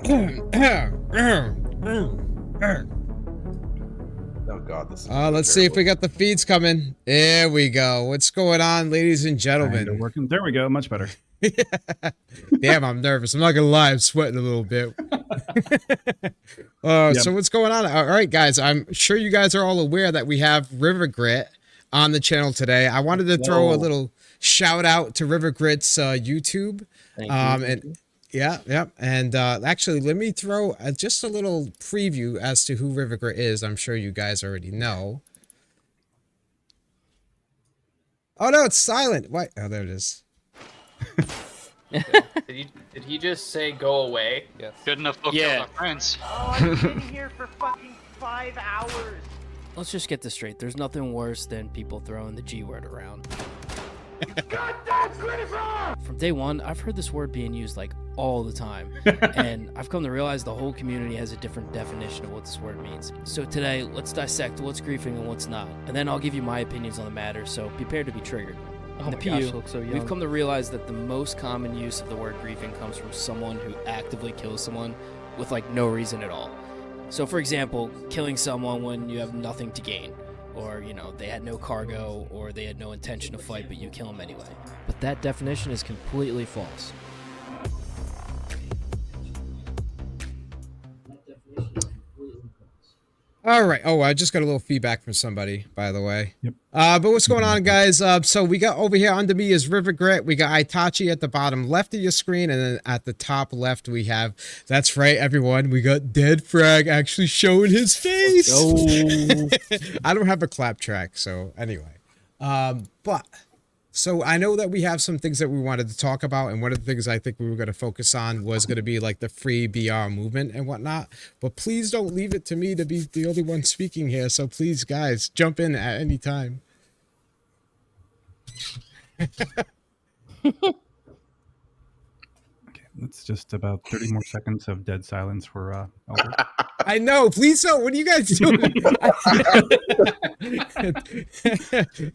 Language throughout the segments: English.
Oh God, this is let's see if we got the feeds coming. There we go. What's going on, ladies and gentlemen? Working. There we go. Much better. Damn, I'm nervous. I'm not gonna lie, I'm sweating a little bit. So what's going on? All right, guys, I'm sure you guys are all aware that we have RiverGrit on the channel today. I wanted to throw a little shout out to RiverGrit's YouTube. Thank you. And yeah. And actually, let me throw just a little preview as to who RiverGrit is. I'm sure you guys already know. Oh no, it's silent. Why? Oh, there it is. Did he just say go away? Yes. Good enough to kill our friends. Oh, I've been here for fucking 5 hours. Let's just get this straight. There's nothing worse than people throwing the G word around. From day one, I've heard this word being used like all the time, and I've come to realize the whole community has a different definition of what this word means. So today, let's dissect what's griefing and what's not, and then I'll give you my opinions on the matter, so prepare to be triggered. Oh In the my PU, gosh, looks so young. we've come to realize that the most common use of the word griefing comes from someone who actively kills someone with like no reason at all. So for example, killing someone when you have nothing to gain, or you know, they had no cargo, or they had no intention to fight but you kill them anyway. But that definition is completely false. All right. Oh, I just got a little feedback from somebody, by the way. Yep. But what's going on, guys? So we got over here under me is RiverGrit. We got Itachi at the bottom left of your screen, and then at the top left we have, that's right, everyone, we got DeadFrag actually showing his face. Oh. I don't have a clap track, so anyway. So I know that we have some things that we wanted to talk about, and one of the things I think we were going to focus on was going to be like the free BR movement and whatnot. But please don't leave it to me to be the only one speaking here. So please, guys, jump in at any time. It's just about 30 more seconds of dead silence for Elder. I know. Please don't. What are you guys doing?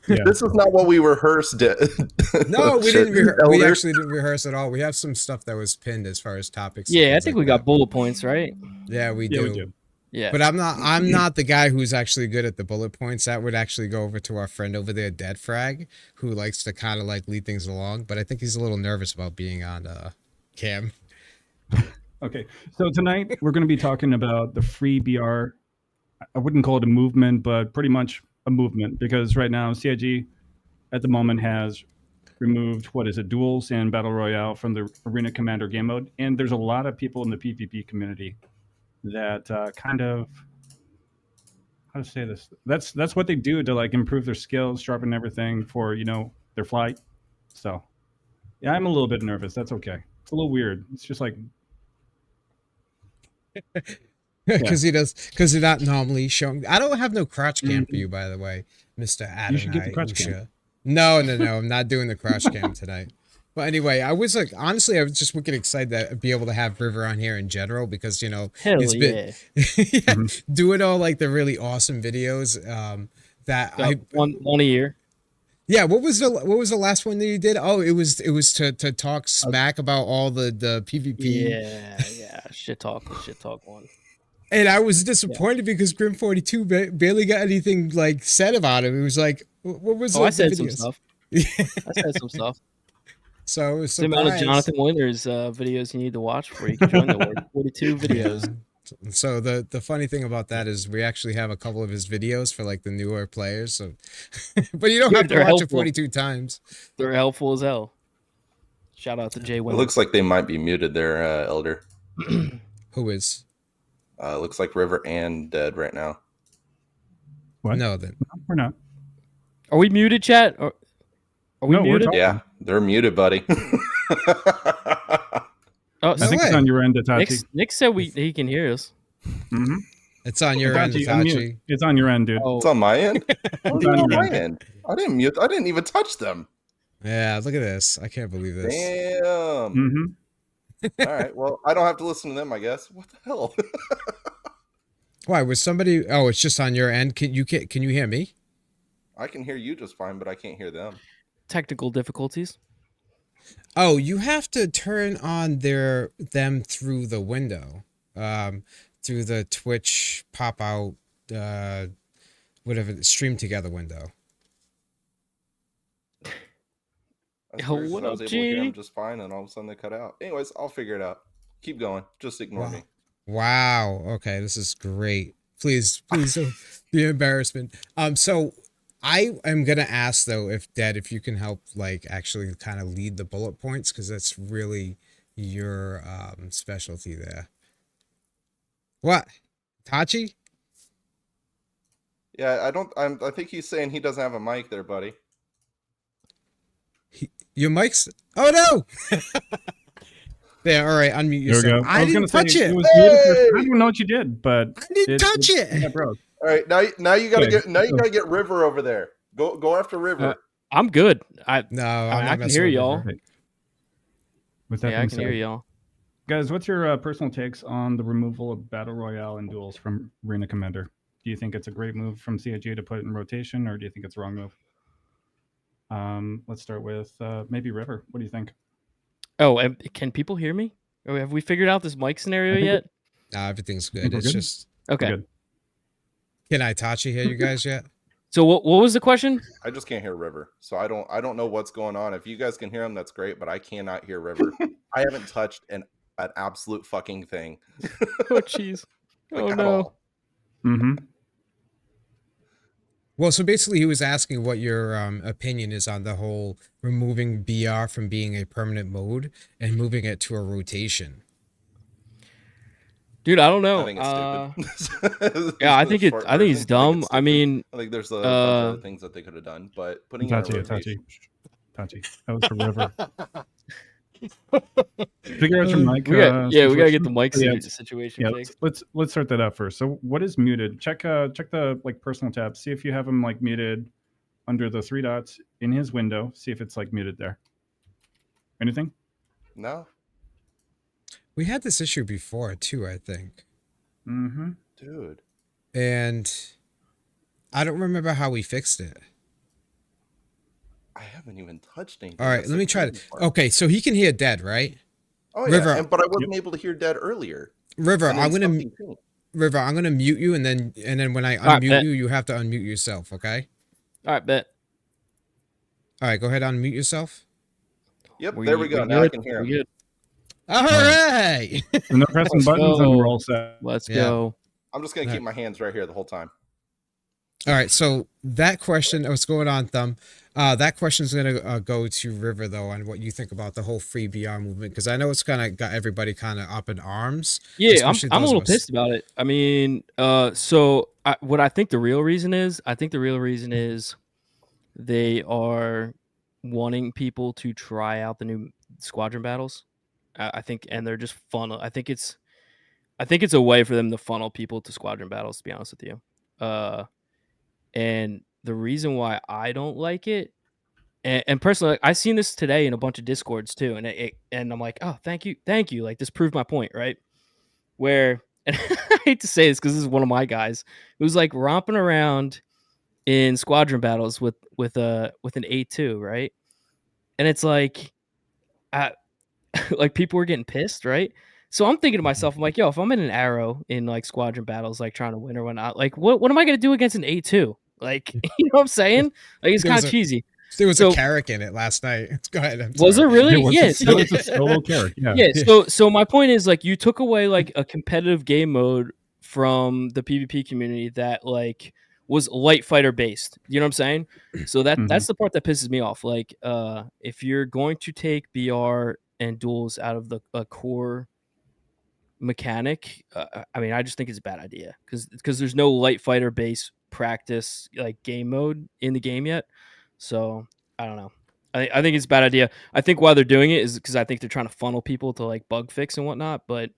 This is not what we rehearsed. No, we didn't. We actually didn't rehearse at all. We have some stuff that was pinned as far as topics. Yeah, I think we got bullet points, right? Yeah, we do. Yeah. But I'm not the guy who's actually good at the bullet points. That would actually go over to our friend over there, DeadFrag, who likes to kind of like lead things along. But I think he's a little nervous about being on cam. Okay, so tonight we're going to be talking about the free BR. I wouldn't call it a movement, but pretty much a movement, because right now CIG at the moment has removed, what is it, duels and battle royale from the arena commander game mode, and there's a lot of people in the PvP community that kind of, how to say this, that's what they do to like improve their skills, sharpen everything for, you know, their flight. So yeah, I'm a little bit nervous. That's okay. It's a little weird. It's just like, because he's not normally showing. I don't have no crotch cam for you, by the way, Mr. Adonai. You should get the crotch cam. No, I'm not doing the crotch cam tonight. But anyway, I was like, honestly, I was just wicked excited to be able to have River on here in general, because, you know, it's been doing all like the really awesome videos that one a year. Yeah, what was the last one that you did? Oh, it was to talk smack about all the PvP. Yeah, shit talk one. And I was disappointed because Grim 42 barely got anything like said about him. It was like, what was? I said some stuff. I said some stuff. So it was the amount of Jonathan Winters videos you need to watch before you can join the Word 42 videos. So the funny thing about that is we actually have a couple of his videos for like the newer players. So, but you don't have to watch it 42 times. They're helpful as hell. Shout out to Jay Winters. It looks like they might be muted there, Elder. Who is? Looks like River and Dead right now. What? No, then we're not. Are we muted, chat? Are we muted? Yeah, they're muted, buddy. Oh, I think it's on your end, Itachi. Nick said he can hear us. Mm-hmm. It's on your end, Itachi. It's on your end, dude. It's on my end. It's on my end. I didn't mute. I didn't even touch them. Yeah, look at this. I can't believe this. Damn. Mm-hmm. All right. Well, I don't have to listen to them, I guess. What the hell? Why was somebody? Oh, it's just on your end. Can you hear me? I can hear you just fine, but I can't hear them. Technical difficulties. Oh, you have to turn on them through the window, through the Twitch pop out, whatever stream together window. That's Yo, weird 'cause what I was up, able to hear G? him just fine, and all of a sudden they cut out. Anyways, I'll figure it out. Keep going. Just ignore me. Wow. Okay, this is great. Please don't be embarrassment. So I am gonna ask though if you can help like actually kind of lead the bullet points because that's really your specialty there. What? Tachi? Yeah, I think he's saying he doesn't have a mic there, buddy. Your mic's. Oh no! There. All right. Unmute There we yourself. go. I was didn't gonna touch say, it. was muted for- I don't know what you did, but I didn't touch it. Yeah, bro. All right, now you gotta Okay, gotta get River over there. Go after River. I'm good. I No, I'm I not can messing hear with y'all. River. With that Yeah, I being can hear said, y'all. guys, what's your personal takes on the removal of battle royale and duels from Arena Commander? Do you think it's a great move from CIG to put it in rotation, or do you think it's a wrong move? Let's start with maybe River. What do you think? Oh, can people hear me? Or have we figured out this mic scenario I think yet? Nah, everything's think good. we're It's good. just. Okay. Good. Can Itachi hear you guys yet? So what was the question? I just can't hear River, so I don't know what's going on. If you guys can hear him, that's great, but I cannot hear River. I haven't touched an absolute fucking thing. Oh jeez. Like, Oh at no. all. Mm-hmm. Well, so basically, he was asking what your opinion is on the whole removing BR from being a permanent mode and moving it to a rotation. Dude, I don't know. I think it's stupid. Yeah, I The think short I think it's version. dumb. I stupid. mean, I think there's a bunch of other things that they could have done, but putting it in a rotation. Tachi. That was for River. Figure out your mic. we gotta get the situation. mic Yeah, situation Yeah, fixed. let's start that out first. So, what is muted? Check the like personal tab. See if you have him like muted under the three dots in his window. See if it's like muted there. Anything? No, We had this issue before too, I think, Mm-hmm. dude. and I don't remember how we fixed it. I haven't even touched anything. All right, That's let the me try crazy to. part. Okay, so he can hear dead, right? Oh yeah, River. but I wasn't able to hear Dead earlier. River, And then I'm gonna something changed. River, I'm gonna mute you, and then when I All right, unmute bet. you, you have to unmute yourself. Okay. All right, bet. All right, go ahead, unmute yourself. Yep, there we go. Now I can hear him. Good. All right. So no pressing Let's buttons, and go. we're all set. Let's Yeah. go. I'm just gonna keep my hands right here the whole time. All right, so that question, what's going on, Thumb? That question is going to go to River, though, on what you think about the whole free BR movement, because I know it's kind of got everybody kind of up in arms. Yeah, especially I'm a those little of us- pissed about it. I mean, what I think the real reason is, they are wanting people to try out the new squadron battles. I think, and they're just funnel. I think it's a way for them to funnel people to squadron battles. To be honest with you, and the reason why I don't like it, and personally, I seen this today in a bunch of discords too, and I'm like, oh, thank you, like this proved my point, right? Where, and I hate to say this because this is one of my guys who's like romping around in squadron battles with an A2, right? And it's like, like people were getting pissed, right? So I'm thinking to myself, I'm like, yo, if I'm in an arrow in like squadron battles, like trying to win or whatnot, like what am I gonna do against an A2? Like, you know what I'm saying? Like it's There kind was of a- cheesy. There was So- a carrot in it last night. Go ahead. I'm Was sorry. there really? It was Yes. a, it was a solo character. Yeah. Yeah. So my point is, like, you took away like a competitive game mode from the PvP community that like was light fighter based. You know what I'm saying? So that's the part that pisses me off. Like, if you're going to take BR and duels out of the core mechanic, I mean, I just think it's a bad idea because there's no light fighter based practice like game mode in the game yet. So I don't know. I think it's a bad idea. I think why they're doing it is because I think they're trying to funnel people to like bug fix and whatnot. But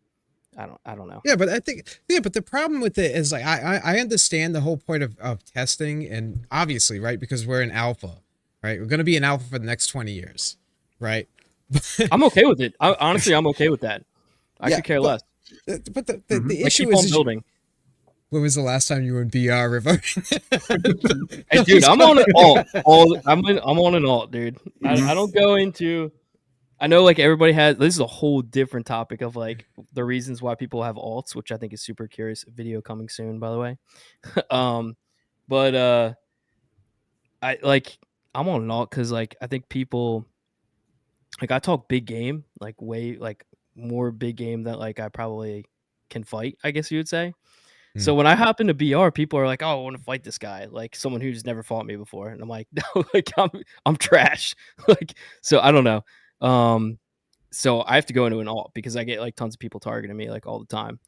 I don't know. Yeah, but I think but the problem with it is like I understand the whole point of testing, and obviously, right, because we're in alpha, right? We're gonna be in alpha for the next 20 years, right? I'm okay with it. Honestly, I'm okay with that. I Yeah, could care but- less. But the Like, issue keep on is building. when was the last time you were in BR, River? Hey, dude, I'm on an alt. I'm on an alt, dude. I don't go into I know like everybody has, this is a whole different topic of like the reasons why people have alts, which I think is super curious. Video coming soon, by the way. um, but I like I'm on an alt because like I think people like I talk big game, like way like more big game that like I probably can fight, I guess you would say. So when I hop into BR, people are like, "Oh, I want to fight this guy," like someone who's never fought me before, and I'm like, "No, like I'm trash." Like, so I don't know. So I have to go into an alt because I get like tons of people targeting me like all the time.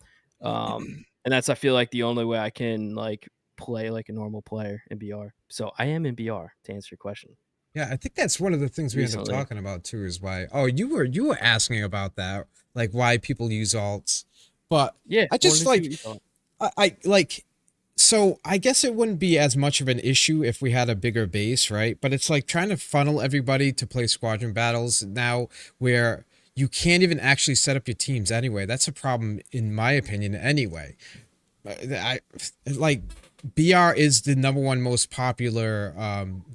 And that's I feel like the only way I can like play like a normal player in BR. So I am in BR to answer your question. Yeah, I think that's one of the things we end up Recently. talking about too. Is why? Oh, you were asking about that, like why people use alts, but Yeah, I wanted to just see like what you thought. I like. So I guess it wouldn't be as much of an issue if we had a bigger base, right? But it's like trying to funnel everybody to play squadron battles now, where you can't even actually set up your teams anyway. That's a problem, in my opinion, anyway. I like BR is the number one most popular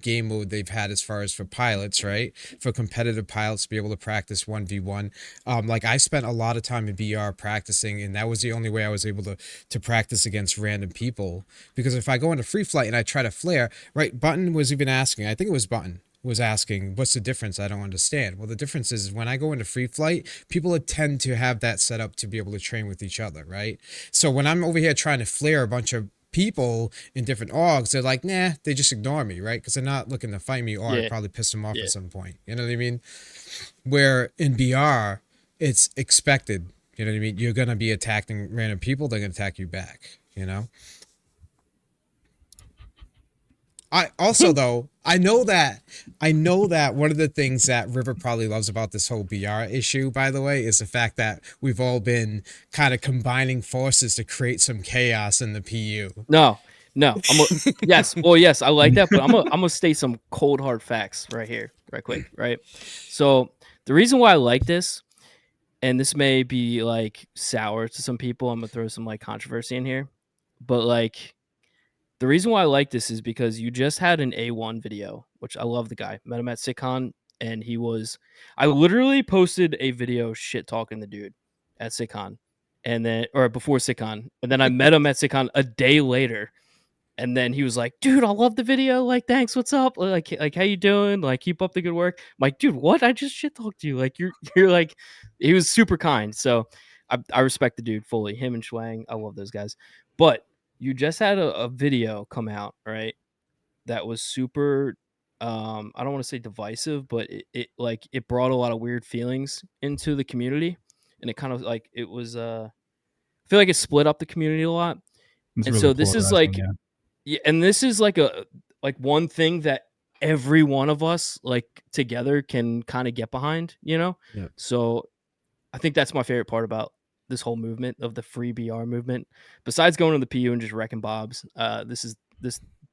game mode they've had as far as for pilots, right? For competitive pilots to be able to practice 1v1. Like I spent a lot of time in BR practicing, and that was the only way I was able to practice against random people. Because if I go into free flight and I try to flare, right? Button was even asking, I think it was Button was asking, what's the difference? I don't understand. Well, the difference is when I go into free flight, people tend to have that set up to be able to train with each other, right? So when I'm over here trying to flare a bunch of people in different orgs, they're like, nah, they just ignore me, right? Because they're not looking to fight me, or I Yeah, probably piss them off yeah. at some point. You know what I mean? Where in BR, it's expected. You know what I mean? You're gonna be attacking random people, they're gonna attack you back, you know? I also though I know that one of the things that River probably loves about this whole BR issue, by the way, is the fact that we've all been kind of combining forces to create some chaos in the PU. No, no. Yes. Well, yes, I like that, but I'm gonna state some cold hard facts right here, right quick, right? So the reason why I like this, and this may be like sour to some people, I'm gonna throw some like controversy in here, but like the reason why I like this is because you just had an A1 video, which I love the guy. Met him at SitCon, and I literally posted a video shit talking the dude at SitCon, and then or before SitCon, and then I met him at SitCon a day later, and then he was like, "Dude, I love the video. Like, thanks. What's up? Like, how you doing? Like, keep up the good work." I'm like, dude, what? I just shit talked to you. Like, you're like, he was super kind. So, I respect the dude fully. Him and Schwang, I love those guys. But you just had a video come out, right? That was super. I don't want to say divisive, but it brought a lot of weird feelings into the community, and it kind of like it was. I feel like it split up the community a lot. It's And really so this is polarizing. like Yeah. yeah, and this is like one thing that every one of us like together can kind of get behind, you know? Yeah. So I think that's my favorite part about this whole movement of the free BR movement. Besides going to the PU and just wrecking bobs, this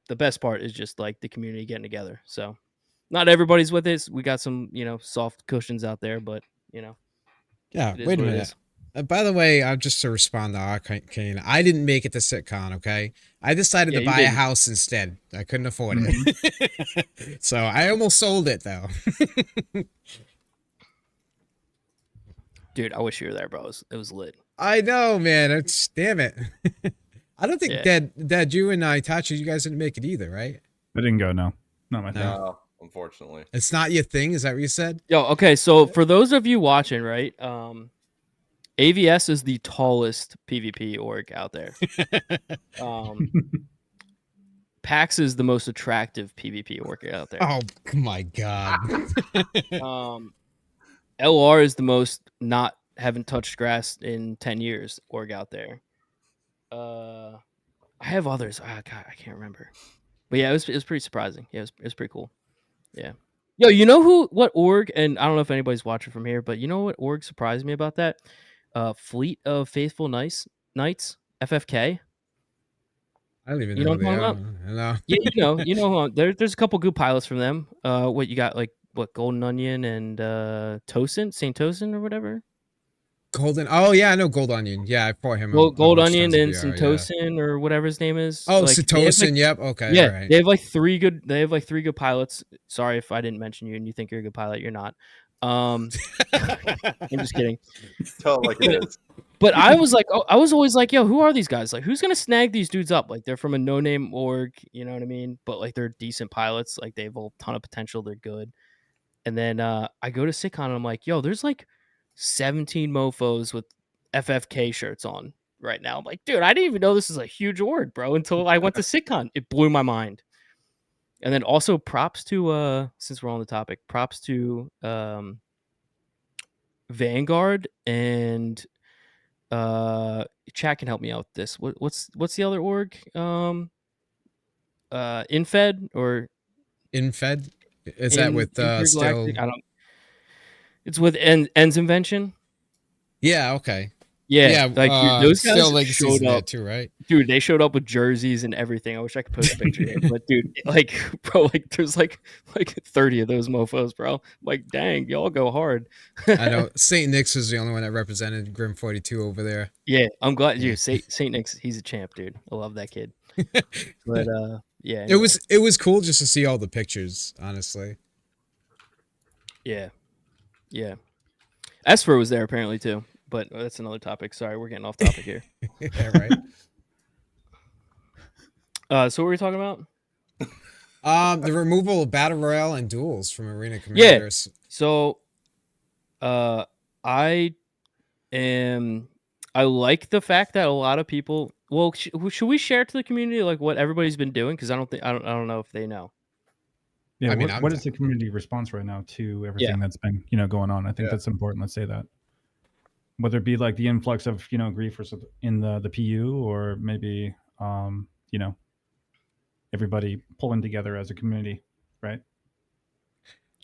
the best part is just like the community getting together. So not everybody's with it. We got some, soft cushions out there, but Yeah, it is wait a what it minute. is. By the way, just to respond to Arcane, I didn't make it to SitCon, okay? I decided Yeah, to you buy a didn't. house instead. I couldn't afford Mhm. it. So I almost sold it, though. Dude, I wish you were there, bro. It was lit. I know, man. It's damn it. I don't think Yeah. that you and Itachi, you guys didn't make it either, right? I didn't go. No, not my thing. No. No, unfortunately. It's not your thing. Is that what you said? Yo, okay, so for those of you watching, right? AVS is the tallest PvP org out there. Um, PAX is the most attractive PvP org out there. Oh my god. LR is the most not haven't touched grass in 10 years org out there. I have others. God, I can't remember. But yeah, it was pretty surprising. Yeah, it was pretty cool. Yeah. Yo, you know what org, and I don't know if anybody's watching from here, but you know what org surprised me about that? Fleet of Faithful Knights, FFK. I don't even You know know who what I'm they talking are. about? No. Yeah, there's a couple good pilots from them. What you got, like what Golden Onion and Tosin, Saint Tosin or whatever. Golden. Oh yeah, I know Gold Onion. Yeah, I fought him a Gold bunch of Onion times in and VR. Yeah. Syntocin or whatever his name is. Oh, Like they have like Satosin. Yep. Okay. yeah, All right. they have like three good pilots. Sorry if I didn't mention you and you think you're a good pilot, you're not. I'm just kidding. Tell it like it is. But I was like, I was always like, yo, who are these guys? Like, who's gonna snag these dudes up? Like, they're from a no-name org, you know what I mean? But like, they're decent pilots. Like, they have a ton of potential. They're good. And then I go to SitCon and I'm like, yo, there's like 17 mofos with FFK shirts on right now. I'm like, dude, I didn't even know this is a huge org, bro, until I went to SitCon. It blew my mind. And then also props to since we're on the topic, props to Vanguard and chat can help me out with this. What's the other org? Infed or Infed? Is that with still? I don't. It's with Ends Invention. Yeah. Okay. Yeah, like dude, those guys still like showed up too, right? Dude, they showed up with jerseys and everything. I wish I could post a picture here, but dude, like, bro, like, there's like 30 of those mofos, bro. Like, dang, y'all go hard. I know Saint Nick's is the only one that represented Grim 42 over there. Yeah, I'm glad you Saint Nick's. He's a champ, dude. I love that kid. But yeah, anyway. It was cool just to see all the pictures, honestly. Yeah. Esper was there apparently too, but that's another topic. Sorry, we're getting off topic here. Yeah, right. So what were we talking about? The removal of battle royale and duels from arena commanders. Yeah. So, I like the fact that a lot of people. Well, should we share to the community like what everybody's been doing? Because I don't know if they know. Yeah, I mean, what is the community response right now to everything that's been going on? I think that's important. Let's say that. Whether it be like the influx of griefers in the PU, or maybe everybody pulling together as a community, right?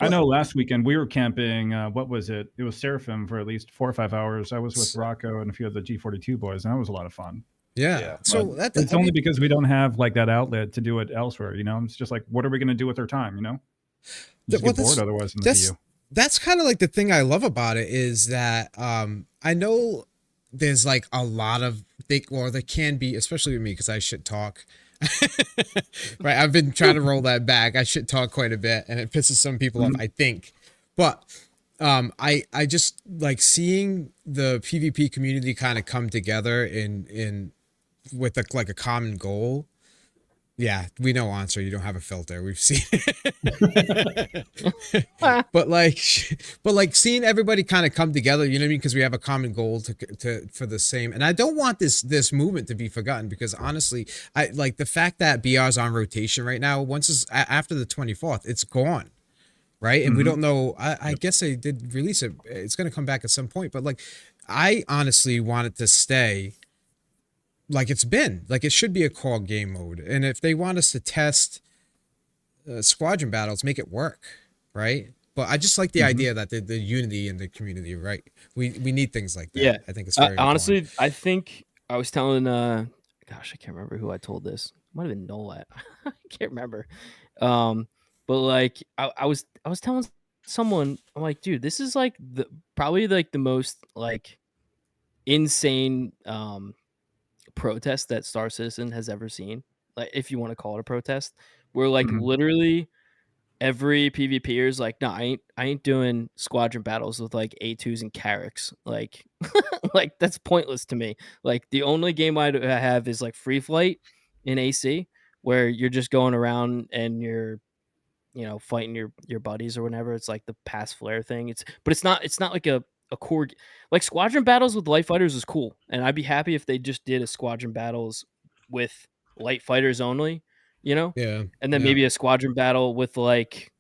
I know last weekend we were camping. What was it? It was Seraphim for at least 4 or 5 hours. I was with Rocco and a few of the G42 boys, and that was a lot of fun. Yeah. So it's only because we don't have like that outlet to do it elsewhere. It's just like, what are we going to do with our time? Just get bored otherwise in the PU. That's kind of like the thing I love about it is that I know there's like a lot of there can be, especially with me because I shit talk. Right, I've been trying to roll that back. I shit talk quite a bit, and it pisses some people off, I think. But I just like seeing the PvP community kind of come together in with like a common goal. Yeah, we know, answer. You don't have a filter. We've seen it. but like seeing everybody kind of come together, you know what I mean? Because we have a common goal to for the same. And I don't want this movement to be forgotten, because honestly, I like the fact that BR's on rotation right now. Once it's after the 24th, it's gone. Right. And we don't know. I guess they did release it. It's going to come back at some point. But like, I honestly want it to stay like it's been. Like, it should be a core game mode. And if they want us to test squadron battles, make it work, right? But I just like the idea that the unity in the community, right? We need things like that. Yeah, I think it's very honestly important. I think I was telling gosh, I can't remember who I told this. Might have been Nolat. I can't remember. But like I was telling someone, I'm like, dude, this is like probably like the most like insane protest that Star Citizen has ever seen, like, if you want to call it a protest, where like literally every PvPer is like, no, I ain't doing squadron battles with like A2s and Carracks. Like like that's pointless to me. Like the only game I have is like Free Flight in AC, where you're just going around and you're fighting your buddies or whatever. It's like the pass flare thing. It's not like a core, like squadron battles with light fighters is cool, and I'd be happy if they just did a squadron battles with light fighters only, Yeah. and then maybe a squadron battle with like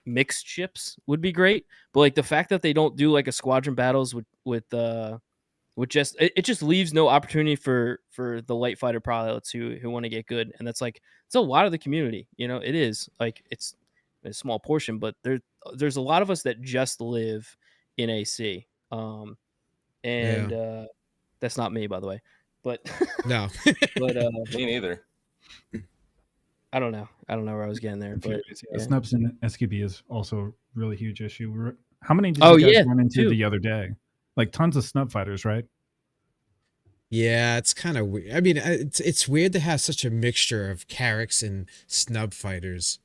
mixed ships would be great. But like the fact that they don't do like a squadron battles with just it just leaves no opportunity for the light fighter pilots who want to get good, and that's like it's a lot of the community. It is like it's a small portion, but there's a lot of us that just live in AC. That's not me, by the way, but no, but me neither. I don't know where I was getting there, but snubs in SQB is also a really huge issue. How many did you guys run into the other day? Like tons of snub fighters, right? Yeah, it's kind of weird. I mean, it's weird to have such a mixture of Carracks and snub fighters.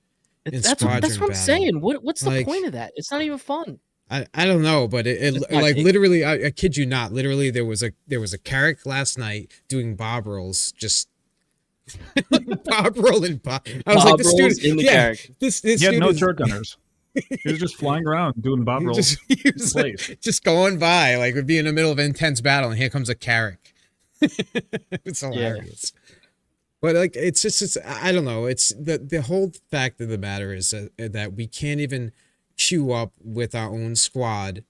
That's what I'm saying. What's the point of that? It's not even fun. I don't know, but That's my like take. literally, I kid you not, literally there was a carrot last night doing bob rolls, just bob rolling bob. I was like, Bob this rolls dude, in the yeah, character. this He had dude no is short gunners. He was just flying around doing bob rolls he in was place. just going by, like would be in the middle of an intense battle, and here comes a carrot. It's Yeah. hilarious. But like, it's I don't know. It's the whole fact of the matter is that we can't even queue up with our own squad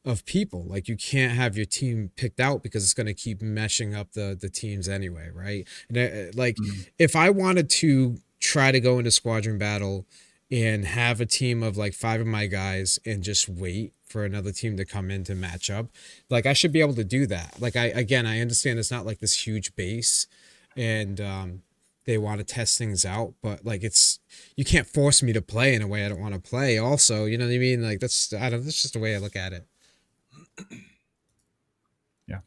of people. Like you can't have your team picked out because it's going to keep meshing up the teams anyway, right? And like if I wanted to try to go into squadron battle and have a team of like 5 of my guys and just wait for another team to come in to match up, like I should be able to do that. Like I understand it's not like this huge base, and they want to test things out, but like you can't force me to play in a way I don't want to play also, you know what I mean? Like that's just the way I look at it. Yeah.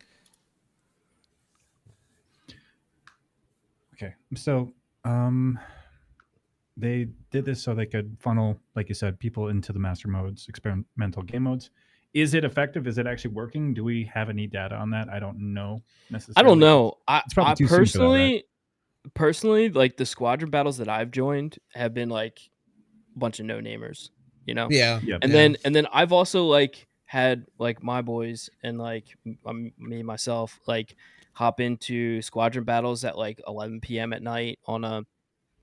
Okay. So, they did this so they could funnel, like you said, people into the master modes, experimental game modes. Is it effective? Is it actually working? Do we have any data on that? I don't know necessarily. I don't know. It's probably I too soon for that, right? personally, like the squadron battles that I've joined have been like a bunch of no-namers, you know? Yeah. Yeah. And then I've also like had like my boys and like me myself like hop into squadron battles at like 11 p.m. at night on a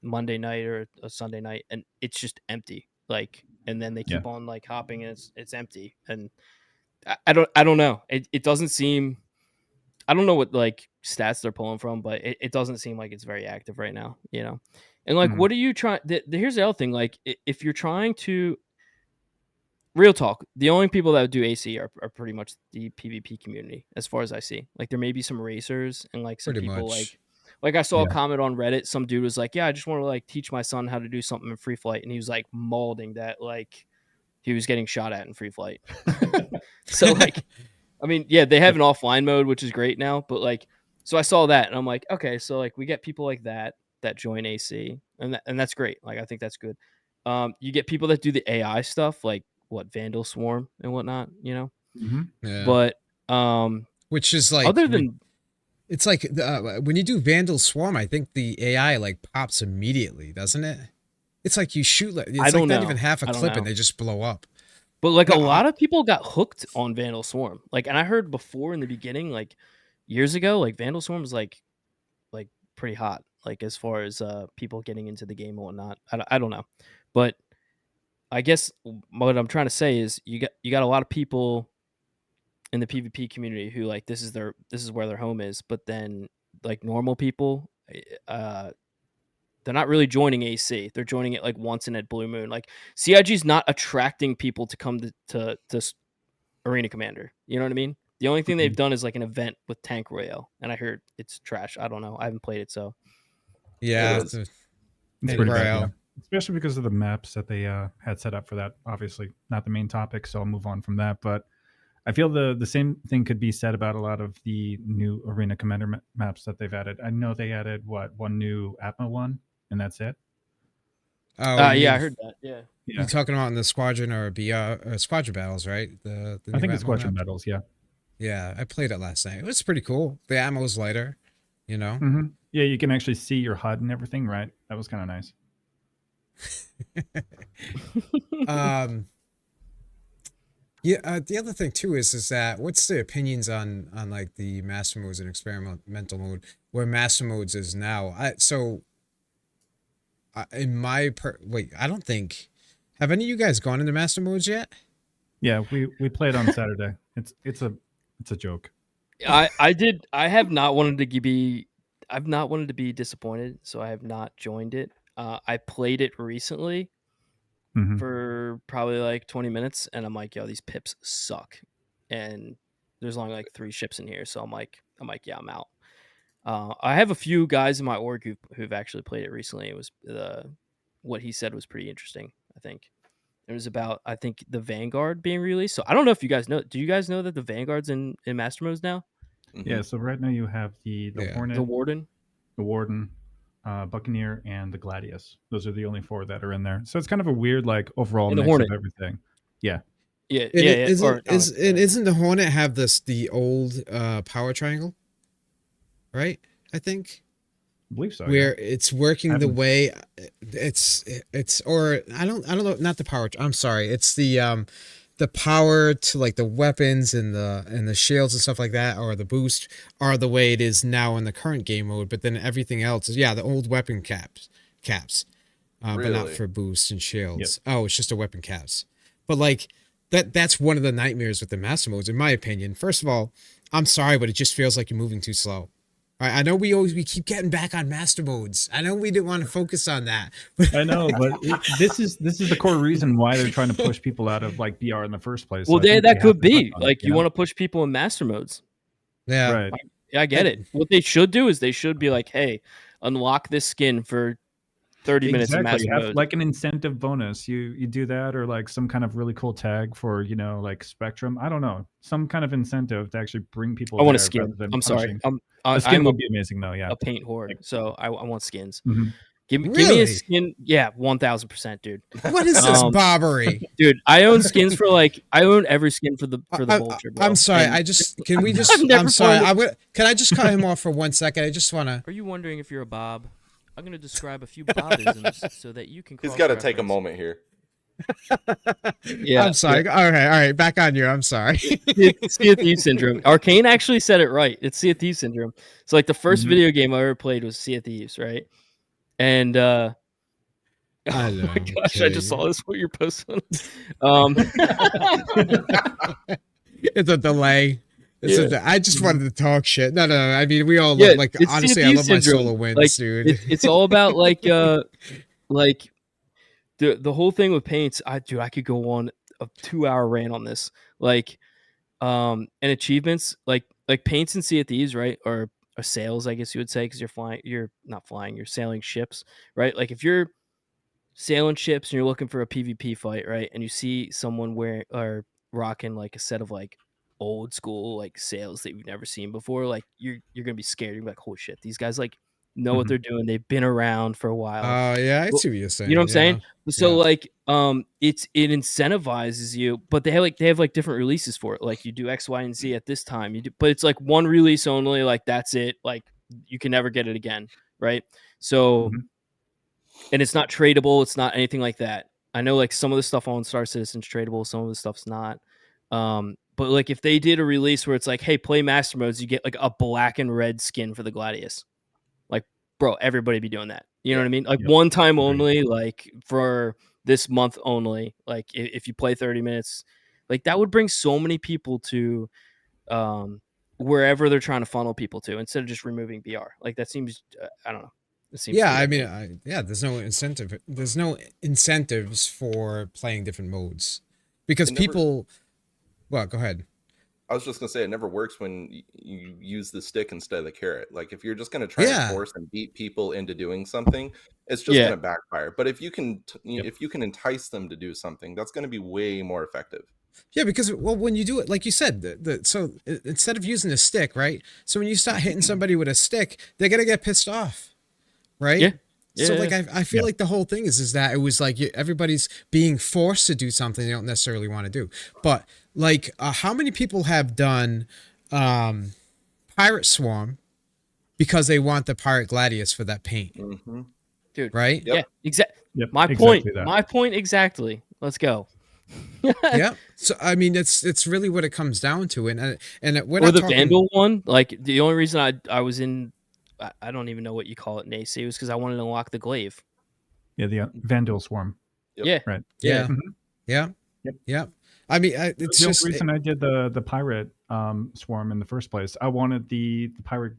Monday night or a Sunday night, and it's just empty. Like, and then they keep on like hopping, and it's empty. And I don't know. It doesn't seem. I don't know what like stats they're pulling from, but it doesn't seem like it's very active right now. You know, and like, Mhm. what are you trying? Here's the other thing. Like, if you're trying to real talk, the only people that would do AC are pretty much the PvP community, as far as I see. Like there may be some racers and like some Pretty people much. like I saw a Yeah. comment on Reddit. Some dude was like, "Yeah, I just want to like teach my son how to do something in free flight," and he was like molding that like he was getting shot at in free flight. So like, I mean, yeah, they have an offline mode, which is great now, but like, so I saw that and I'm like, okay, so like we get people like that join AC, and that's great. Like I think that's good. You get people that do the AI stuff, like what Vandal Swarm and whatnot, you know. Mhm. Yeah. But which is like other than it's like when you do Vandal Swarm, I think the AI like pops immediately, doesn't it? It's like you shoot like it's I like don't not know. even half a I don't clip know. and they just blow up. But like No, a lot of people got hooked on Vandal Swarm. Like, and I heard before in the beginning, like years ago, like Vandal Swarm was like pretty hot. Like as far as people getting into the game and whatnot. I don't know, but I guess what I'm trying to say is you got a lot of people in the PvP community who like this is where their home is, but then like normal people, they're not really joining AC. They're joining it like once in a blue moon. Like CIG is not attracting people to come to Arena Commander. You know what I mean? The only thing they've done is like an event with Tank Royale, and I heard it's trash. I don't know. I haven't played it, so Yeah, It's Tank pretty bad, yeah. Royale. Especially because of the maps that they had set up for that. Obviously, not the main topic, so I'll move on from that. But I feel the same thing could be said about a lot of the new Arena Commander maps that they've added. I know they added one new Atma one, and that's it. Oh, yeah, I heard that. Yeah. You talking about in the squadron or BR squadron battles, right? The I think new it's ammo Squadron map? Battles, yeah. Yeah, I played it last night. It was pretty cool. The ammo's lighter, you know. Mm-hmm. Yeah, you can actually see your HUD and everything, right? That was kind of nice. Yeah, the other thing too is that what's the opinions on like the master modes and experimental mode where master modes is now? In my wait, I don't think have any of you guys gone into master modes yet? Yeah, we played on Saturday. It's a joke. I did. I have not wanted to be. I've not wanted to be disappointed, so I have not joined it. I played it recently Mhm. for probably like 20 minutes, and I'm like, yo, these pips suck, and there's only like 3 ships in here, so I'm like, yeah, I'm out. I have a few guys in my org who've actually played it recently. It was what he said was pretty interesting. I think it was about the Vanguard being released. So I don't know if you guys know. Do you guys know that the Vanguard's in Master Modes now? Yeah, so right now you have the Hornet, The Warden. the Warden, Buccaneer, and the Gladius. Those are the only 4 that are in there. So it's kind of a weird like overall And the mix Hornet. of everything. Yeah. Yeah, And yeah, it yeah. isn't Or is and isn't the Hornet have the old power triangle, right? I think I believe so. where Yeah. it's working the way it's or I don't know, not the power. I'm sorry, it's the power to like the weapons and the shields and stuff like that, or the boost are the way it is now in the current game mode. But then everything else is the old weapon caps, but not Really? for boosts and Yep. shields. Oh, it's just a weapon caps. But like that's one of the nightmares with the master modes, in my opinion. First of all, I'm sorry, but it just feels like you're moving too slow. All right, I know we keep getting back on master modes. I know we didn't want to focus on that, but I know, but this is the core reason why they're trying to push people out of like BR in the first place. So well, I think that we have could to touch be on it, like you want to push people in master modes. yeah, right? Yeah, I get it. What they should do is they should be like, hey, unlock this skin for 30 minutes in Exactly. master Have mode. like an incentive bonus. You do that, or like some kind of really cool tag for like Spectrum. I don't know, some kind of incentive to actually bring people I want a there skin. rather than I'm sorry. punishing. A I'm skin would be amazing though. Yeah. a paint whore, Like, so I want skins. mhm. Give me a really, skin. Yeah, 1000%, dude. what is this Um, bobbery? Dude, I own skins for I own every skin for the vulture, bro. I'm sorry. And Can we just? I've never I'm sorry. found Can I just cut him off for 1 second? I just want to. Are you wondering if you're a Bob? I'm going to describe a few Bobisms so that you can He's got to take a cross-reference. moment here. Yeah. I'm sorry. All right. Back on you. I'm sorry. Sea of Thieves syndrome. Arcane actually said it right. It's Sea of Thieves syndrome. So like the first Mhm. video game I ever played was Sea of Thieves, right? And I oh know, my I'm gosh, I just saw kidding. this what you're posting. Um, It's a delay. I just wanted to talk shit. No. I mean, we all yeah, like. it's Sea of Honestly, I Thieves love my syndrome. solo wins, Like dude. it's all about like the whole thing with paints. I could go on a 2-hour rant on this. Like and achievements like paints and Sea of Thieves, right? Or sails, I guess you would say, because you're not flying, you're sailing ships, right? Like if you're sailing ships and you're looking for a PvP fight, right? And you see someone wearing or rocking like a set of like old school like sails that you've never seen before, like you're gonna be scared. You're like, holy shit, these guys like know what Mhm. they're doing. They've been around for a while. Oh yeah, I Well, see what you're you know what I'm saying. saying? So Yeah. like it incentivizes you, but they have like different releases for it. Like you do X, Y, and Z at this time. You do, but it's like one release only, like that's it. Like you can never get it again, right? So Mhm. and it's not tradable, it's not anything like that. I know like some of the stuff on Star Citizen's tradable, some of the stuff's not. But like if they did a release where it's like, hey, play master modes, you get like a black and red skin for the Gladius. Like, bro, everybody be doing that. You know Yeah. what I mean? Like Yep. one time Agreed. only, like for this month only. Like if you play 30 minutes, like that would bring so many people to wherever they're trying to funnel people to instead of just removing BR. Like that seems I don't know. It seems Yeah, I stupid. mean, there's no incentive. There's no incentives for playing different modes because It never- people. Well, go ahead. I was just gonna say it never works when you use the stick instead of the carrot. Like if you're just gonna try Yeah. and force and beat people into doing something, it's just Yeah. gonna backfire. But if you can, Yep. if you can entice them to do something, that's gonna be way more effective. Yeah, because when you do it, like you said, instead of using a stick, right? So when you start hitting somebody with a stick, they're gonna get pissed off, right? Yeah. So Yeah, like I feel Yeah. like the whole thing is that it was like everybody's being forced to do something they don't necessarily want to do. But like, how many people have done Pirate Swarm because they want the Pirate Gladius for that paint, Mm-hmm. dude. right? Yep. Yeah, exactly. Yep. My exactly point. that. My point exactly. Let's go. Yeah. So I mean, it's really what it comes down to, and we're Or not the talking. Vandal one. Like the only reason I was in, I don't even know what you call it in AC, was because I wanted to unlock the glaive. Yeah, the Vandal Swarm. Yep. Yeah. Right. Yeah. Mhm. Yeah. Yep. Yeah. I mean, it's The just only reason I did the pirate swarm in the first place, I wanted the pirate,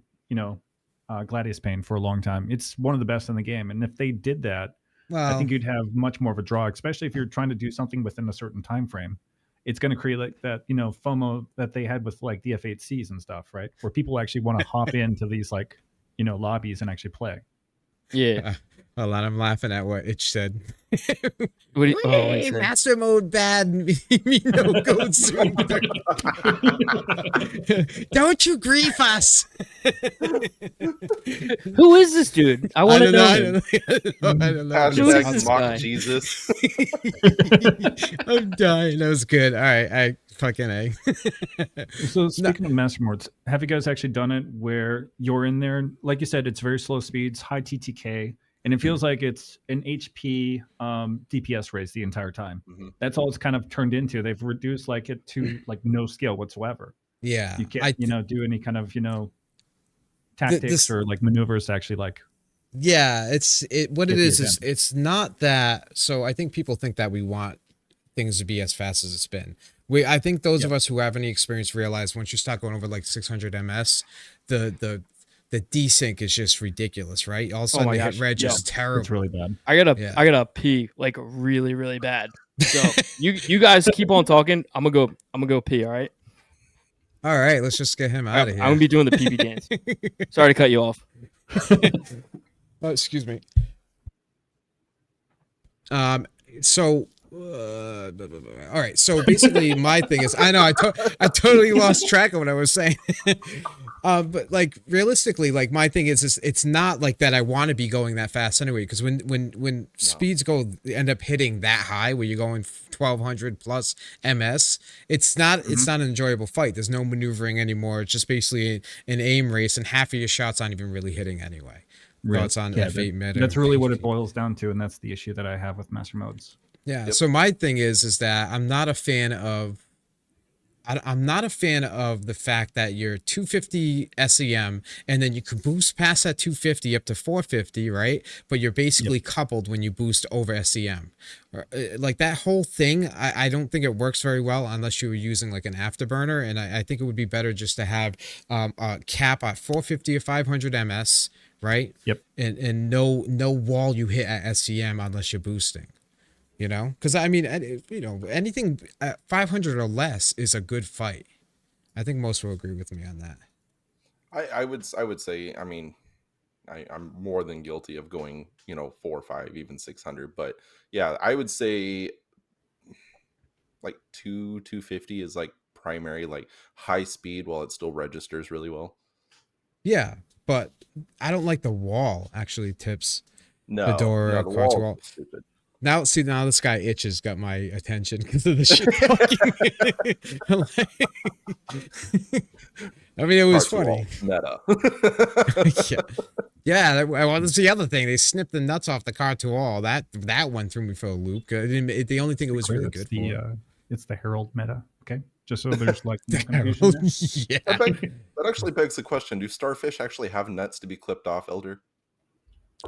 Gladius paint for a long time. It's one of the best in the game, and if they did that, I well, think you'd have much more of a draw, especially if you're trying to do something within a certain time frame. It's going to create like that, FOMO that they had with like the F8Cs and stuff, right? Where people actually want to hop into these like, lobbies and actually play. Yeah. Hold on, I'm laughing at what Itch said. What do you, oh, what Hey, he said. master mode bad. Me no go soon. Don't you grief us. Who is this dude? I want to know. I don't know. I don't know. Who is Hashtag this mock guy? Jesus. I'm dying. That was good. All right, I fucking A. So speaking of master modes, have you guys actually done it where you're in there? Like you said, it's very slow speeds, high TTK, and it feels like it's an HP DPS raise the entire time. Mhm. That's all it's kind of turned into. They've reduced like it to like no skill whatsoever. Yeah, You can't, do any kind of, tactics this- or like maneuvers to actually like. yeah. What it Get the is attention. it's not that. So I think people think that we want things to be as fast as it's been. I think those of us who have any experience realize once you start going over like 600 ms, the desync is just ridiculous, right? All of a sudden my the hit gosh, reg yeah. is terrible. It's really bad. I gotta Yeah. I gotta pee like really, really bad. So you guys keep on talking. I'm gonna go pee, all right? All right, let's just get him out of I'm here. gonna be doing the pee dance. Sorry to cut you off. Oh, excuse me. So all right, so basically my thing is I know I totally lost track of what I was saying. But like realistically, like my thing is it's not like that I want to be going that fast anyway, because when speeds end up hitting that high where you're going 1200 plus ms, it's not an enjoyable fight. There's no maneuvering anymore. It's just basically an aim race, and half of your shots aren't even really hitting anyway. Right. It's on Yeah, F8 meta. That's really what it boils down to, and that's the issue that I have with master modes. Yeah. Yep. So my thing is that I'm not a fan of the fact that you're 250 SEM and then you can boost past that 250 up to 450, right? But you're basically coupled when you boost over SEM. Like that whole thing, I don't think it works very well unless you were using like an afterburner. And I think it would be better just to have a cap at 450 or 500 MS, right? Yep. And no wall you hit at SEM unless you're boosting. Because I mean, anything at 500 or less is a good fight. I think most will agree with me on that. I would say, I mean, I'm more than guilty of going, 4 or 5, even 600. But yeah, I would say like 250 is like primary, like high speed while it still registers really well. Yeah, but I don't like the wall actually tips. No, The door, the car to wall wall. is stupid. Now this guy Itches got my attention because of the shit talking. I mean, it was Car to wall, funny. meta. Yeah, that's the other thing. They snipped the nuts off the car to all. That went through me for a loop. The only thing it was really good for. It's the Herald meta. Okay, just so there's like no confusion there. Yeah. That actually begs the question: do starfish actually have nuts to be clipped off, Elder?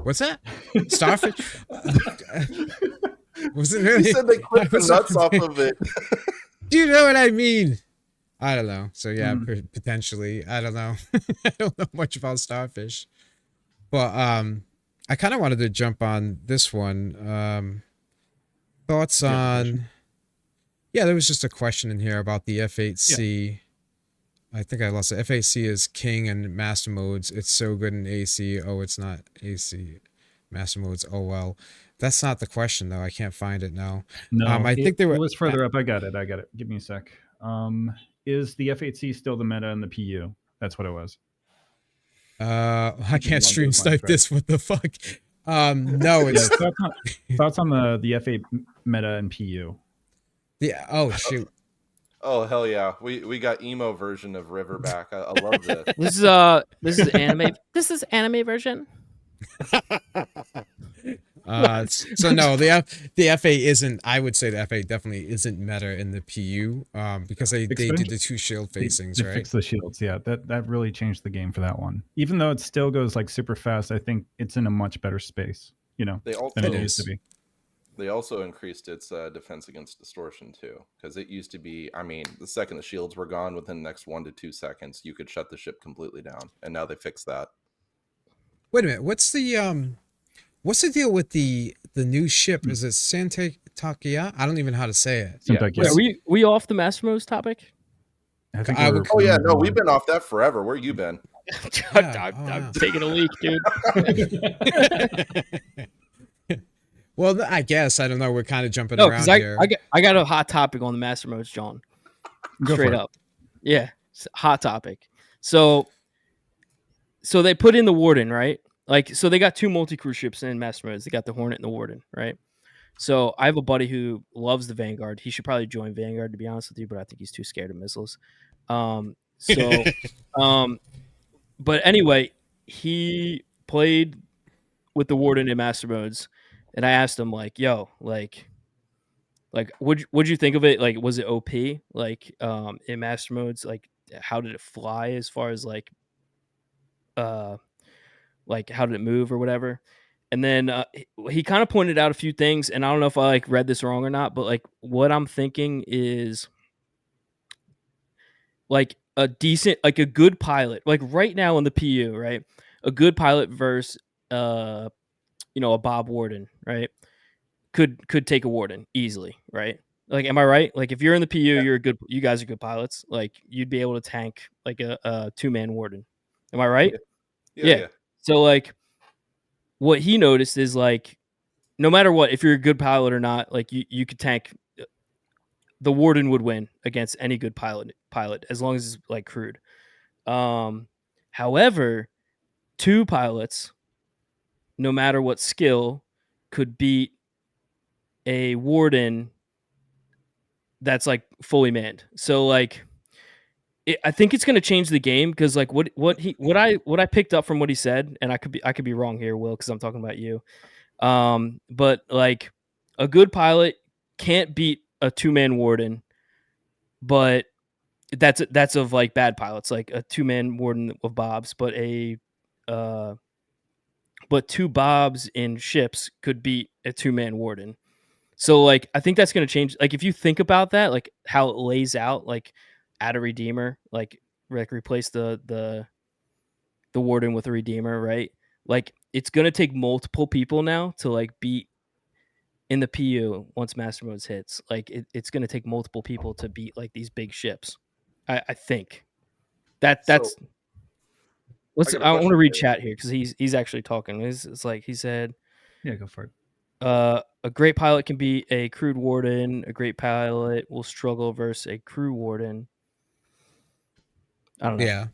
What's that? Starfish? Was it really? You said they clipped the nuts off of it. Do you know what I mean? I don't know. So yeah, potentially. I don't know. I don't know much about starfish. But I kind of wanted to jump on this one. Thoughts on... Yeah, there was just a question in here about the F8C. Yeah. I think I lost it. F8C is king and master modes. It's so good in AC. Oh, it's not AC. Master modes. Oh, well. That's not the question, though. I can't find it now. No, I think there it was further up. I got it. Give me a sec. Is the F8C still the meta in the PU? That's what it was. I can't stream snipe this. What the fuck? No, it's thoughts on the F8 meta and PU. Yeah. Oh shoot. Oh hell yeah! We got emo version of River back. I love this. This is anime. This is anime version. So no, the F8 isn't. I would say the F8 definitely isn't meta in the PU. Because they did the 2 shield facings, they right? Fixed the shields. Yeah, that really changed the game for that one. Even though it still goes like super fast, I think it's in a much better space. Than it used to be. They also increased its defense against distortion too, because it used to be, I mean, the second the shields were gone, within the next 1 to 2 seconds, you could shut the ship completely down, and now they fixed that. Wait a minute, what's the deal with the new ship? Is it Santakia? I don't even know how to say it. Yeah. Wait, are we off the master modes topic? I think oh yeah, no, we've been off that forever. Where you been? Yeah. I'm taking a leak, dude. Well, I guess I don't know. We're kind of jumping No, because around here. I got a hot topic on the master modes, John. Go Straight for it. up. Yeah, hot topic. So they put in the Warden, right? Like, so they got 2 multi-crew ships in master modes. They got the Hornet and the Warden, right? So I have a buddy who loves the Vanguard. He should probably join Vanguard, to be honest with you, but I think he's too scared of missiles. So, but anyway, he played with the Warden in master modes, and I asked him like, "Yo, like, what'd you think of it? Like, was it OP? Like, in master modes, like, how did it fly as far as uh, like how did it move or whatever?" And then he kind of pointed out a few things, and I don't know if I like read this wrong or not, but like what I'm thinking is like a decent, like a good pilot, like right now in the PU, right? A good pilot versus a Bob Warden, right? Could take a Warden easily, right? Like, am I right? Like, if you're in the PU, you guys are good pilots. Like, you'd be able to tank like a 2-man Warden. Am I right? Yeah. So like, what he noticed is like, no matter what, if you're a good pilot or not, like you could tank. The Warden would win against any good pilot as long as it's like crewed. However, 2 pilots, no matter what skill, could beat a Warden that's like fully manned. So like, I think it's going to change the game because like what I picked up from what he said, and I could be wrong here, Will, because I'm talking about you. But like a good pilot can't beat a 2-man Warden, but that's of like bad pilots, like a 2-man Warden of Bobs, but but 2 Bobs in ships could beat a 2-man Warden. So like I think that's gonna change. Like if you think about that, like how it lays out, like add a Redeemer, like replace the Warden with a Redeemer, right? Like it's gonna take multiple people now to like beat in the PU once Master Modes hits. Like it's gonna take multiple people to beat like these big ships. I think that's So let's. I got a I want to question read for you. chat here because he's actually talking. It's like he said. Yeah, go for it. A great pilot can be a crewed Warden. A great pilot will struggle versus a crew Warden. I don't know. Yeah.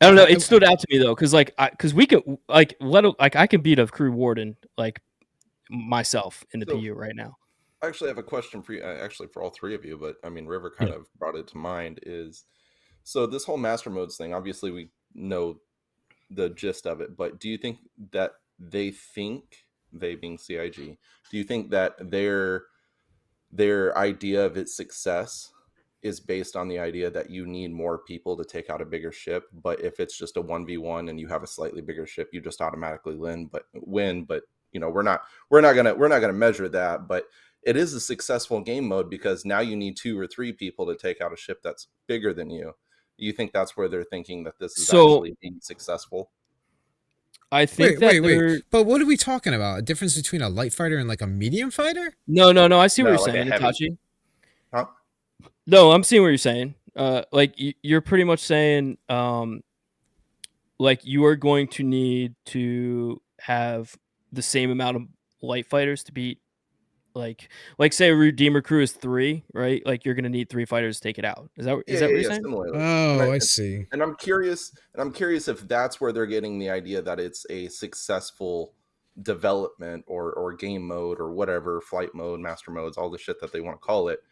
I don't know. It stood out to me though, because we can I can beat a crew Warden like myself in the So PU right now. I actually have a question for you, actually for all 3 of you, but I mean, River kind of brought it to mind. Is so this whole master modes thing. Obviously, we know the gist of it, but do you think that they being CIG, do you think that their idea of its success is based on the idea that you need more people to take out a bigger ship, but if it's just a 1v1 and you have a slightly bigger ship, you just automatically win? But we're not gonna measure that, but it is a successful game mode because now you need 2 or 3 people to take out a ship that's bigger than you. You think that's where they're thinking that this is So actually being successful? I think that Wait. But what are we talking about? A difference between a light fighter and like a medium fighter? No. I see what No, you're like a saying, heavy. Itachi. Huh? No, I'm seeing what you're saying. Like you're pretty much saying, like you are going to need to have the same amount of light fighters to beat, like say a Redeemer crew is 3, right? Like you're gonna need 3 fighters to take it out. Is that what you're saying? Similarly. Oh, I see. And I'm curious if that's where they're getting the idea that it's a successful development or game mode or whatever, flight mode, master modes, all the shit that they want to call it.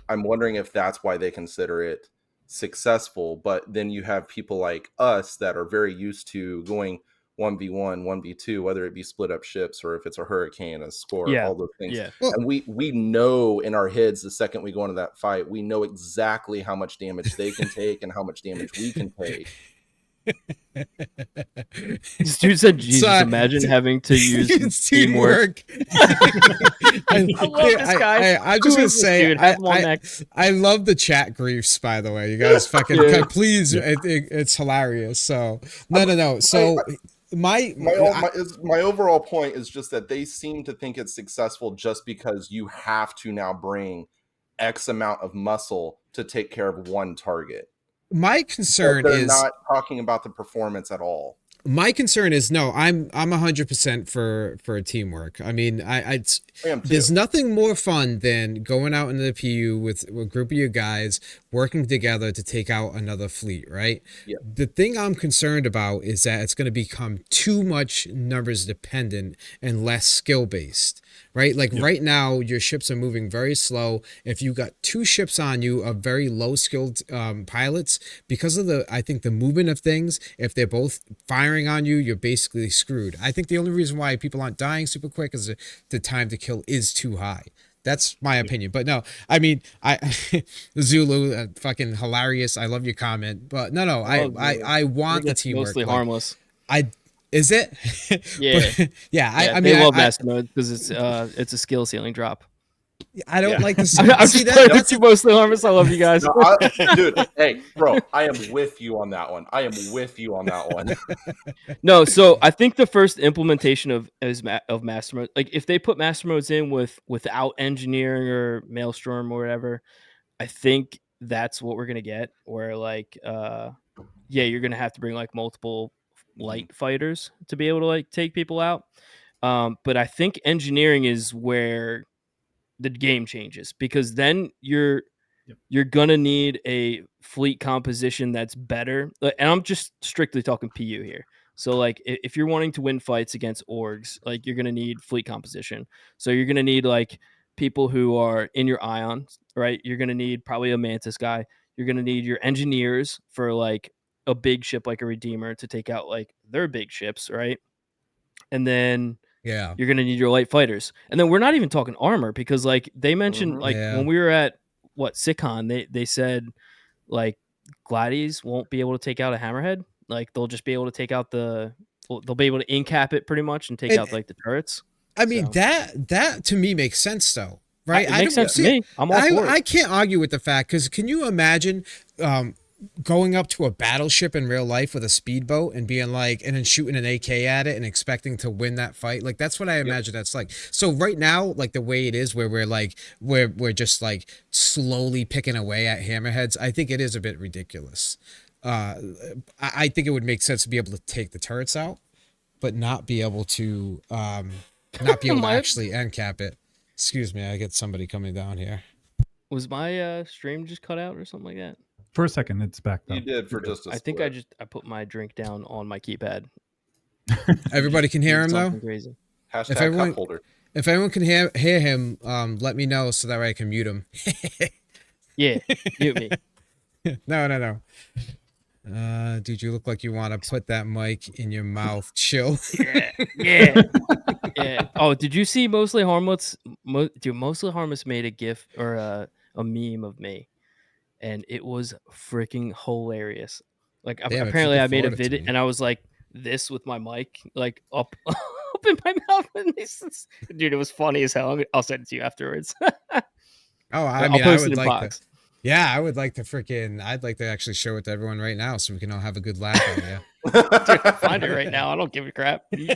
I'm wondering if that's why they consider it successful. But then you have people like us that are very used to going 1v1, 1v2, whether it be split up ships or if it's a hurricane, a score, Yeah. all those things. Yeah. Well, And we know in our heads the second we go into that fight, we know exactly how much damage they can take and how much damage we can take. This dude said, "Jesus, So, imagine having to use it's teamwork." I love this guy. I'm just Who gonna is this say, dude? Have him on next. I love the chat griefs. By the way, you guys fucking Yeah. please, it's hilarious. So no. So my overall point is just that they seem to think it's successful just because you have to now bring X amount of muscle to take care of one target. My But concern they're is not talking about the performance at all. no, I'm 100% for teamwork. I mean, I am too. there's nothing more fun than going out into the PU with a group of you guys working together to take out another fleet, right? Yep. The thing I'm concerned about is that it's going to become too much numbers dependent and less skill based, right? Like right now, your ships are moving very slow. If you got two ships on you of very low skilled pilots, because of I think the movement of things, if they're both firing on you, you're basically screwed. I think the only reason why people aren't dying super quick is the time to kill is too high. That's my opinion. But no, I mean, Zulu, fucking hilarious. I love your comment, but no, I want the That's teamwork. mostly Like, harmless. is it? Yeah. But, yeah. I they mean, love master mode because it's a skill ceiling drop. I don't like this. I'm See just playing that? with That's you, mostly harmless. I love you guys. No, dude, hey, bro, I am with you on that one. I am with you on that one. No, so I think the first implementation of master mode, like if they put master modes in without engineering or maelstrom or whatever, I think that's what we're gonna get. Where like, yeah, you're gonna have to bring like multiple light fighters to be able to like take people out. But I think engineering is where the game changes because then you're gonna need a fleet composition that's better. And I'm just strictly talking PU here. So like if you're wanting to win fights against orgs, like you're gonna need fleet composition. So you're gonna need like people who are in your ions, right? You're gonna need probably a mantis guy. You're gonna need your engineers for like a big ship like a Redeemer to take out like their big ships, right? And then yeah. you're gonna need your light fighters, and then we're not even talking armor because like they mentioned like Yeah. when we were at SICON, they said like gladies won't be able to take out a hammerhead, like they'll just be able to take out they'll be able to incap it pretty much and take out like the turrets. I mean, So that to me makes sense though, right? it makes sense to me. I'm all for it. I can't argue with the fact because can you imagine going up to a battleship in real life with a speedboat and being like, and then shooting an AK at it and expecting to win that fight? Like that's what I imagine that's like. So right now, like the way it is, where we're like we're just like slowly picking away at hammerheads, I think it is a bit ridiculous. I think it would make sense to be able to take the turrets out, but not be able to actually end cap it. Excuse me, I get somebody coming down here. Was my stream just cut out or something like that? For a second, it's back though. You did for just a I think split. I put my drink down on my keypad. Everybody can hear him though. Crazy. Hashtag If everyone- cup holder. If anyone can hear him, let me know so that way I can mute him. Yeah, mute me. No. Dude, you look like you want to put that mic in your mouth. Chill. Yeah. Oh, did you see Mostly Harmless? Dude, Mostly Harmless made a GIF or a meme of me, and it was freaking hilarious. Like Damn, apparently I made a forward it to video me. and I was like this with my mic like up up in my mouth, and dude, it was funny as hell. I'll send it to you afterwards. Oh, I I'll mean, I post it would in like box. to. Yeah, I would like to I'd like to actually show it to everyone right now so we can all have a good laugh at you. Dude, I'll find it right now. I don't give a crap. You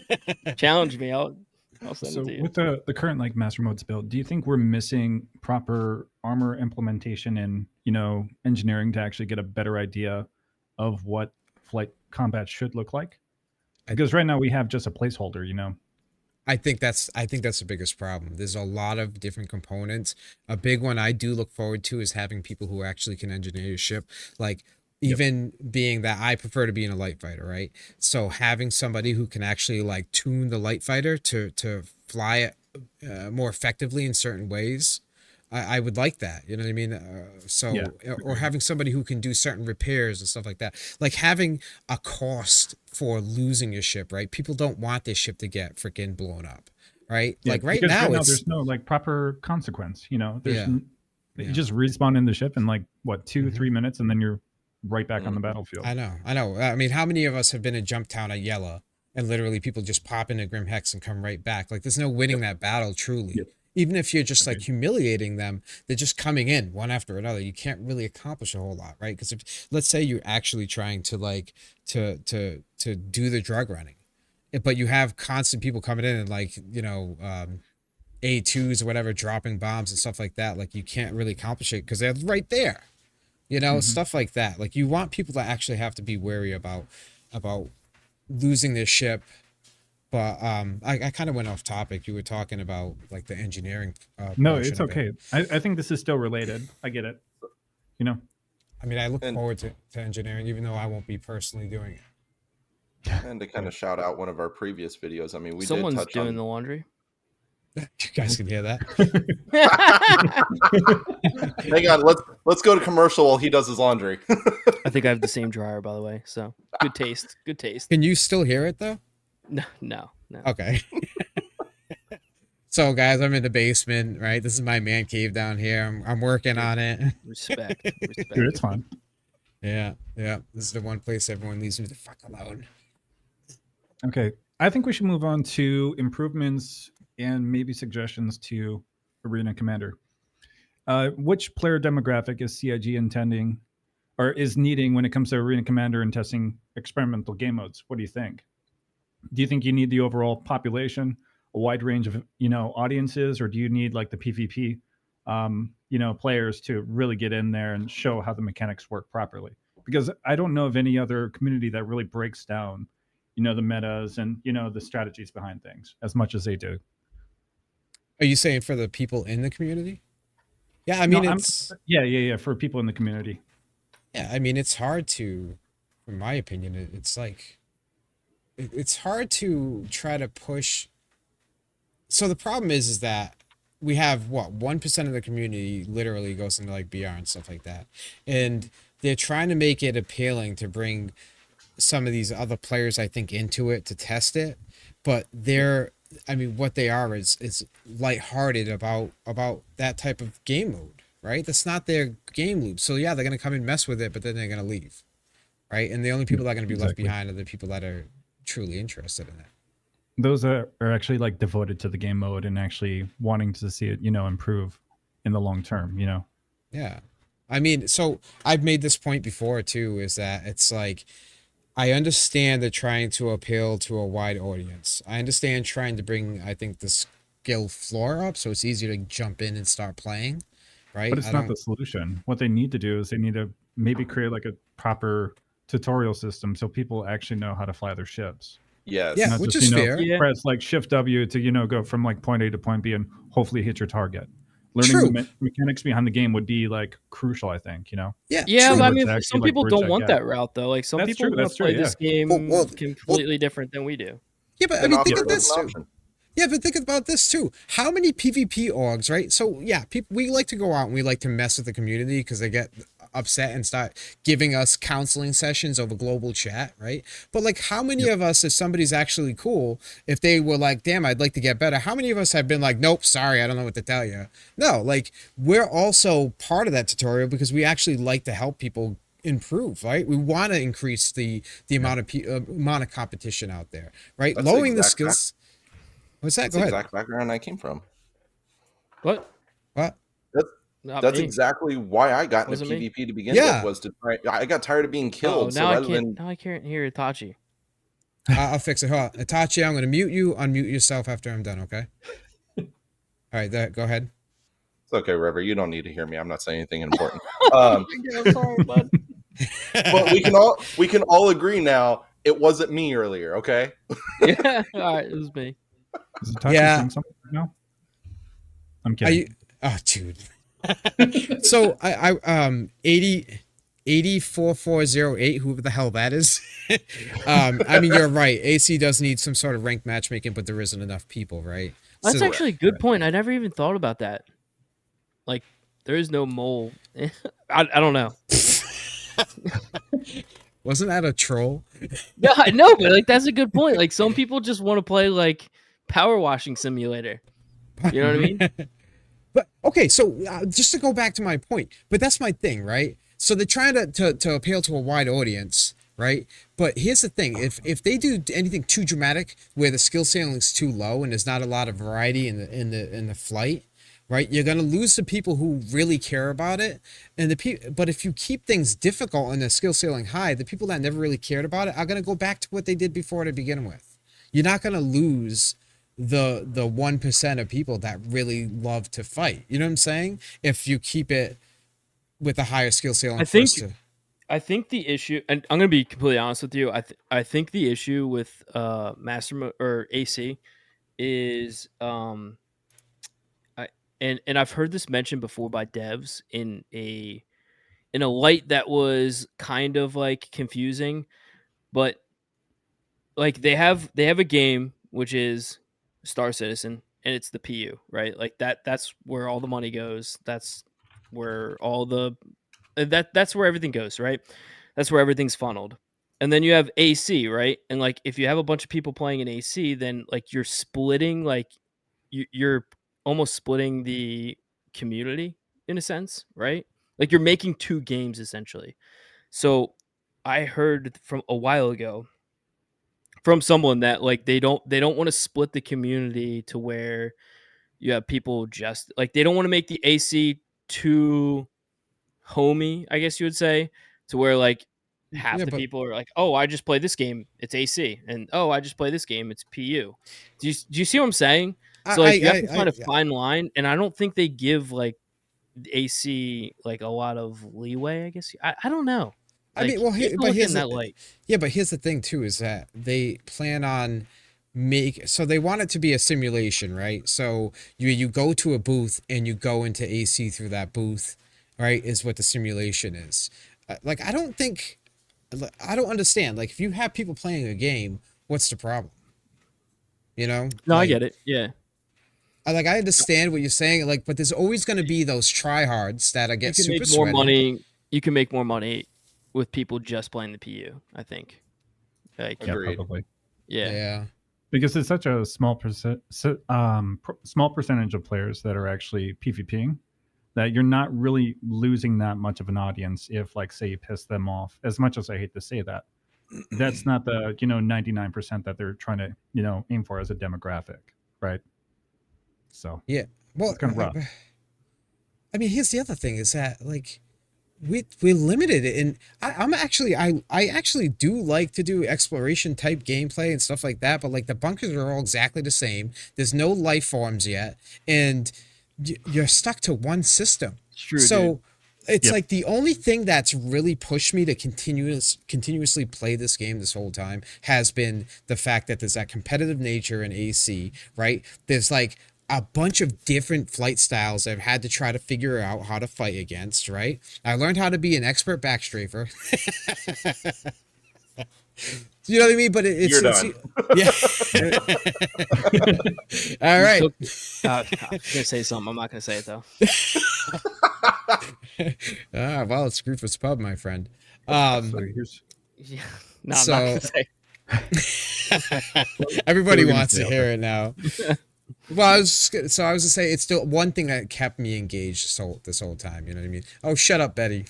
challenge me. I'll send So it to you. with the current like master modes build, do you think we're missing proper armor implementation and engineering to actually get a better idea of what flight combat should look like? Because right now we have just a placeholder, I think that's the biggest problem. There's a lot of different components. A big one I do look forward to is having people who actually can engineer your ship. Like even being that I prefer to be in a light fighter, right? So having somebody who can actually like tune the light fighter to fly it more effectively in certain ways. I would like that. You know what I mean? Or having somebody who can do certain repairs and stuff like that. Like having a cost for losing your ship, right? People don't want their ship to get freaking blown up, right? Yeah, like right because now, it's there's no like proper consequence. There's Yeah. you just respawn in the ship in like what 2-3 minutes, and then you're right back on the battlefield. I know. I mean, how many of us have been in Jump Town at Yella and literally people just pop into Grim Hex and come right back? Like there's no winning that battle truly. Yep. Even if you're just like humiliating them, they're just coming in one after another. You can't really accomplish a whole lot, right? Because if let's say you're actually trying to like to do the drug running, but you have constant people coming in and like A2s or whatever dropping bombs and stuff like that, like you can't really accomplish it because they're right there. You know, Mhm. stuff like that. Like you want people to actually have to be wary about losing their ship. But I kind of went off topic. You were talking about like the engineering No, portion it's of it. okay. I think this is still related. I get it. You know. I mean, I look And forward to engineering, even though I won't be personally doing and to kind of shout out one of our previous videos. I mean, we did Someone's touch doing on. the laundry. it. You guys can hear that. Hang on, let's go to commercial while he does his laundry. I think I have the same dryer, by the way. So good taste. Good taste. Can you still hear it though? No. Okay. So guys, I'm in the basement, right? This is my man cave down here. I'm working on it. Respect. Dude, Respect. it's fine. Yeah. This is the one place everyone leaves me the fuck alone. Okay. I think we should move on to improvements and maybe suggestions to Arena Commander. Which player demographic is CIG intending or is needing when it comes to Arena Commander and testing experimental game modes? What do you think? Do you think you need the overall population, a wide range of audiences, or do you need like the PvP players to really get in there and show how the mechanics work properly? Because I don't know of any other community that really breaks down the metas and the strategies behind things as much as they do. Are you saying for the people in the community? Yeah, I mean yeah for people in the community. Yeah, I mean it's hard to, in my opinion, it's like it's hard to try to push. So the problem is that we have 1% of the community literally goes into like BR and stuff like that, and they're trying to make it appealing to bring some of these other players, I think, into it to test it, but what they are is lighthearted about that type of game mode, right? That's not their game loop. So yeah, they're gonna come and mess with it, but then they're gonna leave, right? And the only people that are gonna be left behind are the people that are truly interested in it. Those are actually like devoted to the game mode and actually wanting to see it, improve in the long term, Yeah. I mean, so I've made this point before too, is that it's like, I understand they're trying to appeal to a wide audience. I understand trying to bring, I think, the skill floor up so it's easier to jump in and start playing, right? But it's not the solution. What they need to do is they need to maybe create like a proper tutorial system so people actually know how to fly their ships. Yes. Yeah, which is fair. Yeah. Press like Shift W to go from like point A to point B and hopefully hit your target. Learning the mechanics behind the game would be like crucial, I think. Yeah, but I mean, Actually, some like, people bridge don't that want gap. that route though. Like some That's people true, want that's to play true, this game Well, completely different than we do. Yeah, but I Then mean, also think of there's this an too. option. Yeah, but think about this too. How many PvP orgs, right? So yeah, people, we like to go out and we like to mess with the community because they get upset and start giving us counseling sessions over global chat, right? But like, how many of us, if somebody's actually cool, if they were like, damn, I'd like to get better, how many of us have been like, nope, sorry, I don't know what to tell you? No, like, we're also part of that tutorial because we actually like to help people improve, right? We want to increase the amount of competition out there, right? That's the Lowering the exact skills. What's that? That's Go the ahead. exact background I came from. What? What? That's me. exactly why I got into Wasn't me. PvP to begin Yeah. with, was to try. I got tired of being Oh, killed. now so I rather can't. than Now I can't hear Itachi. I'll fix it. Hold on. Itachi, I'm going to mute you. Unmute yourself after I'm done, okay? All right, go ahead. it's okay, River. You don't need to hear me. I'm not saying anything important. I'm sorry, bud. But we can all agree now. It wasn't me earlier. Okay. Yeah. All right, it was me. Is Itachi Yeah. saying something right now? I'm kidding. Oh, dude. So I 804408, whoever the hell that is. I mean, you're right. AC does need some sort of ranked matchmaking, but there isn't enough people, right? That's So- actually a good point. I never even thought about that. Like, there is no mole. I don't know. Wasn't that a troll? No, I know, but like that's a good point. Like some people just want to play like power washing simulator. You know what I mean? But okay, so just to go back to my point, but that's my thing, right? So they're trying to appeal to a wide audience, right? But here's the thing: if they do anything too dramatic, where the skill ceiling is too low and there's not a lot of variety in the flight, right? You're gonna lose the people who really care about it, and but if you keep things difficult and the skill ceiling high, the people that never really cared about it are gonna go back to what they did before to begin with. You're not gonna lose the 1% of people that really love to fight. You know what I'm saying? If you keep it with a higher skill ceiling I for us think to. I think the issue, and I'm gonna be completely honest with you. I think the issue with or AC is I and I've heard this mentioned before by devs in a light that was kind of like confusing, but like they have a game which is Star Citizen and it's the PU, right? Like that's where all the money goes. That's where all the that's where everything goes, right? That's where everything's funneled. And then you have AC, right? And like if you have a bunch of people playing in AC, then like you're splitting like you're almost splitting the community in a sense, right? Like you're making two games essentially. So I heard from a while ago from someone that like they don't want to split the community to where you have people just like they don't want to make the AC too homey, I guess you would say, to where like half Yeah, the but people are like, "Oh, I just play this game, it's AC," and "Oh, I just play this game, it's PU." Do you see what I'm saying? So like you have to find a fine line, and I don't think they give like AC like a lot of leeway. I guess I don't know. I mean, Like well, you have to but look here's in that light. yeah, but here's the thing too is that they plan on so they want it to be a simulation, right? So you go to a booth and you go into AC through that booth, right? Is what the simulation is. Like I don't understand. Like if you have people playing a game, what's the problem? You know, No, I like get it. Yeah. I understand what you're saying, like, but there's always going to be those tryhards that I You get can super make more sweaty. money. You can make more money with people just playing the PU. I think. Like, Yeah, Agreed. probably. yeah, Yeah. Because it's such a small percentage of players that are actually PvPing that you're not really losing that much of an audience if, like, say, you piss them off. As much as I hate to say that, that's not the 99% that they're trying to aim for as a demographic, right? So Yeah. Well, it's kind of rough. I mean, here's the other thing is that like we're limited and I actually do like to do exploration type gameplay and stuff like that, but like the bunkers are all exactly the same. There's no life forms yet, and you're stuck to one system. it's true, So dude. it's Yep. like the only thing that's really pushed me to continuously play this game this whole time has been the fact that there's that competitive nature in AC, right? There's like a bunch of different flight styles I've had to try to figure out how to fight against, right? I learned how to be an expert backstrafer. You know what I mean? But You're done. yeah. All You right. I was gonna say something. I'm not gonna say it though. Well, it's Griffith's Pub, my friend. So here's Yeah. No, I'm So- not gonna say. Everybody What were we gonna wants to say, hear it now. Well, I was gonna say it's still one thing that kept me engaged this whole time. You know what I mean? Oh, shut up, Betty.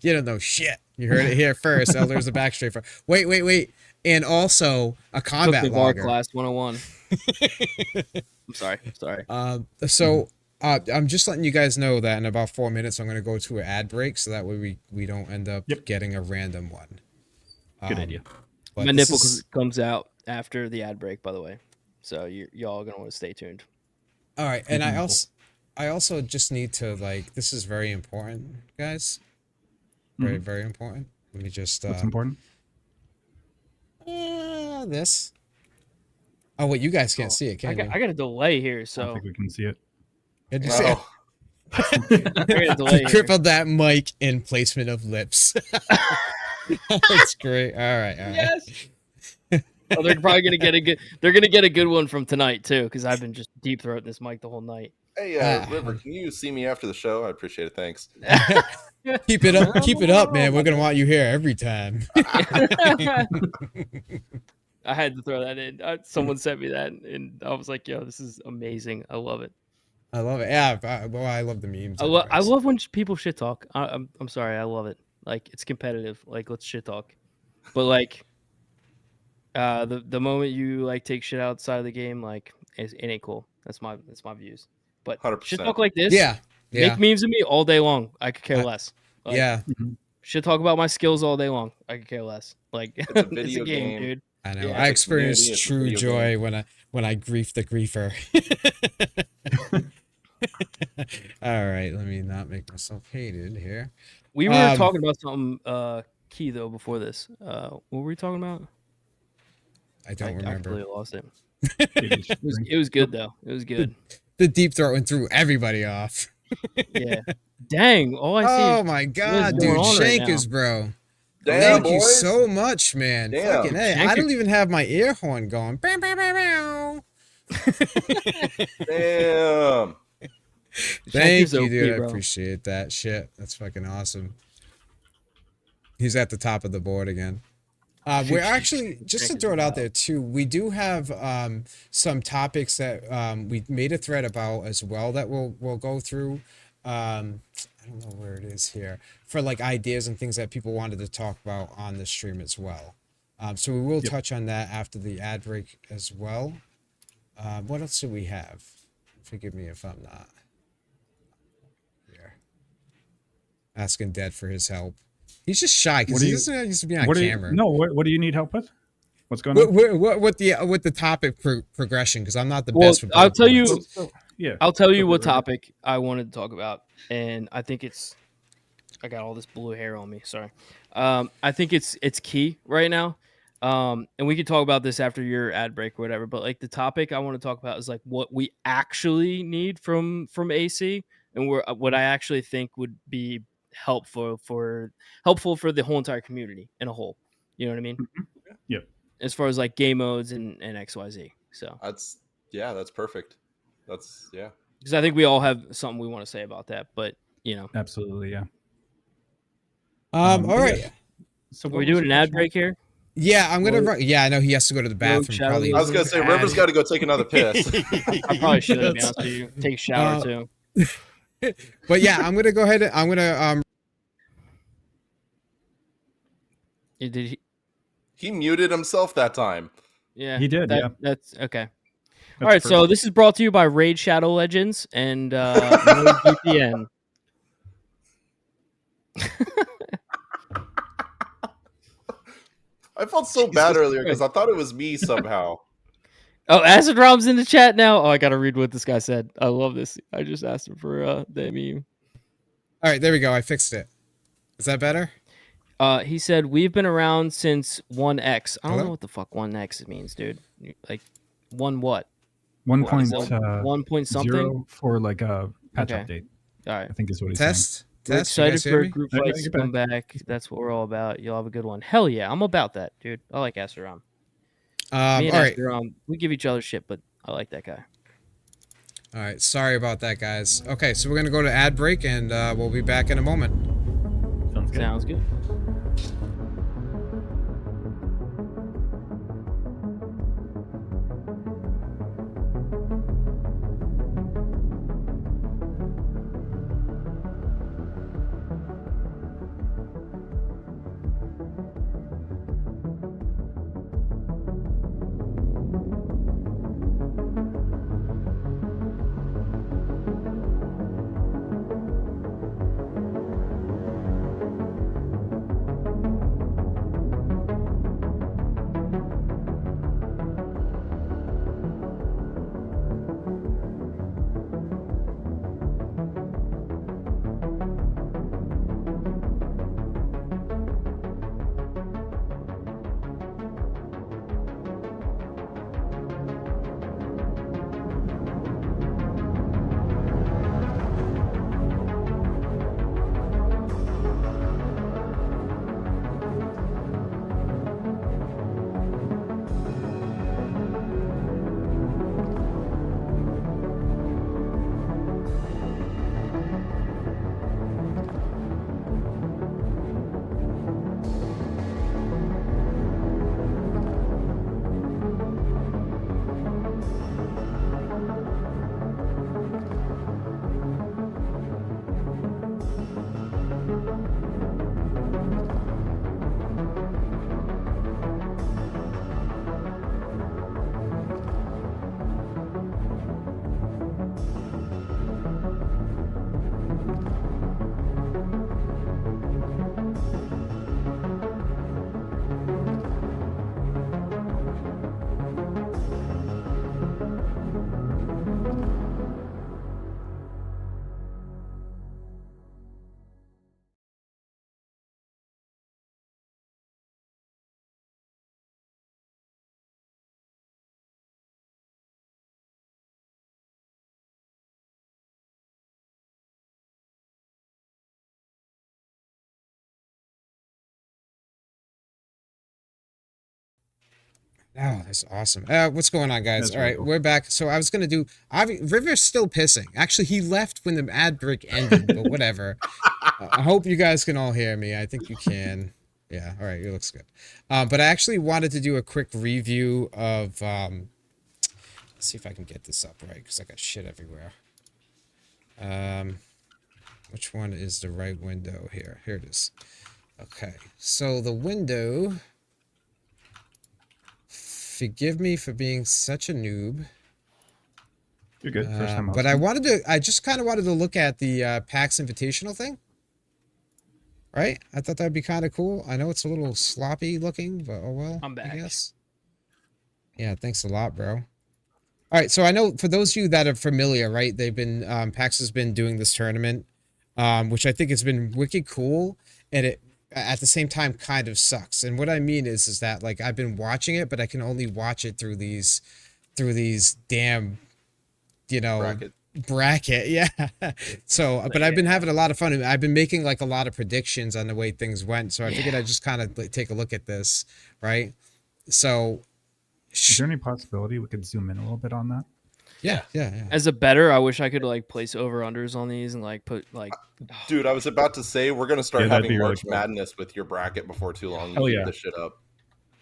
You don't know shit. You heard it here first. Elder's a backstrafer. Wait. And also a combat Took the VAR logger. class 101. I'm sorry. So I'm just letting you guys know that in about 4 minutes I'm going to go to an ad break, so that way we don't end up getting a random one. good idea. But My this nipple is- comes out after the ad break, by the way. So y'all are gonna want to stay tuned. All right, and I also just need to like this is very important, guys. Very important. Let me just What's important? this. Oh, wait, you guys can't see it, I can you? got a delay here, I don't so think we can see it. Did you see it? Well, I got a delay here. Crippled that mic in placement of lips. That's great. All right. Yes. Oh, they're probably gonna get a good. They're gonna get a good one from tonight too, because I've been just deep throating this mic the whole night. hey, River, can you see me after the show? I appreciate it. Thanks. Keep it up. Keep it up, man. We're gonna want you here every time. I had to throw that in. Someone sent me that, and I was like, "Yo, this is amazing. I love it. I love it. Yeah. Well, I love the memes. I anyways. love when people shit talk. I'm sorry. I love it. Like it's competitive. Like let's shit talk, but like the moment you like take shit outside of the game, like it ain't cool. That's my views. But 100%. shit talk like this, Yeah. Yeah. make memes of me all day long. I could care less. Like, Yeah. shit talk about my skills all day long. I could care less. Like It's a it's video a game, game. dude. I know. Yeah, I it's a community, experienced it's a true video joy when I grief the griefer. All right, let me not make myself hated here. We were talking about something key though before this. What were we talking about? I don't I remember. completely lost it. It was good though. It was good. The deep throat and threw everybody off. Yeah. Dang. All I see. Oh is my what's god, going dude, on right Shankers, now. bro. Damn, Thank you boys. so much, man. Damn. Fucking hey, I don't even have my air horn going. Bow, bow, bow, bow. Damn. Thank Shankers you, OP, dude. I bro. appreciate that shit. That's fucking awesome. He's at the top of the board again. We're actually, just to throw it out there too, we do have some topics that we made a thread about as well that we'll go through. I don't know where it is here, for like ideas and things that people wanted to talk about on the stream as well. So we will touch on that after the ad break as well. What else do we have? Forgive me if I'm not here. Asking Dead for his help. He's just shy because he doesn't used to be on camera. What do you need help with? What's going on? With the topic progression? Because I'm not the Well, best with I'll tell you. points. Yeah. I'll tell you what topic I wanted to talk about, and I think it's. I got all this blue hair on me. Sorry. I think it's key right now. And we can talk about this after your ad break or whatever. But like the topic I want to talk about is like what we actually need from AC, and what I actually think would be helpful for the whole entire community in a whole. You know what I mean? Yep. As far as like game modes and XYZ. So That's perfect. because I think we all have something we want to say about that. But Absolutely, yeah. All right. Yeah. So are we doing an ad break here? Yeah, I'm gonna run. Yeah, I know he has to go to the bathroom. Shadow Probably. I was gonna say River's got to go take another piss. I probably should, to be honest with you. Take a shower too. But yeah, I'm gonna go ahead and I'm gonna Did he? He muted himself that time. Yeah, He did. Yeah. That's okay. That's All right, so perfect. this is brought to you by Raid Shadow Legends and NordVPN. I felt so bad earlier because I thought it was me somehow. Oh, Acid Rom's in the chat now. Oh, I gotta read what this guy said. I love this. I just asked him for the meme. All right, there we go. I fixed it. Is that better? He said we've been around since 1x. I don't Hello? know what the fuck 1x means, dude. Like one what? 1 What is point, 1 point something. 0 for like a patch Okay. update. All right. I think is what he's saying. Test. We're Test. You excited guys for hear me? group Okay, fights to you're come back. That's what we're all about. You'll have a good one. Hell yeah, I'm about that, dude. I like Asterom. Me All and right. Asterom, we give each other shit, but I like that guy. All right. Sorry about that, guys. Okay, so we're gonna go to ad break, and we'll be back in a moment. Sounds good. Sounds good. Oh, that's awesome. What's going on, guys? That's All really right, cool. we're back. So I was gonna do. River's still pissing. Actually, he left when the ad break ended, but whatever. I hope you guys can all hear me. I think you can. Yeah. All right. It looks good. But I actually wanted to do a quick review of. Let's see if I can get this up right because I got shit everywhere. Which one is the right window here? Here it is. Okay. So the window. Forgive me for being such a noob. You're good. First time But I just kind of wanted to look at the PAX Invitational thing. Right? I thought that'd be kind of cool. I know it's a little sloppy looking, but oh well. I'm back. I guess. Yeah, thanks a lot, bro. All right, so I know for those of you that are familiar, right? They've been PAX has been doing this tournament, which I think has been wicked cool, and it at the same time kind of sucks. And what I mean is that like I've been watching it, but I can only watch it through these damn, bracket. Yeah. So but I've been having a lot of fun. I've been making like a lot of predictions on the way things went, so I figured I'd just kind of like, take a look at this, right? So Is there any possibility we could zoom in a little bit on that? yeah. As a bettor, I wish I could like place over unders on these and like put like. Dude, I was about to say we're gonna start Yeah, that'd having be really March cool. Madness with your bracket before too long. You Hell keep yeah. this shit up.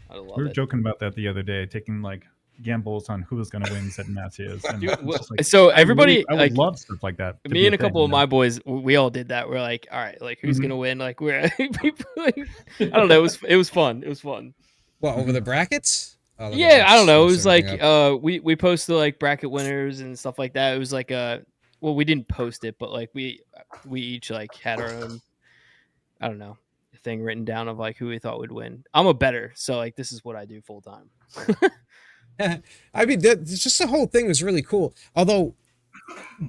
I love We were it. joking about that the other day, taking like gambles on who was going to win said matches. And Dude, it's just like, so I everybody, would like, love stuff like that. to me be and a couple thing, of my boys, we all did that. We're like, all right, like who's Mhm. gonna win? Like we're people, like, I don't know. It was fun. It was fun. What, over the brackets? Oh, look at Yeah, I don't this. know. It Mix was like everything up. we posted like bracket winners and stuff like that. It was like well, we didn't post it, but like we each like had our own, I don't know, thing written down of like who we thought would win. I'm a bettor, so like this is what I do full time. I mean, just the whole thing was really cool. Although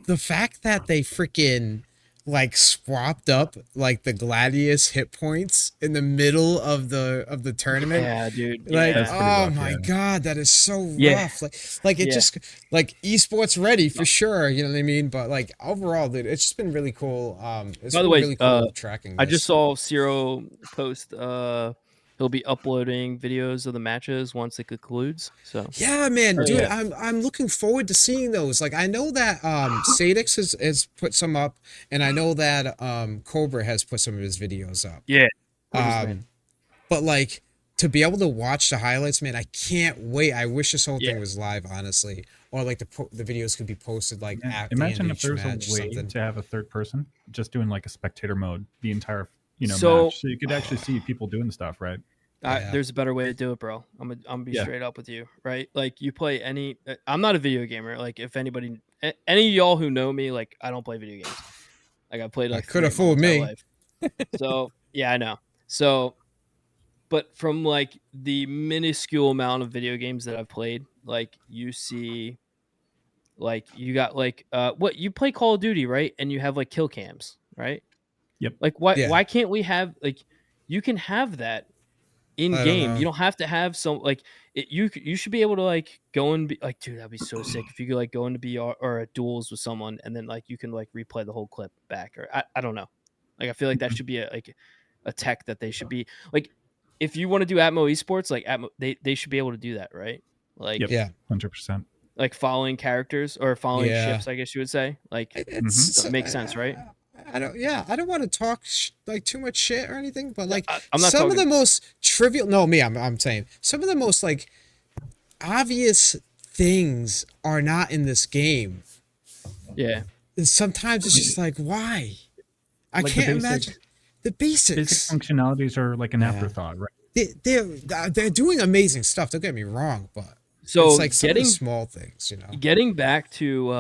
the fact that they freaking like swapped up like the Gladius hit points in the middle of the tournament. Yeah, dude. Like, That's pretty oh rough, my yeah. god, that is so Yeah. rough. Like it Yeah. just like esports ready for sure. You know what I mean? But like overall, dude, it's just been really cool. It's By the been way, really cool tracking. I This. just saw Ciro post. He'll be uploading videos of the matches once it concludes. So Yeah, man, Oh, dude, yeah. I'm looking forward to seeing those. Like, I know that Sadix has put some up, and I know that Cobra has put some of his videos up. Yeah. Cobra's man. But like to be able to watch the highlights, man, I can't wait. I wish this whole Yeah. thing was live, honestly, or like the videos could be posted like Yeah. after the end Imagine of if each there was match a or way something. to have a third person just doing like a spectator mode the entire So- match, so you could actually see people doing stuff, right? Yeah. There's a better way to do it, bro. I'm gonna be Yeah. straight up with you, right? Like you play any. I'm not a video gamer. Like if anybody, any of y'all who know me, like I don't play video games. Like I played like Could have 3 my fooled entire me. life. So yeah, I know. So, but from like the minuscule amount of video games that I've played, like you see, like you got like what you play Call of Duty, right? And you have like kill cams, right? Yep. Like why Yeah. why can't we have like you can have that in I don't game. know. You don't have to have some like you should be able to like go and be like, dude, that'd be so sick if you could like go into BR or duels with someone and then like you can like replay the whole clip back or I don't know. Like I feel like that should be a tech that they should be like if you want to do Atmo esports, like Atmo they should be able to do that, right? Like Yep. Yeah. 100%. like following characters or following Yeah. ships, I guess you would say. Like It's it makes sense, right? I don't want to talk like too much shit or anything, but like I'm not some of talking- the most trivial. No, I'm saying some of the most like obvious things are not in this game. Yeah. And sometimes it's just like, why? I Like the can't basic- imagine the Basic basics. functionalities are like an Yeah. afterthought, right? They're doing amazing stuff. Don't get me wrong, but So it's like some of the getting small things, you know. getting back to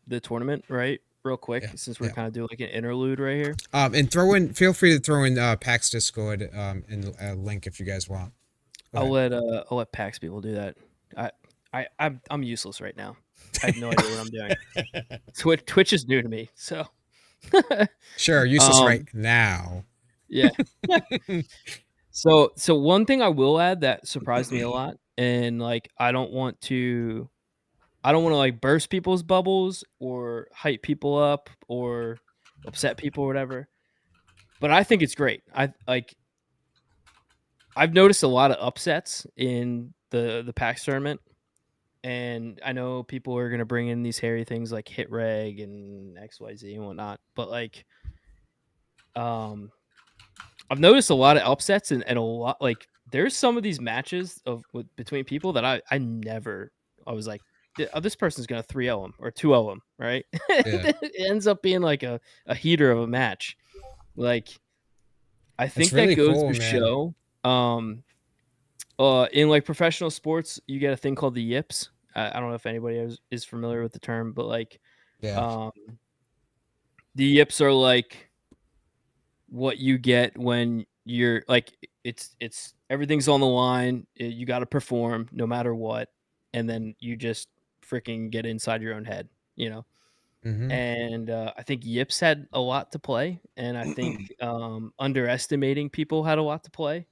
the tournament, right? Real quick, Yeah, since we're yeah. kind of doing like an interlude right here. And feel free to throw in PAX Discord and a link if you guys want. Go ahead. I'll let PAX people do that. I'm useless right now. I have no idea what I'm doing. Twitch is new to me, so Sure, useless Um, right now. yeah. So one thing I will add that surprised me a lot, and like I don't want to like burst people's bubbles or hype people up or upset people or whatever. But I think it's great. I I've noticed a lot of upsets in the PAX tournament, and I know people are gonna bring in these hairy things like hit reg and XYZ and whatnot, but like, um, I've noticed a lot of upsets and a lot like there's some of these matches between people that I was like, oh, this person's gonna 3-0 him or 2-0 him, right? Yeah. It ends up being like a heater of a match. Like, I That's think that really goes cool, to man. show, in like professional sports, you get a thing called the yips. I don't know if anybody is familiar with the term, but like, Yeah. um, the yips are like what you get when you're like it's everything's on the line. You got to perform no matter what, and then you just freaking get inside your own head, you know. Mm-hmm. And I think yips had a lot to play, and I think underestimating people had a lot to play,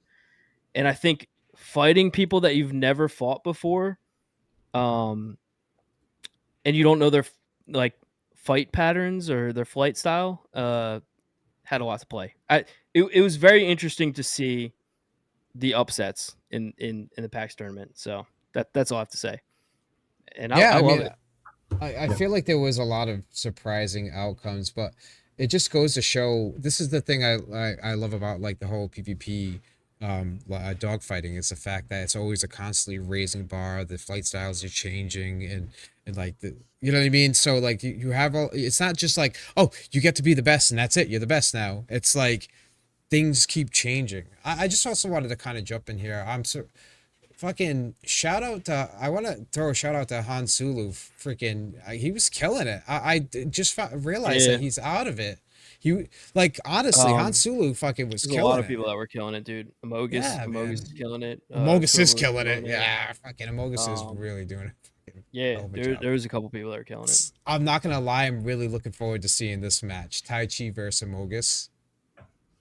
and I think fighting people that you've never fought before, um, and you don't know their like fight patterns or their flight style, had a lot to play. It was very interesting to see the upsets in the PAX tournament. So that's all I have to say. And Yeah, I I love mean, it. I feel like there was a lot of surprising outcomes, but it just goes to show this is the thing I love about like the whole PvP dogfighting is the fact that it's always a constantly raising bar. The fight styles are changing and like the you know what I mean. So like you have all. It's not just like oh you get to be the best and that's it. You're the best now. It's like things keep changing. I just also wanted to kind of jump in here. I'm so fucking shout out to I want to throw a shout out to Han Sulu. Freaking he was killing it. Just realized Yeah. that he's out of it. He like honestly Han Um, Sulu fucking was There's a lot killing of it. people that were killing it, dude. Yeah, Amogus man. is killing it. Amogus is Quiver is killing it. killing it. Yeah, fucking Amogus is Um, really doing a fucking Yeah, hell of a there job. there was a couple people that were killing it. I'm not gonna lie, I'm really looking forward to seeing this match. Tai Chi versus Amogus.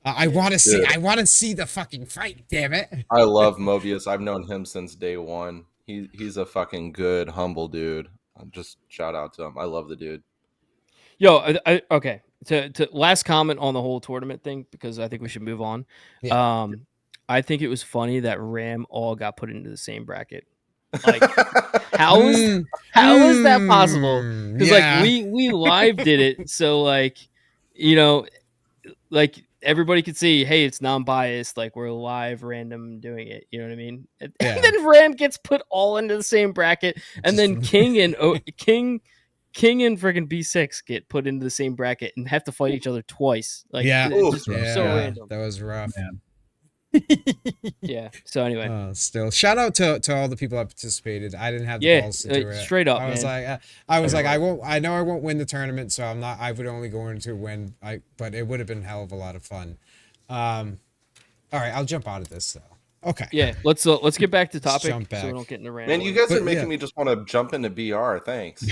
I want to see Dude. I want to see the fucking fight, damn it. I love Mobius. I've known him since day one. He's a fucking good, humble dude. Just shout out to him. I love the dude. Yo, okay. To last comment on the whole tournament thing because I think we should move on. Yeah. I think it was funny that Ram all got put into the same bracket. Like, how is that possible? Because like yeah. we live did it, so like, you know, like everybody could see, hey, it's non-biased. Like we're live, random doing it. You know what I mean? And Yeah. then Ram gets put all into the same bracket, and then King and King and freaking B6 get put into the same bracket and have to fight each other twice. Like, yeah, it's just yeah, so random. that was rough. Man. Yeah. So anyway, Still, shout out to all the people that participated. I didn't have the yeah, balls to do it. straight up, I was man. like, I won't. I know I won't win the tournament, so I'm not. I would only go into win. But it would have been a hell of a lot of fun. All right, I'll jump out of this though. Okay. Yeah, let's get back to topic jump so back. we don't get into rant. Man, you guys But, are making yeah. me just want to jump into BR. Thanks.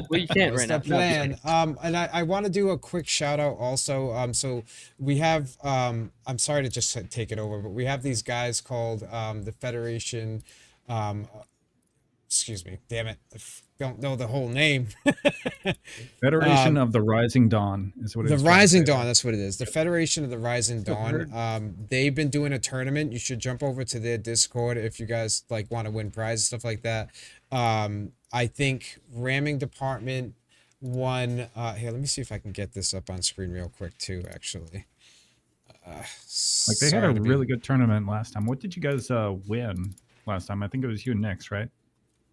Well, you can't That's right now. the plan. And I want to do a quick shout out also. So we have I'm sorry to just take it over, but we have these guys called the Federation. Excuse me, damn it, don't know the whole name. Federation of the Rising Dawn is what it The is. Rising Dawn, that's what it is. The Federation of the Rising Dawn. They've been doing a tournament. You should jump over to their Discord if you guys like want to win prizes, stuff like that. I think Ramming Department won. Here, let me see if I can get this up on screen real quick too. Actually, Like they had a really good tournament last time. What did you guys win last time? I think it was you and Nix, right?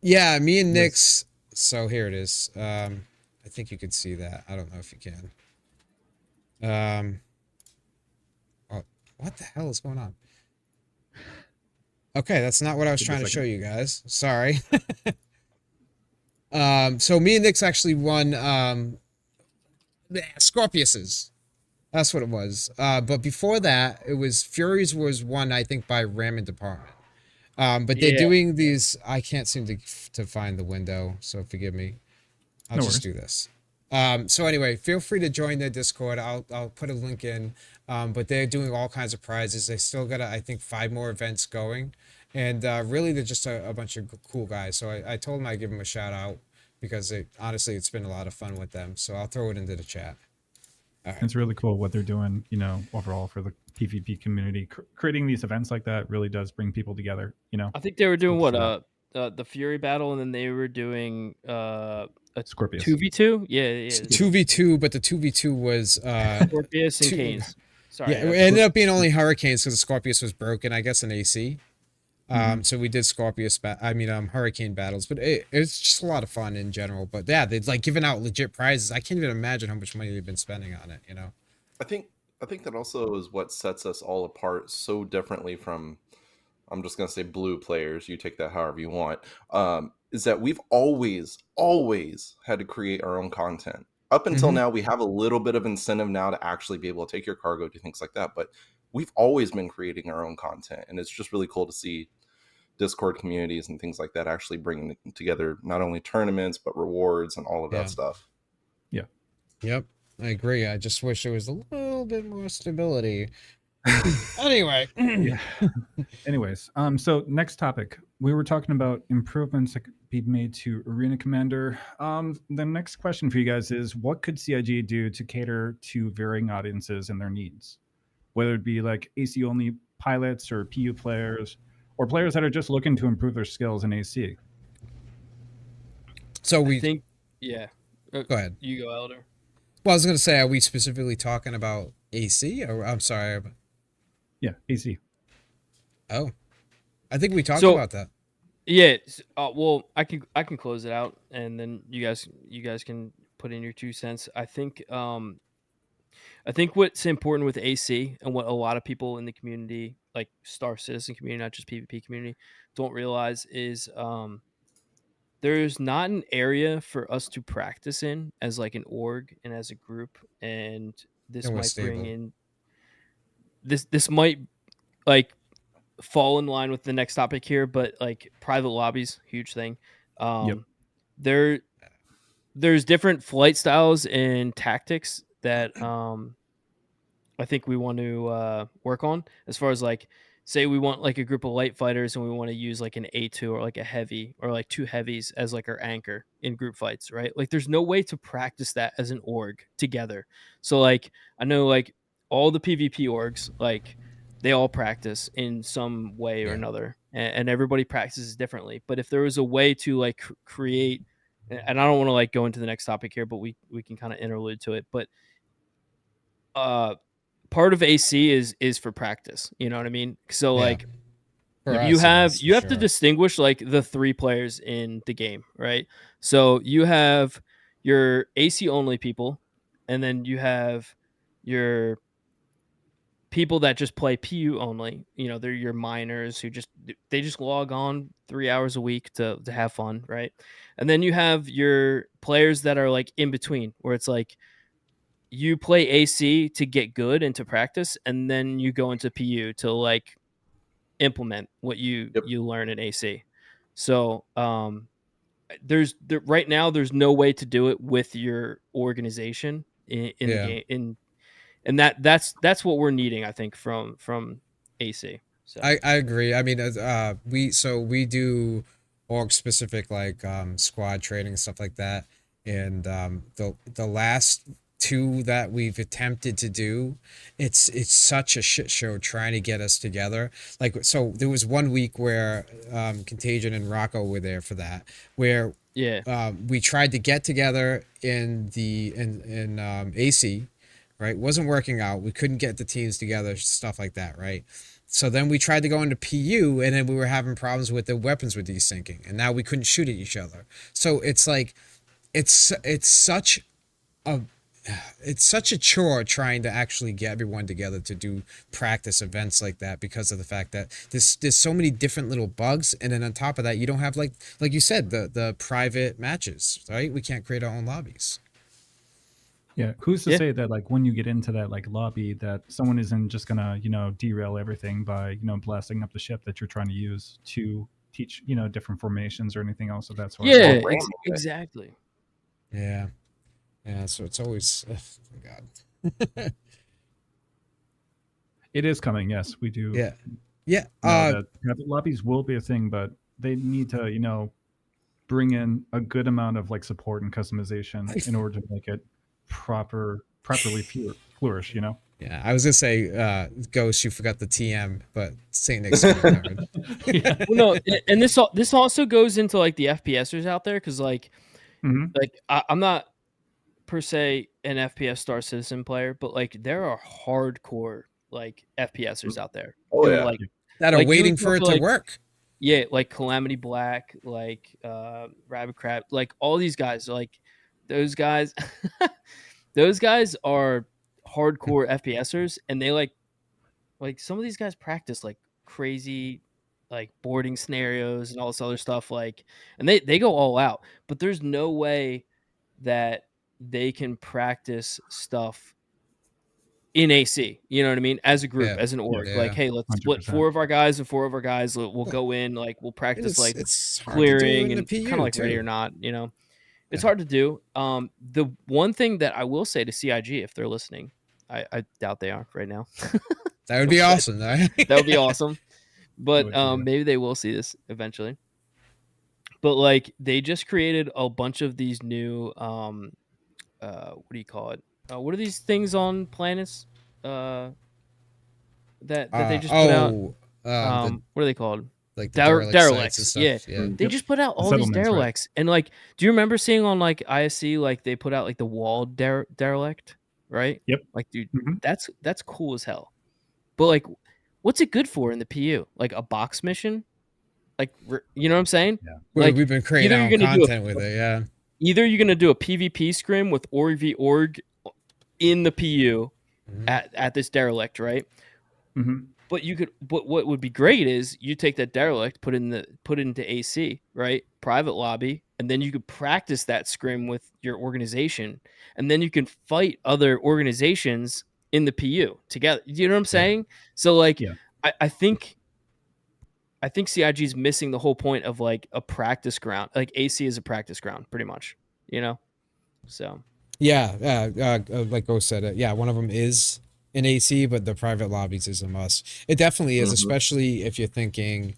Yeah, me and Nix. So here it is. I think you could see that. I don't know if you can. Oh, what the hell is going on? Okay, that's not what I was trying to show you guys. Sorry. So me and Nix actually won Scorpiuses. That's what it was. But before that, it was Furies was won, I think, by Ramming Department. But they're doing these. I can't seem to find the window, so forgive me. I'll just do this. So anyway, feel free to join their Discord. I'll put a link in. But they're doing all kinds of prizes. They still got, I think, 5 more events going, and really they're just a bunch of cool guys. So I told them I'd give them a shout out because honestly it's been a lot of fun with them. So I'll throw it into the chat. It's really cool what they're doing, you know, overall for the PvP community. Creating these events like that really does bring people together. You know, I think they were doing It's, what the Fury battle, and then they were doing a Scorpius. 2v2. Yeah. 2v2, but the 2v2 was Scorpius and two- Canes. Sorry, yeah, it ended up being only Hurricanes because the Scorpius was broken, I guess, in AC. So we did Hurricane battles, but it's just a lot of fun in general. But yeah, they'd like giving out legit prizes. I can't even imagine how much money they've been spending on it, you know? I think that also is what sets us all apart so differently from, I'm just gonna say, blue players. You take that however you want. Is that we've always had to create our own content. Up until now, we have a little bit of incentive now to actually be able to take your cargo, do things like that. But we've always been creating our own content, and it's just really cool to see Discord communities and things like that actually bringing together not only tournaments but rewards and all of that stuff. Yeah. Yep, I agree. I just wish there was a little bit more stability. Anyway. Yeah. Anyways, so next topic, we were talking about improvements that could be made to Arena Commander. The next question for you guys is, what could CIG do to cater to varying audiences and their needs, whether it be like AC only pilots or PU players, or players that are just looking to improve their skills in AC? So I think, yeah. Go ahead. You go, Elder. Well, I was going to say, are we specifically talking about AC? Or I'm sorry. Yeah, AC. Oh, I think we talked about that. Yeah. Well, I can close it out, and then you guys can put in your 2 cents. I think what's important with AC and what a lot of people in the community, like Star Citizen community, not just PvP community, don't realize is there's not an area for us to practice in as like an org and as a group, and this might bring in this might like fall in line with the next topic here, but like private lobbies, huge thing. There's different flight styles and tactics that I think we want to work on, as far as like, say we want like a group of light fighters and we want to use like an A2 or like a heavy or like 2 heavies as like our anchor in group fights, right? Like there's no way to practice that as an org together. So like I know like all the PvP orgs, like they all practice in some way or another, and everybody practices differently. But if there was a way to like create, and I don't want to like go into the next topic here, but we can kind of interlude to it, but part of AC is for practice. You know what I mean? So like you have to distinguish like the 3 players in the game, right? So you have your AC only people, and then you have your people that just play PU only. You know, they're your miners who just log on 3 hours a week to have fun, right? And then you have your players that are like in between, where it's like you play AC to get good and to practice, and then you go into PU to like implement what you learn in AC. So right now there's no way to do it with your organization in the game, and that's what we're needing, I think, from AC. So I agree. I mean, we do org specific like squad training and stuff like that, and the last 2 that we've attempted to do, it's such a shit show trying to get us together. Like, so there was one week where Contagion and Rocco were there for that, where we tried to get together in AC, right? Wasn't working out. We couldn't get the teams together, stuff like that, right? So then we tried to go into PU, and then we were having problems with the weapons were desyncing, and now we couldn't shoot at each other. So it's like it's such a chore trying to actually get everyone together to do practice events like that, because of the fact that there's so many different little bugs, and then on top of that, you don't have like you said, the private matches, right? We can't create our own lobbies. Yeah, who's to say that like when you get into that like lobby that someone isn't just gonna derail everything by blasting up the ship that you're trying to use to teach different formations or anything else of that sort. Yeah, exactly. Yeah. So it's always God. It is coming. Yes, we do. Yeah. Private lobbies will be a thing, but they need to bring in a good amount of like support and customization in order to make it properly flourish. Yeah, I was gonna say, Ghost, you forgot the TM, but Saint Nick's covered. Yeah. Well, no, and this also goes into like the FPSers out there because Mhm. I'm not per se an FPS Star Citizen player, but like there are hardcore like FPSers out there Oh who yeah. That are like you waiting would go for it for, to like, work. yeah, like Calamity Black, like Rabbit Crab, like all these guys, like those guys, those guys are hardcore FPSers, and they like some of these guys practice like crazy like boarding scenarios and all this other stuff, like, and they go all out, but there's no way that they can practice stuff in AC, you know what I mean? As a group, Yeah, as an Yeah. org, like, yeah. hey, let's split 100%. 4 of our guys and 4 of our guys. We'll Well, go in, like, we'll and practice like it's hard to do clearing in the and kind of PU like ready or too. not, you know. It's Yeah. hard to do. The one thing that I will say to CIG, if they're listening, I doubt they are right now. That would be But awesome, though. that would be awesome. But would be, yeah. maybe they will see this eventually. But like they just created a bunch of these new what do you call it? What are these things on planets? That they just put out. The What are they called? like the derelict sites and Derelicts. Yeah, stuff. Yeah. they Yep. just put out The all these settlements, right? derelicts, and like, do you remember seeing on like ISC like they put out like the walled derelict, right? Yep. Like, dude, Mhm. that's cool as hell. But like, what's it good for in the PU? Like a box mission? Like, you know what I'm saying? Yeah. Like, We've been creating either our you're own gonna do content with it. Yeah. either you're gonna do a PvP scrim with org v org in the PU Mhm. at this derelict, right? Mhm. But you could, but what would be great is you take that derelict, put it into AC, right? Private lobby, and then you could practice that scrim with your organization, and then you can fight other organizations in the PU together. You know what I'm saying? So like, Yeah. I think CIG is missing the whole point of like a practice ground. Like AC is a practice ground, pretty much. You know, so Yeah. Like Ghost said, yeah, one of them is in AC, but the private lobbies is a must. It definitely is, Mhm. especially if you're thinking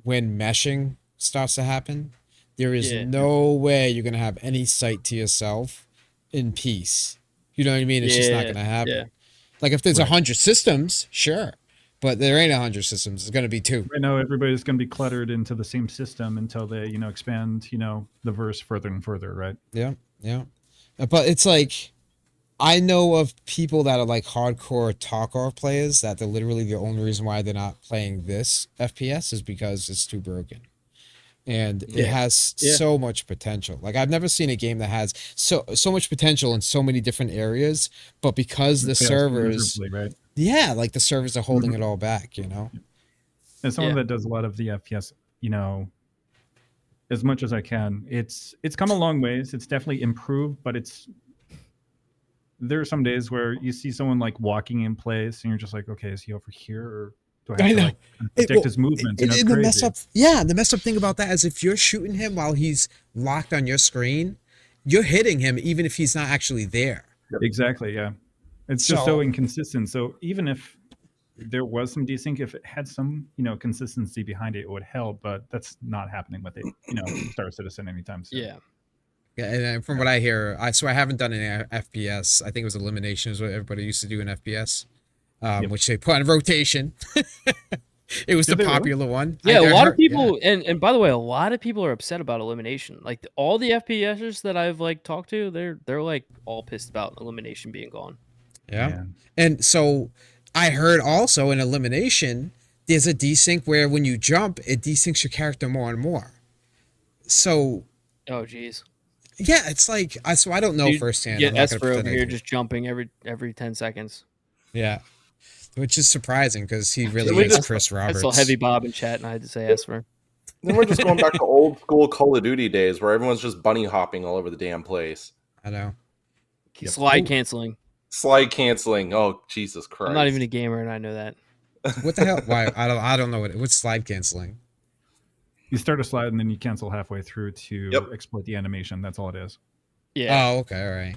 when meshing starts to happen. There is yeah, no way you're gonna have any site to yourself in peace. You know what I mean? It's just not yeah, gonna happen. yeah. Like if there's Right. 100 systems, sure, but there ain't 100 systems. It's gonna be 2. Right now, everybody's going to be cluttered into the same system until they, expand, the verse further and further, right? Yeah, yeah. But it's like I know of people that are like hardcore Tarkov players that they're literally the only reason why they're not playing this FPS is because it's too broken. And it Yeah. has Yeah. so much potential. Like I've never seen a game that has so much potential in so many different areas, but because the It fails servers, miserably, right? yeah, like the servers are holding it all back, As someone Yeah. that does a lot of the FPS, as much as I can, it's come a long ways. It's definitely improved, but there are some days where you see someone like walking in place and you're just like, okay, is he over here, or do I have I to know. like predict his movements? It's The mess crazy. up, the mess up thing about that is if you're shooting him while he's locked on your screen, you're hitting him even if he's not actually there. Exactly, yeah. It's just so So- inconsistent. So even if there was some desync, if it had some, consistency behind it, it would help. But that's not happening with it, Star Citizen anytime soon. Yeah. Yeah, and from what I hear, I haven't done any FPS. I think it was elimination is what everybody used to do in FPS, Yep. which they put on rotation. It was Did the they really? popular one. Yeah, I a lot heard- of people, and by the way, a lot of people are upset about elimination. Like all the FPSers that I've like talked to, they're like all pissed about elimination being gone. Yeah. Yeah. And so I heard also in elimination, there's a desync where when you jump, it desyncs your character more and more. So Oh, geez. yeah, it's like so I don't know Dude, firsthand. get I'm not gonna Esper over pretend I here do. just jumping every 10 seconds. Yeah, which is surprising because he really we is just- Chris I Roberts. saw Heavy Bob in chat, and I had to say Esper. Then we're just going back to old school Call of Duty days where everyone's just bunny hopping all over the damn place. I know. Yep. Slide canceling. Slide canceling. Oh, Jesus Christ. I'm not even a gamer, and I know that. What the hell? Why? I don't know what's slide canceling. You start a slide and then you cancel halfway through to Yep. exploit the animation. That's all it is. Yeah. Oh, okay, all right.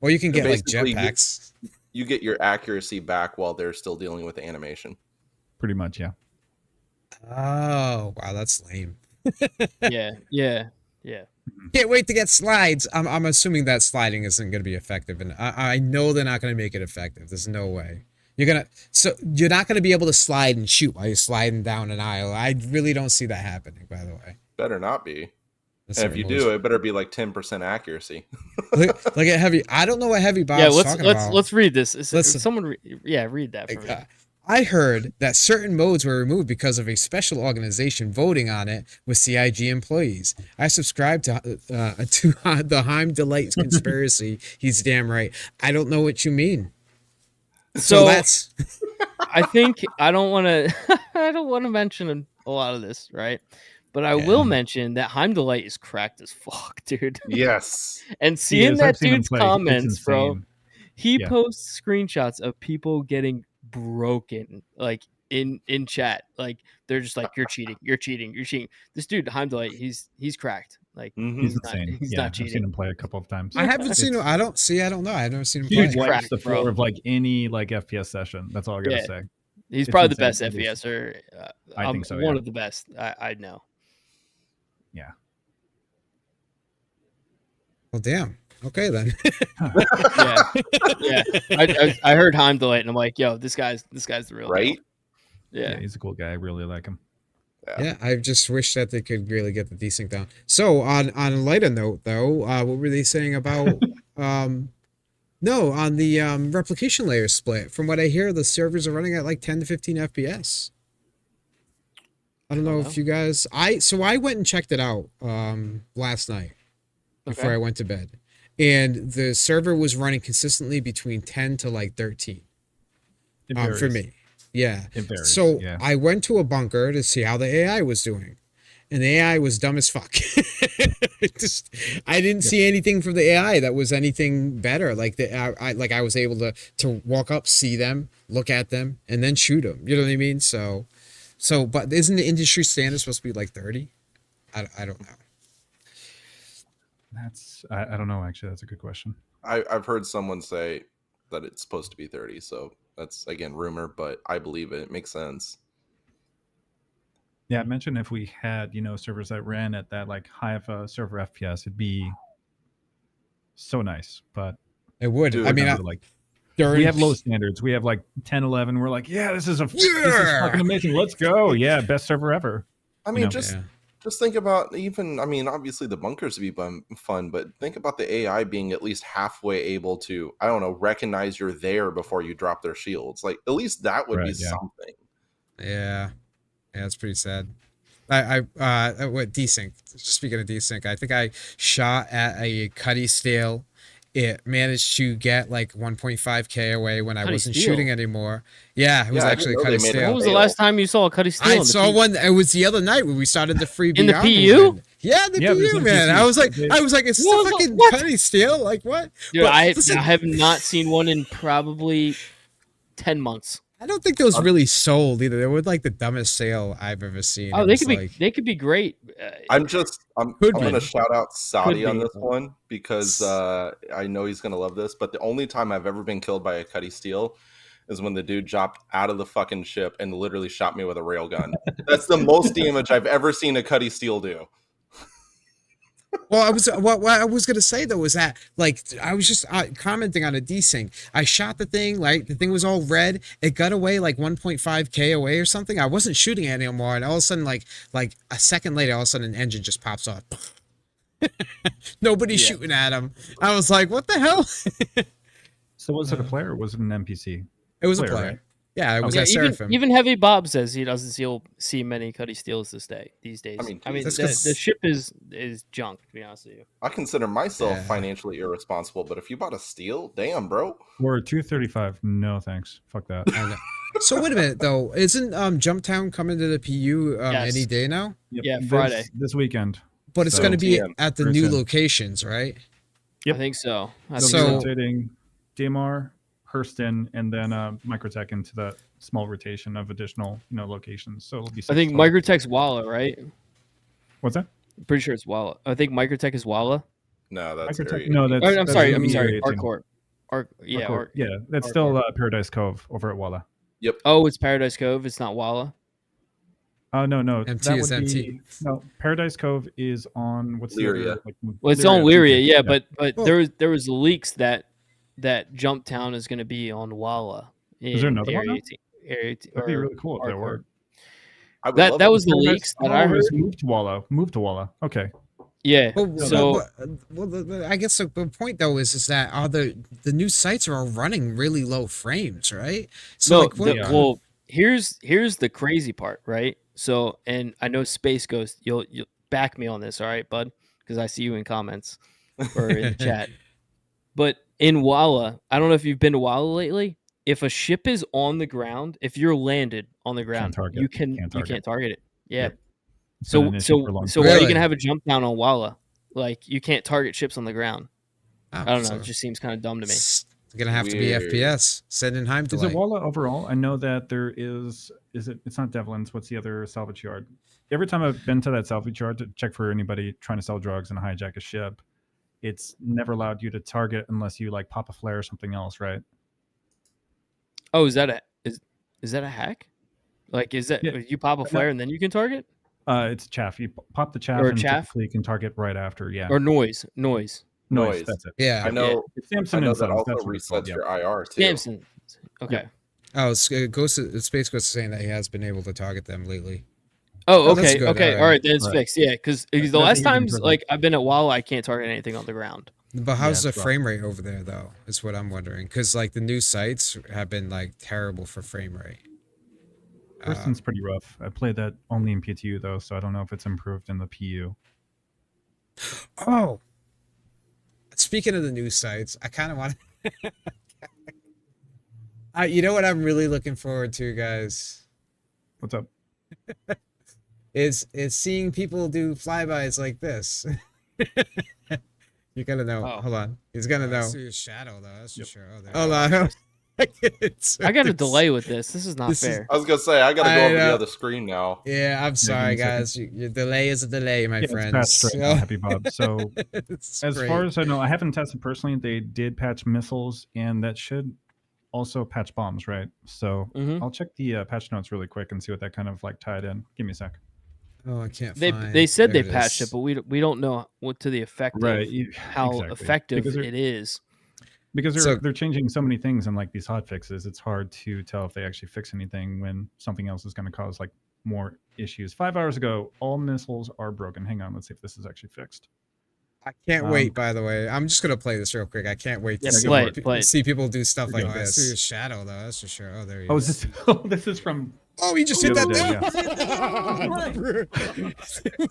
Or you can And get like basically you- jetpacks. You get your accuracy back while they're still dealing with the animation. Pretty much, yeah. Oh, wow, that's lame. Yeah. Yeah. Can't wait to get slides. I'm assuming that sliding isn't going to be effective, and I know they're not going to make it effective. There's no way. You're not going to be able to slide and shoot while you're sliding down an aisle. I really don't see that happening. By the way, Better not be. That's And if certain you moves. do, it better be like 10% accuracy. look at heavy. I don't know what heavy Bob's Yeah, talking about. let's read this. Listen. Someone read that for me. I heard that certain modes were removed because of a special organization voting on it with CIG employees. I subscribe to the Heim Delights conspiracy. He's damn right. I don't know what you mean. So that's. I think I don't want to mention a lot of this, right? But I will mention that Heimdallite is cracked as fuck, dude. Yes. And seeing that I've seen him dude's play. It's comments, bro, insane. he Yeah. posts screenshots of people getting broken, like in chat. Like they're just like, "You're cheating, you're cheating, you're cheating." This dude Heimdallite, he's cracked. Like He's insane. He's yeah, not I've seen cheating. him play a couple of times. I haven't seen him. I don't know. I've never seen him Dude play. wipes cracked, the floor bro. of like any like FPS session. That's all I gotta Yeah. say. He's It's probably the best insane. It is. FPSer. I think so, One yeah. of the best. I know. Yeah. Well, damn. Okay then. Yeah. I heard Heimdallite and I'm like, yo, this guy's the real Right? deal. Yeah. He's a cool guy. I really like him. Yeah, I just wish that they could really get the desync down. So on a lighter note, though, what were they saying about? No, on the replication layer split. From what I hear, the servers are running at like 10 to 15 FPS. I don't know if you guys. I went and checked it out last night before I went to bed, and the server was running consistently between 10 to like 13. For me. Yeah. It varies, So yeah. I went to a bunker to see how the AI was doing. And the AI was dumb as fuck. I didn't see anything from the AI that was anything better. Like I was able to walk up, see them, look at them, and then shoot them. You know what I mean? So, but isn't the industry standard supposed to be like 30? I don't know. That's I don't know. Actually, that's a good question. I've heard someone say that it's supposed to be 30. So that's again rumor, but I believe it. It makes sense. Yeah, I mentioned if we had, servers that ran at that like high of a server FPS, it'd be so nice. But it would. Dude, I mean, we have low standards. We have like 10, 11. We're like, yeah, this is fucking amazing. Let's go. Yeah, best server ever. I mean, just think about even. I mean, obviously the bunkers would be fun, but think about the AI being at least halfway able to, I don't know, recognize you're there before you drop their shields. Like at least that would be something. Yeah. Yeah, it's pretty sad. What desync? Speaking of desync, I think I shot at a Cuddy Steel. It managed to get like 1.5K away when I wasn't shooting anymore. Yeah, it was actually a Cuddy Steel. When was the last time you saw a Cuddy Steel? I saw one. It was the other night when we started the free in the VR PU. movement. Yeah, the PU, man. I was like, is this a fucking Cuddy Steel? Like what? Dude, I have not seen one in probably 10 months. I don't think those really sold either. They were like the dumbest sale I've ever seen. Oh, they could be great. I'm going to shout out Saudi on this one because I know he's going to love this. But the only time I've ever been killed by a Cuddy Steel is when the dude dropped out of the fucking ship and literally shot me with a railgun. That's the most damage I've ever seen a Cuddy Steel do. Well, what I was gonna say though was that like I was just commenting on a desync. I shot the thing, like the thing was all red. It got away like 1.5K away or something. I wasn't shooting it anymore, and all of a sudden, like a second later, all of a sudden, an engine just pops off. Nobody's shooting at him. I was like, what the hell? So was it a player or was it an NPC? It was a player. Right? Yeah, it was at Seraphim. Even Heavy Bob says he doesn't see many Cuddy Steels these days. I mean the ship is junk, to be honest with you. I consider myself financially irresponsible, but if you bought a Steel, damn, bro. Or 235, no thanks. Fuck that. So wait a minute though, isn't Jumptown coming to the PU any day now? Yep. Yeah, Friday. This weekend. But it's going to be at the new locations, right? Yep. I think so. So rotating DMR, Hurston, and then Microtech into the small rotation of additional locations. So it'll be. I think Microtech's Walla, right? What's that? I'm pretty sure it's Walla. I think Microtech is Walla. No, that's I'm sorry. Arcourt. Yeah, that's still Paradise Cove over at Walla. Yep. Oh, it's Paradise Cove. It's not Walla. Oh no, MT that is would MT. be no. Paradise Cove is on what's the Lyria. other like? Well, it's on Lyria, TJ. yeah, but Well- there was leaks that Jump Town is going to be on Walla Is there in another one Area now? 18. Area 18 That'd be or really cool if that Hardcore. worked. I would That love that it. was the leaks that I it heard. was moved to Walla. Moved to Walla. Okay. Yeah. Well, So I guess the point though is that all the new sites are all running really low frames, right? So no, like, what, well, here's the crazy part, right? So, and I know Space Ghost, you'll back me on this, all right, bud? Because I see you in comments or in the chat. But in Walla, I don't know if you've been to Walla lately. If a ship is on the ground, if you're landed on the ground, target. you Can't can't target it. Yeah. Yep. It's been an issue for a long So time. why are you Really? gonna have a jump down on Walla? Like you can't target ships on the ground. Oh, I don't know. so It just seems kind of dumb to me. it's gonna have Weird. to be FPS. Send in Heim Is delay. it Walla overall? I know that there is. Is it? It's not Devlin's. What's the other salvage yard? Every time I've been to that salvage yard to check for anybody trying to sell drugs and hijack a ship, it's never allowed you to target unless you like pop a flare or something else, right? Oh, is that a hack? Like, is that Yeah. you pop a flare and then you can target It's chaff. You pop the chaff Or and chaff? typically you can target right after. Yeah. or noise? Noise. Noise. That's it. Yeah. I know. It's I Samson know and that Sons. also That's what it's called, resets yeah. your IR too. Samson. Okay. Oh, Space Ghost is saying that he has been able to target them lately. Oh, Oh, that's okay. good. Okay. All All right. right. Then it's Right. fixed. Yeah. Because the That's last even times, further. like, I've been at Walla, I can't target anything on the ground. But how's Yeah, the it's rough. frame rate over there, though? Is what I'm wondering. Because like the new sites have been like terrible for frame rate. Kristen's pretty rough. I played that only in PTU though, so I don't know if it's improved in the PU. Oh, speaking of the new sites, I kind of want. You know what I'm really looking forward to, guys, What's up? is seeing people do flybys like this. You're gonna know. Oh. Hold on, he's gonna know. I see his shadow though. That's for sure. Hold on. I got a delay with this. This is not This is- fair. I was gonna say I gotta go I over the know. other screen now. Yeah, I'm sorry, give me a guys. Your delay is a delay, my Yeah, friends. it's patched right now, Happy Bob. So It's as great. far as I know, I haven't tested personally. They did patch missiles, and that should also patch bombs, right? So Mhm. I'll check the patch notes really quick and see what that kind of like tied in. Give me a sec. Oh, I can't They find. said There they it patched is. it, but we don't know what to the effect Right, of how exactly. effective Because they're- it is. Because So- they're changing so many things and like these hot fixes, it's hard to tell if they actually fix anything when something else is going to cause like more issues. 5 hours ago, all missiles are broken. Hang on, let's see if this is actually fixed. I can't Um, wait. By the way, I'm just gonna play this real quick. I can't wait to Yeah, see, play it. see people do stuff You're like good. this. I see his shadow though. That's for sure. Oh, there he Oh, is. is this? Oh, this is from. Oh, he just the hit that other day, down.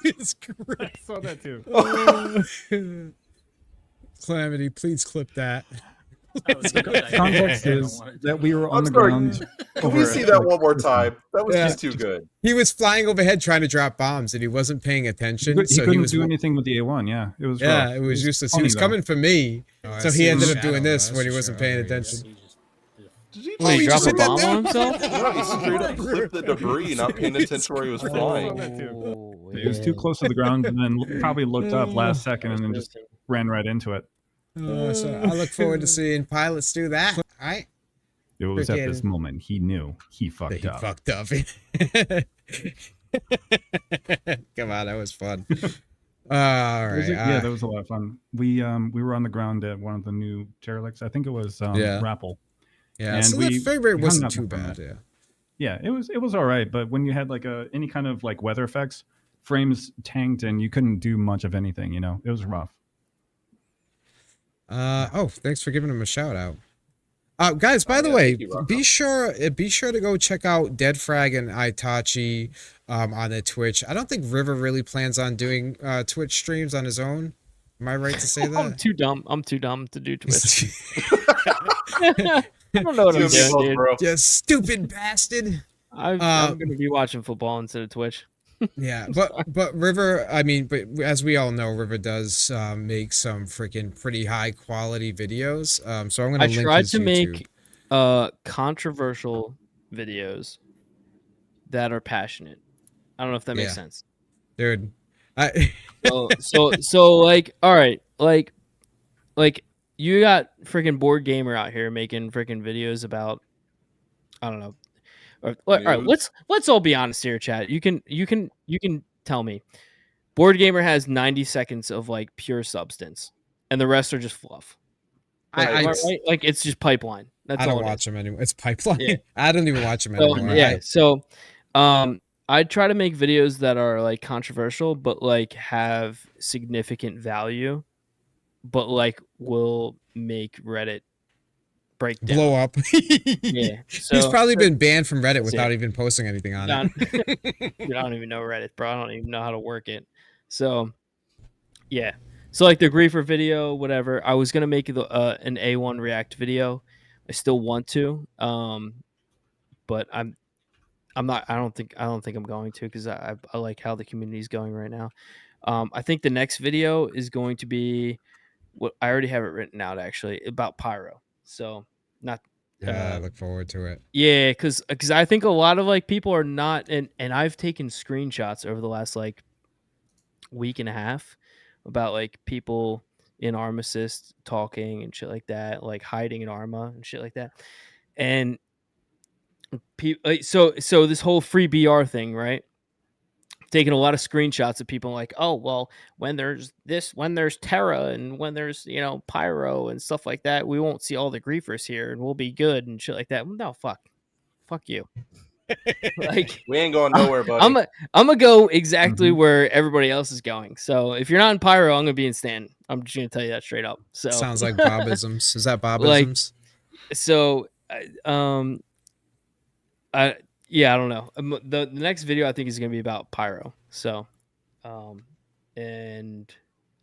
It's great. I saw that too. Calamity, please clip that. Context is that we were on I'm the sorry. ground. Can we see that one more time? That was Yeah. just too good. He was flying overhead trying to drop bombs, and he wasn't paying attention. He so couldn't he was do anything with the A1. Yeah, it was. Yeah, rough. it was useless. He funny, was though. coming for me, so he ended up doing this when he wasn't paying attention. Did he, Wait, he he dropped just a hit that bomb down. on himself? No, he straight up clipped the debris, not paying attention where he was flying. Oh, He was too close to the ground and then probably looked up last second and then just interesting. ran right into it. So I look forward to seeing pilots do that. All right, It was at this Freaking- moment he knew he fucked he up. fucked up. Come on, that was fun. All It was right, yeah, that was a lot of fun. We were on the ground at one of the new derelicts. I think it was Yeah. Rappel. yeah. and So we- the frame rate we hung wasn't up too from bad. that. Yeah. Yeah, it was all right, but when you had like any kind of like weather effects, frames tanked and you couldn't do much of anything. You know, it was rough. Oh, thanks for giving him a shout out. Guys, by the yeah, way, thank you, Rocco. be sure to go check out DeadFrag and Itachi on the Twitch. I don't think River really plans on doing Twitch streams on his own. Am I right to say I'm that? too dumb. I'm too dumb to do Twitch. I don't know what I'm Two doing, people, dude. bro. You stupid bastard. I'm gonna be watching football instead of Twitch. Yeah, but River, I mean, but as we all know, River does make some freaking pretty high quality videos. So I'm gonna I link tried his to YouTube. make controversial videos that are passionate. I don't know if that makes Yeah. sense. Dude. I So like, all right, like you got freaking board gamer out here making freaking videos about, I don't know, All right, Nudes. let's all be honest here, chat. You can tell me. Board Gamer has 90 seconds of like pure substance, and the rest are just fluff. Like, I am I right? Like it's just pipeline. That's I don't all it watch is. them anymore. It's pipeline. Yeah. I don't even watch them So anymore. yeah, so I try to make videos that are like controversial, but like have significant value, but like will make Reddit break down. Blow up. Yeah. He's So probably been banned from Reddit that's without it. even posting anything on Not- it. Dude, I don't even know Reddit, bro. I don't even know how to work it. So yeah. So like the griefer video, whatever. I was gonna make an A1 React video. I still want to, but I'm not. I don't think I'm going to because I like how the community is going right now. I think the next video is going to be what I already have it written out actually about pyro. So not Yeah, I look forward to it. yeah, because I think a lot of like people are not and I've taken screenshots over the last like week and a half about like people in Arm Assist talking and shit like that, like hiding in Arma and shit like that. And so this whole free BR thing, right? Taking a lot of screenshots of people like, oh well, when there's Terra and when there's Pyro and stuff like that, we won't see all the griefers here and we'll be good and shit like that. No, fuck you. Like We ain't going nowhere, buddy. I'm gonna go exactly Mhm. where everybody else is going. So if you're not in Pyro, I'm gonna be in Stan. I'm just gonna tell you that straight up. So Sounds like Bobisms. Is that like Bobisms? so I yeah, I don't know. The next video I think is gonna be about Pyro. So and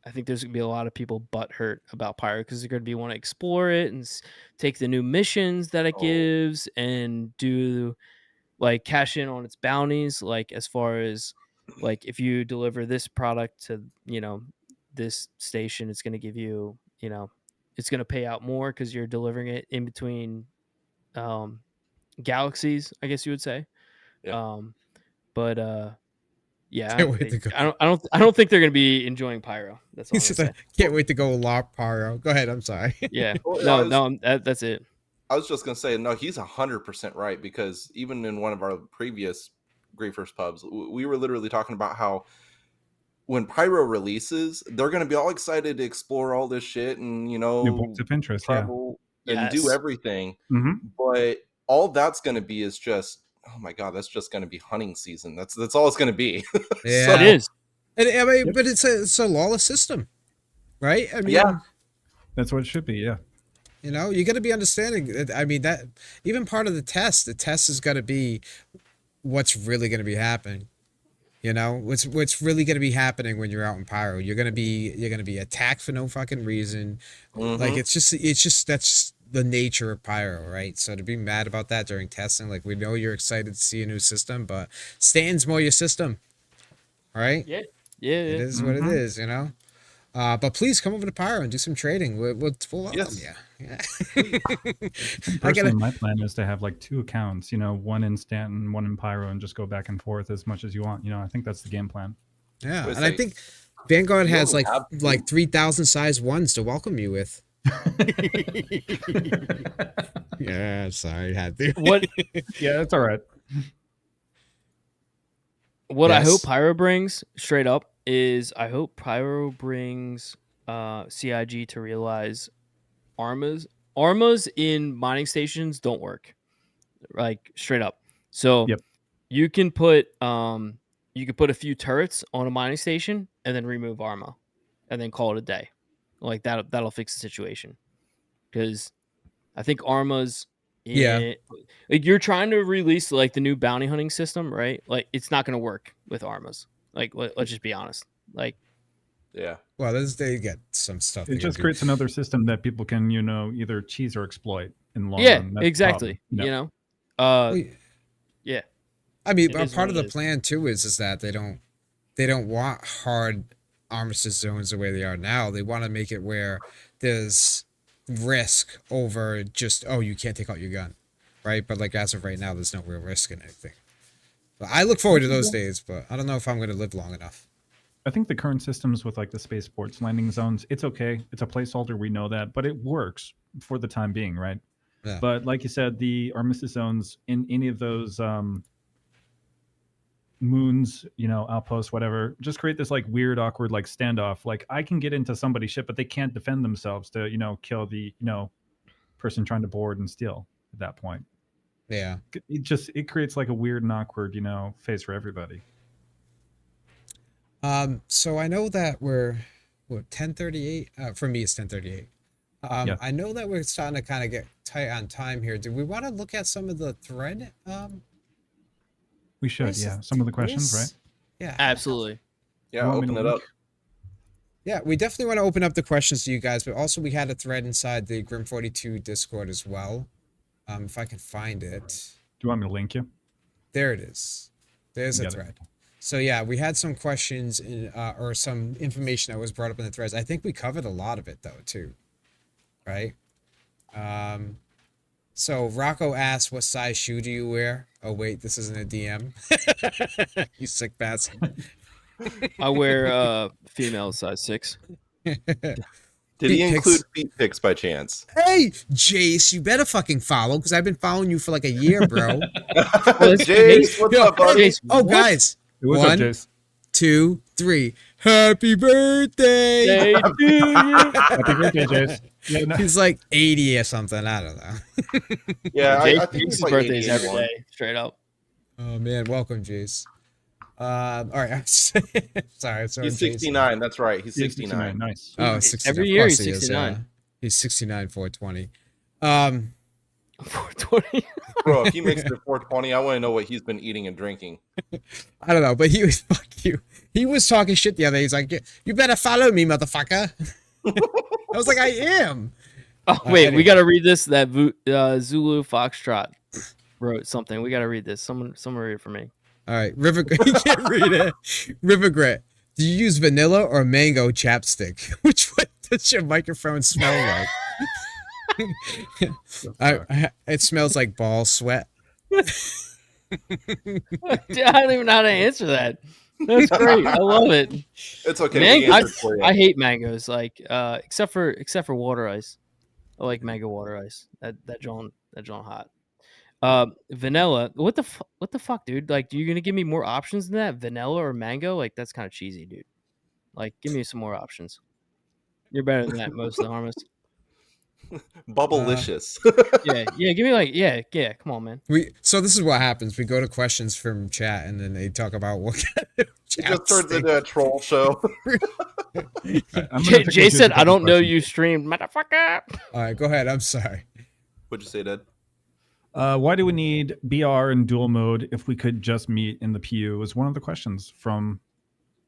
I think there's gonna be a lot of people butthurt about Pyro because they're gonna want to explore it and take the new missions that it Oh. gives and do like cash in on its bounties, like as far as like if you deliver this product to this station, it's going to give you it's going to pay out more because you're delivering it in between galaxies, I guess you would say. Yeah. But yeah, Can't wait to go. I don't think they're going to be enjoying Pyro. That's all I'm He gonna said, say. can't wait to go lock Pyro. Go ahead. I'm sorry. Yeah, Well, that's it. I was just gonna say, no, he's 100% right, because even in one of our previous Griefers pubs, we were literally talking about how when Pyro releases, they're gonna be all excited to explore all this shit and New points of interest. travel and do Yes. everything. Yeah. Hmm. But all that's gonna be is just, oh my god, that's just gonna be hunting season. That's all it's gonna be. Yeah. It is. And I mean, but it's a lawless system, right? I mean, Yeah. That's what it should be. Yeah. you know, you got to be understanding. I mean, that even part of the test is going to be what's really going to be happening. You know, what's really going to be happening when you're out in Pyro. You're going to be attacked for no fucking reason. Like Mhm. it's just that's the nature of Pyro, right? So to be mad about that during testing, like we know you're excited to see a new system, but Stan's more your system, right? Yeah. It is what it is, you know. But please come over to Pyro and do some trading. We'll welcome Yes. you. Yeah. Personally, my plan is to have like 2 accounts, one in Stanton, one in Pyro, and just go back and forth as much as you want. I think that's the game plan. Yeah, Let's and I say, think Vanguard you has only have like 3,000 size ones to welcome you with. Yeah, sorry, had to. What Yeah, that's all right. What I hope Yes. Pyro brings, straight up, is I hope Pyro brings CIG to realize Armas in mining stations don't work. Like straight up. So Yep. you can put a few turrets on a mining station and then remove Arma and then call it a day. Like that'll fix the situation. Because I think Arma's Yeah. like you're trying to release like the new bounty hunting system, right? Like it's not going to work with Armas. Like let's just be honest. Like Yeah. Well, they get some stuff. It they can just do. creates another system that people can, either cheese or exploit in the long yeah, run. That's the exactly. problem. You know. Well, Yeah. I mean, It but is part what of it the is. plan too is that they don't want hard armistice zones the way they are now. They want to make it where there's risk over just you can't take out your gun, right? But like as of right now, there's no real risk in anything. But I look forward to those days, but I don't know if I'm going to live long enough. I think the current systems with like the spaceports landing zones, it's okay. It's a placeholder. We know that, but it works for the time being, right? Yeah. But like you said, the armistice zones in any of those moons, outposts, whatever, just create this like weird, awkward like standoff. Like I can get into somebody's ship, but they can't defend themselves to, kill the, person trying to board and steal at that point. Yeah. It creates like a weird and awkward, phase for everybody. So I know that we're 10:38. For me, it's 10:38. Yeah. I know that we're starting to kind of get tight on time here. Do we want to look at some of the thread? We should, yeah. Some of the questions, right? Yeah. Absolutely. Yeah, You want me open to it link? up. Yeah, we definitely want to open up the questions to you guys, but also we had a thread inside the Grim 42 Discord as well. If I can find it. Do you want me to link you? There it is. There's a Got it. thread. So yeah, we had some questions in, or some information that was brought up in the threads. I think we covered a lot of it though too, right? So Rocco asked, "What size shoe do you wear?" Oh wait, this isn't a DM. You sick bastard. I wear female size 6. Did Feet he pics. include feet pics by chance? Hey, Jace, you better fucking follow because I've been following you for like a year, bro. Jace, what's up, buddy? Jace, Oh, what? guys. Hey, what's up, One, Jace? 2, 3. Happy birthday! Day to you. Happy birthday, Jace. Yeah, no, He's like 80 or something. I don't know. Yeah, I think Jace's it's like birthday is 80, every 81. day, straight up. Oh man, welcome, Jace. All right. Sorry. So He's 69. That's right. He's yeah, 69. Nice. Oh, 69. Every year Of he's course he is, 69. yeah. He's 69, 420. 420. Bro, if he makes it 420, I want to know what he's been eating and drinking. I don't know, but he was fuck you. He was talking shit the other day. He's like, "You better follow me, motherfucker." I was like, "I am." Oh wait, anyway. we gotta read this. That Zulu Foxtrot wrote something. We gotta read this. Someone read it for me. All right, RiverGrit. You can't read it. RiverGrit. Do you use vanilla or mango chapstick? Which one does your microphone smell like? It smells like ball sweat. Dude, I don't even know how to answer that. That's great. I love it. It's okay. we answered for you. I hate mangoes, like except for water ice. I like mango water ice. That John hot. Vanilla. What the fuck, dude? Like, you gonna give me more options than that? Vanilla or mango? Like, that's kind of cheesy, dude. Like, give me some more options. You're better than that, most of the harmless. Bubblicious. Yeah. Give me like, yeah. Come on, man. So this is what happens. We go to questions from chat, and then they talk about what kind of It just turns chapstick. into a troll show. Jay said, "I don't know you streamed, motherfucker." All right, go ahead. I'm sorry. What'd you say, Dad? Why do we need BR and dual mode if we could just meet in the PU? Was one of the questions from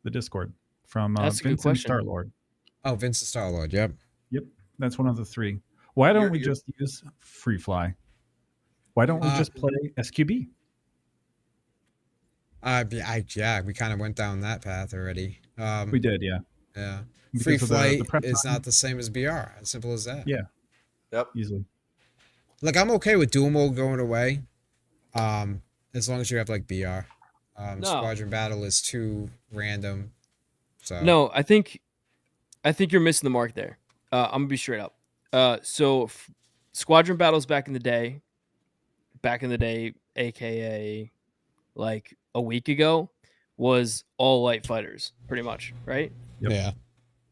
the Discord from That's a good Vincent question. Starlord. Oh, Vince the Starlord. Yep. Yep, that's one of the three. Why don't we You're- just use Free Fly? Why don't we just play SQB? Yeah, we kind of went down that path already. We did, yeah. Yeah. Because Free of the flight prep is time. not the same as BR. As simple as that. Yeah. Yep. Easily. Like, I'm okay with dual mode going away. As long as you have like BR. No. Squadron battle is too random. So No, I think you're missing the mark there. I'm gonna be straight up. So squadron battles back in the day, aka like a week ago, was all light fighters, pretty much, right? Yep. Yeah.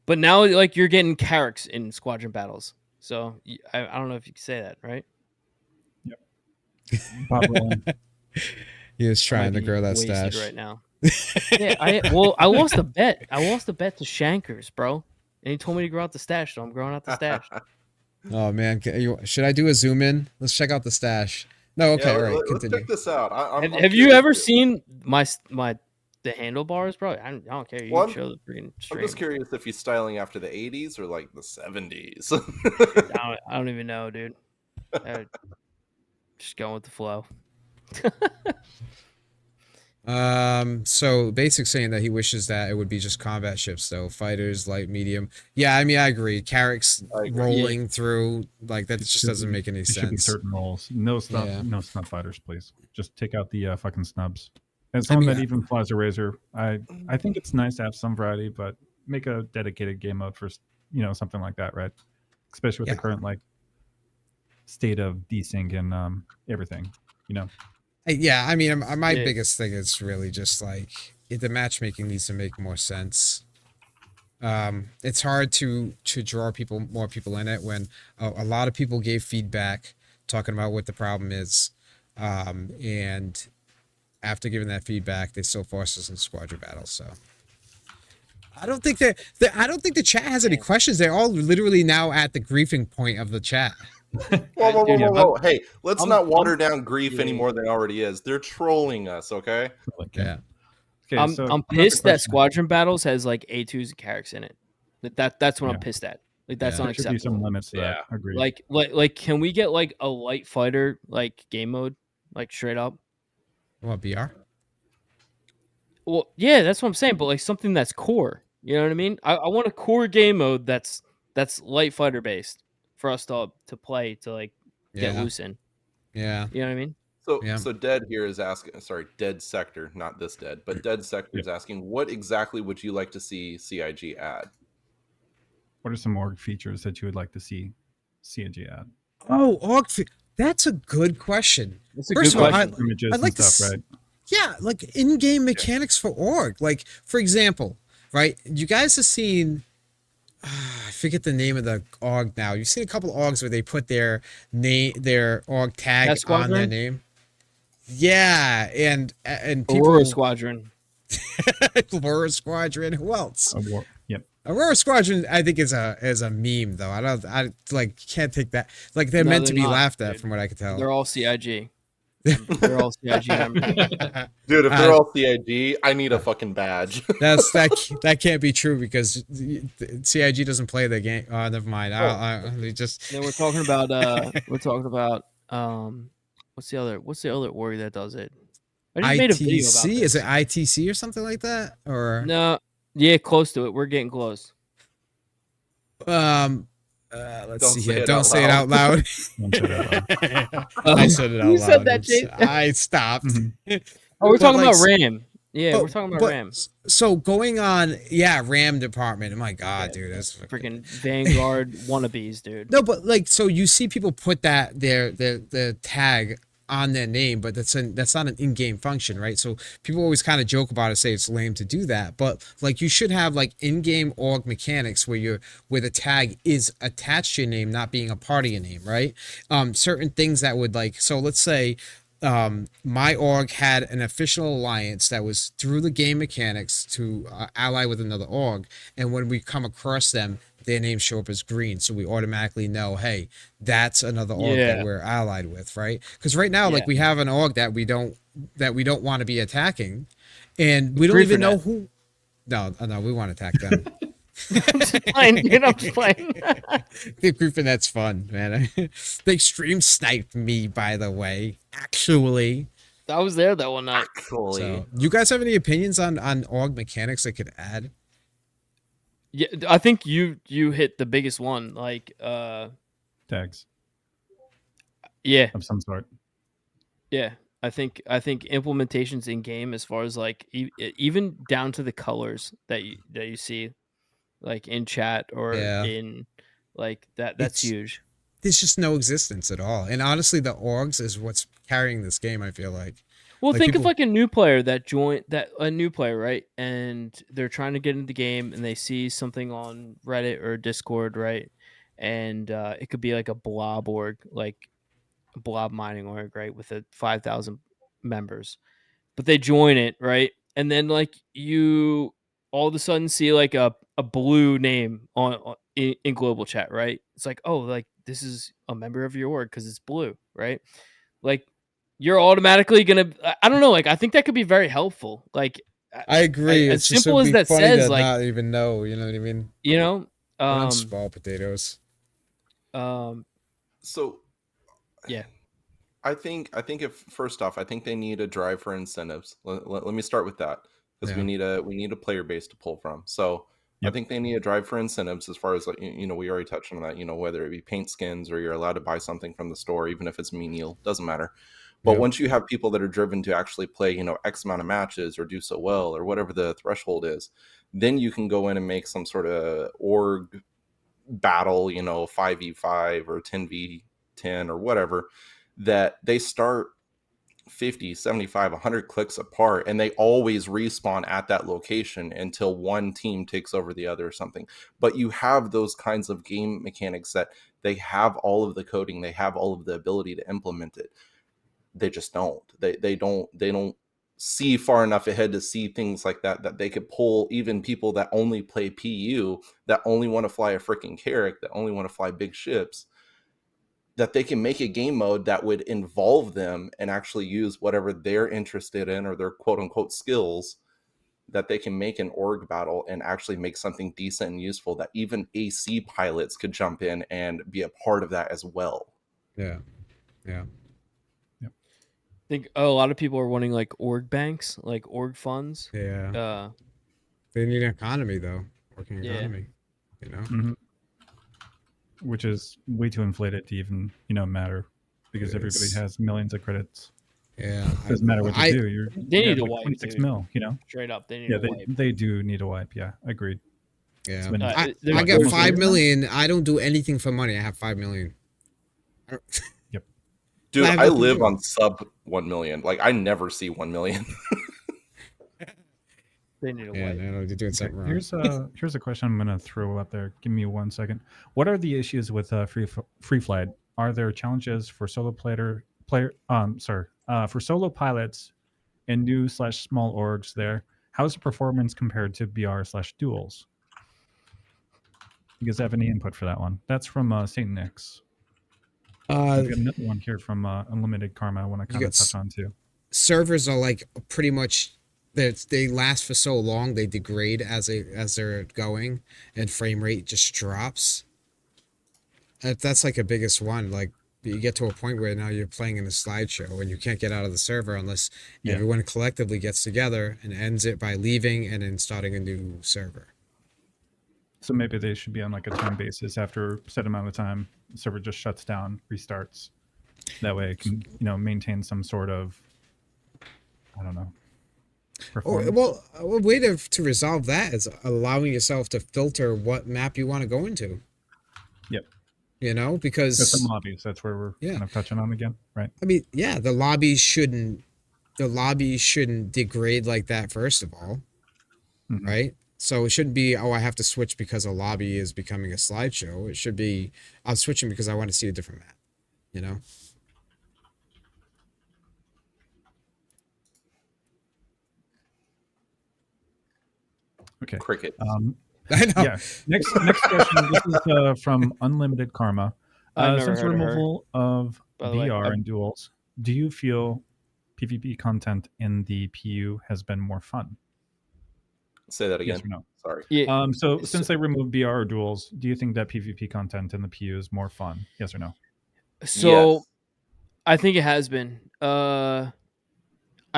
But now, like, you're getting carracks in squadron battles. So I don't know if you can say that, right? Pop rolling. He was I trying might to be grow that wasted stash. right now. Yeah, I lost a bet. I lost a bet to Shankers, bro, and he told me to grow out the stash, so I'm growing out the stash. Oh man, should I do a zoom in? Let's check out the stash. No, okay, Yeah, all right, let's continue. check this out. I'm Have you curious ever too. seen the handlebars, bro? I don't care. You Well, can show the freaking I'm stream. just curious if he's styling after the 80s or like the 70s. I don't even know, dude. Just going with the flow. So basic saying that he wishes that it would be just combat ships though, fighters, light, medium. Yeah, I mean I agree. Carracks I agree. rolling through like that just doesn't make any It should be sense. certain roles. No snub, Yeah. no snub fighters, please. Just take out the fucking snubs. As I someone mean, that even flies a razor, I think it's nice to have some variety, but make a dedicated game mode for something like that, right? Especially with Yeah. the current like state of desync and everything. You know. Yeah, I mean, my Yeah. biggest thing is really just like the matchmaking needs to make more sense. It's hard to draw more people in it when a lot of people gave feedback talking about what the problem is, and after giving that feedback, they still forced us into squadron battles. So I don't think I don't think the chat has any questions. They're all literally now at the griefing point of the chat. Whoa. Hey, let's I'm- not water down grief Yeah. any more than it already is. They're trolling us, okay? Yeah. Okay, I'm so I'm another pissed that question. Squadron Battles has like A2s and carracks in it. That's what I'm Yeah. pissed at. Like that's Yeah. There should be some unacceptable. limits to that. Agreed. Like can we get like a light fighter like game mode like straight up? What BR? Well, yeah, that's what I'm saying. But like something that's core. You know what I mean? I want a core game mode that's light fighter based for us to play to like get Yeah. loose in. Yeah. You know what I mean? Yeah. So Dead here is asking, sorry, Dead Sector, not this Dead, but Dead Sector is asking, what exactly would you like to see CIG add? What are some org features that you would like to see CIG add? Oh, that's a good question. That's a First good of all, question. Images I'd like and stuff, to right? Yeah, like in-game mechanics for org. Like, for example, right? You guys have seen, I forget the name of the org now. You've seen a couple of orgs where they put their org tag Test on their Squadron? name. Yeah, and people Aurora Squadron. Aurora Squadron. Who else? Yep. Aurora Squadron, I think is a meme though. I like can't take that. Like they're No, meant to they're be not, laughed at, dude. from what I can tell. They're all CIG. They're all CIG members. Dude, if they're all CIG, I need a fucking badge. That can't be true because CIG doesn't play the game. Oh, never mind. They just. And then we're talking about what's the other org that does it? I just made a video about ITC? this. Is it ITC or something like that? Or No, yeah, close to it. We're getting close. let's Don't see say here. it Don't out say it out loud. Don't say that loud. I said it out You loud. said that, Oops. Jake. I stopped. Oh, we're But, talking like, about RAM. Yeah, but- we're talking about but- RAM. So going on, RAM department. Oh my god, dude, that's Freaking Vanguard wannabes, dude. No, but like, so you see people put that their tag on their name, but that's not an in-game function, right? So people always kind of joke about it, say it's lame to do that, but like you should have like in-game org mechanics where the tag is attached to your name, not being a part of your name, right? Certain things that would like, so let's say my org had an official alliance that was through the game mechanics to ally with another org, and when we come across them, their names show up as green, so we automatically know, hey, that's another org that we're allied with, right? Because right now, like, we have an org that we don't want to be attacking, and we don't even know who. No, we want to attack them. I'm just playing, dude. I'm just playing. The grouping, that's fun, man. They stream sniped me, by the way. Actually, I was there that one night. Actually, so you guys have any opinions on org mechanics I could add? Yeah, I think you hit the biggest one. Like, Tags yeah, of some sort. yeah. I think implementations in game, as far as like even down to the colors that you see, like in chat or in like that's huge. There's just no existence at all, and honestly, the orgs is what's carrying this game, I feel like. Well, Like, think people- of like a new player a new player, right? And they're trying to get into the game, and they see something on Reddit or Discord, right? And it could be like a blob org, like a blob mining org, right, with 5,000 members. But they join it, right? And then like you all of a sudden see like a blue name in global chat, right? It's like, oh, like this is a member of your org because it's blue, right? Like you're automatically gonna. I don't know. Like I think that could be very helpful. Like I agree. as It's just, simple it'd as be that funny says, to like not even know. You know what I mean? you know, We're not small potatoes. so yeah. I think if first off, I think they need a drive for incentives. Let me start with that, because we need a player base to pull from. So I think they need a drive for incentives, as far as like, you know, we already touched on that. You know, whether it be paint skins or you're allowed to buy something from the store, even if it's menial, doesn't matter. But once you have people that are driven to actually play, you know, X amount of matches or do so well or whatever the threshold is, then you can go in and make some sort of org battle, you know, 5v5 or 10v10 10 or whatever, that they start 50, 75, 100 clicks apart, and they always respawn at that location until one team takes over the other or something. But you have those kinds of game mechanics that they have all of the coding, they have all of the ability to implement it. They just don't. They don't see far enough ahead to see things like that they could pull even people that only play PU, that only want to fly a freaking Carrack, that only want to fly big ships, that they can make a game mode that would involve them and actually use whatever they're interested in or their quote unquote skills, that they can make an org battle and actually make something decent and useful that even AC pilots could jump in and be a part of that as well. Yeah. I think a lot of people are wanting like org banks, like org funds. Yeah. They need an economy though. Working Yeah. economy. You know? Mhm. Which is way too inflated to even, matter, because everybody It's- has millions of credits. Yeah. Doesn't matter what you do. You're They need have a like wipe, 26 dude. mil, Straight up, they need Yeah, a wipe. they do need a wipe. Yeah, agreed. Yeah. It's been- I there's- got there's- 5 million. I don't do anything for money. I have 5 million. Dude, I have I nothing to live do. on sub 1 million. Like, I never see 1 million. They need a Yeah, wipe. no, you're doing something wrong. Here's a question I'm gonna throw out there. Give me 1 second. What are the issues with free flight? Are there challenges for for solo pilots and new/small orgs there? How's the performance compared to BR/duels? You guys have any input for that one? That's from Saint Nick's. I've got another one here from Unlimited Karma. I want to kind of touch on too. Servers are like pretty much they last for so long, they degrade as they're going, and frame rate just drops. That's like a biggest one. Like you get to a point where now you're playing in a slideshow and you can't get out of the server unless everyone collectively gets together and ends it by leaving and then starting a new server. So maybe they should be on like a time basis. After a set amount of time, the server just shuts down, restarts. That way it can, maintain some sort of, I don't know, performance. Well, a way to resolve that is allowing yourself to filter what map you want to go into. Yep. Because there's some lobbies. That's where we're kind of touching on again, right? I mean, yeah, the lobbies shouldn't degrade like that, first of all. Mm-hmm. Right? So it shouldn't be, I have to switch because a lobby is becoming a slideshow. It should be, I'm switching because I want to see a different map, Okay. Cricket. I know. Yeah. Next question. This is from Unlimited Karma. Since the removal of BR and duels, do you feel PvP content in the PU has been more fun? Say that again. Yes or no? Sorry. Yeah. So since they removed BR or duels, do you think that PvP content in the PU is more fun? Yes or no? So Yes. I think it has been. I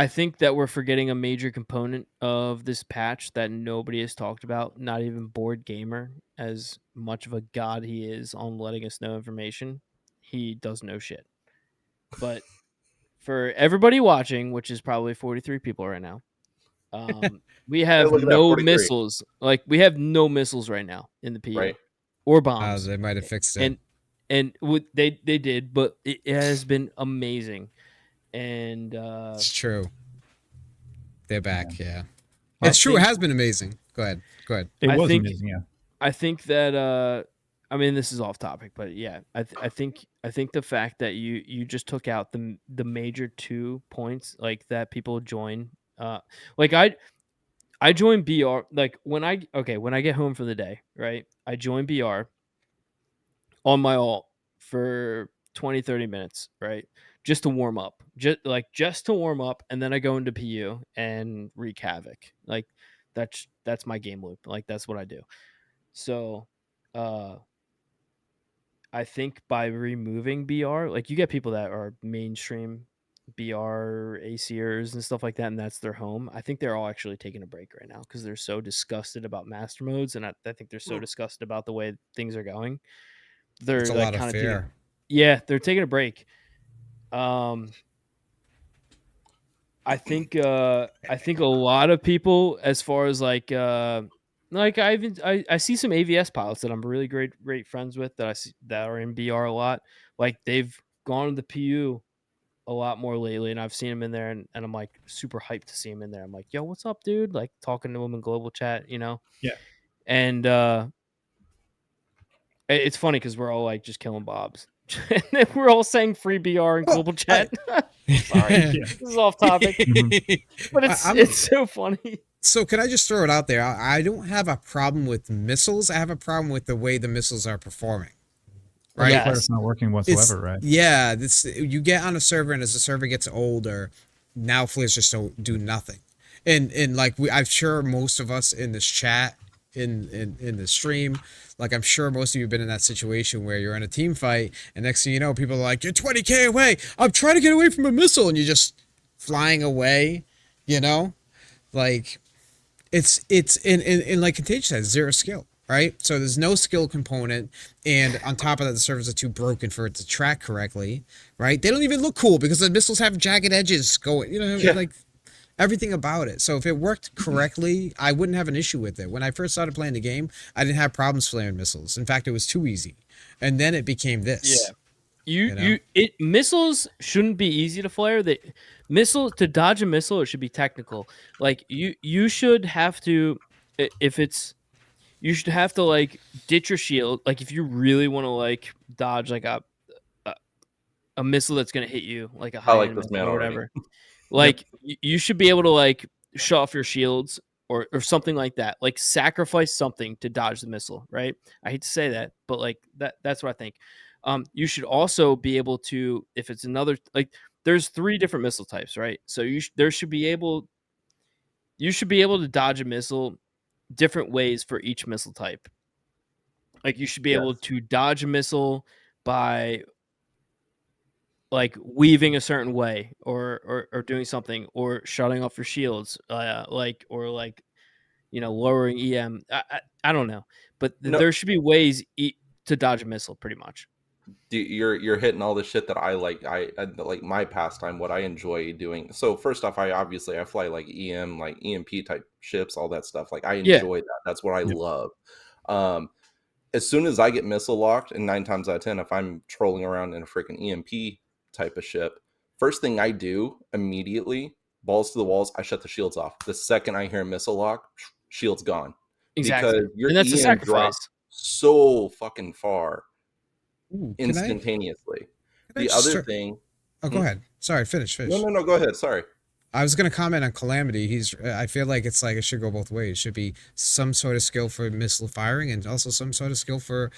think that we're forgetting a major component of this patch that nobody has talked about, not even Board Gamer, as much of a god he is on letting us know information. He does no shit. But for everybody watching, which is probably 43 people right now, we have look at that, no 43. missiles. Like, we have no missiles right now in the PU. Right. Or bombs. They might have fixed it. And they did, but it has been amazing. And it's true. They're back, yeah. It's true. It has been amazing. Go ahead. It was amazing, yeah. I think that I mean, this is off topic, but yeah, I think the fact that you just took out the major 2 points, like, that people join, like I join BR, like when I get home for the day, right? I join BR on my alt for 20-30 minutes, right? Just to warm up. Just to warm up, and then I go into PU and wreak havoc. Like, that's my game loop. Like, that's what I do. So I think by removing BR, like, you get people that are mainstream BR ACers and stuff like that, and that's their home. I think they're all actually taking a break right now because they're so disgusted about master modes, and I think they're so disgusted about the way things are going. They're It's a like lot of fear. they're taking a break. I think a lot of people, as far as like Like I see some AVS pilots that I'm really great friends with that I see that are in BR a lot. Like they've gone to the PU a lot more lately, and I've seen him in there, and I'm like super hyped to see him in there. I'm like, yo, what's up, dude? Like talking to him in global chat, you know. Yeah. And it's funny because we're all like just killing bobs, and then we're all saying free BR in global chat. Sorry, Yeah. this is off topic, but it's so funny. So can I just throw it out there? I don't have a problem with missiles. I have a problem with the way the missiles are performing. Right? Yes. It's not working whatsoever, right? Yeah, this you get on a server, and as the server gets older, now flares just don't do nothing. And like I'm sure most of us in this chat, in the stream, like I'm sure most of you have been in that situation where you're in a team fight, and next thing you know, people are like, "You're 20k away. I'm trying to get away from a missile," and you're just flying away. You know, like it's in like Contagious has zero skill, right? So there's no skill component, and on top of that, the servers are too broken for it to track correctly, right? They don't even look cool because the missiles have jagged edges going, you know, like everything about it. So if it worked correctly, I wouldn't have an issue with it. When I first started playing the game, I didn't have problems flaring missiles. In fact, it was too easy, and then it became this. Yeah. Missiles shouldn't be easy to flare. To dodge a missile, it should be technical. Like you should have to, if it's, you should have to like ditch your shield. Like if you really want to like dodge like a missile that's gonna hit you, like a high like end this missile man or already. whatever. Like you should be able to like shut off your shields or something like that. Like sacrifice something to dodge the missile, right? I hate to say that, but like that's what I think. You should also be able to, if it's another, like there's 3 different missile types, right? So you should be able to dodge a missile different ways for each missile type. Like you should be able to dodge a missile by like weaving a certain way or doing something or shutting off your shields, like or like lowering EM. I don't know, but there should be ways to dodge a missile pretty much. You're hitting all the shit that I like. I like my pastime, what I enjoy doing. So first off, I fly like EM, like EMP type ships, all that stuff. Like I enjoy that. That's what I love. As soon as I get missile locked, and 9 times out of 10, if I'm trolling around in a freaking EMP type of ship, first thing I do immediately, balls to the walls, I shut the shields off. The second I hear a missile lock, shield's gone. Exactly. Because your And that's a EM sacrifice. drops so fucking far. Ooh, instantaneously. Can I The other thing. Oh, go ahead. Sorry, finish. No, go ahead. Sorry. I was gonna comment on Calamity. I feel like it's like it should go both ways. It should be some sort of skill for missile firing and also some sort of skill for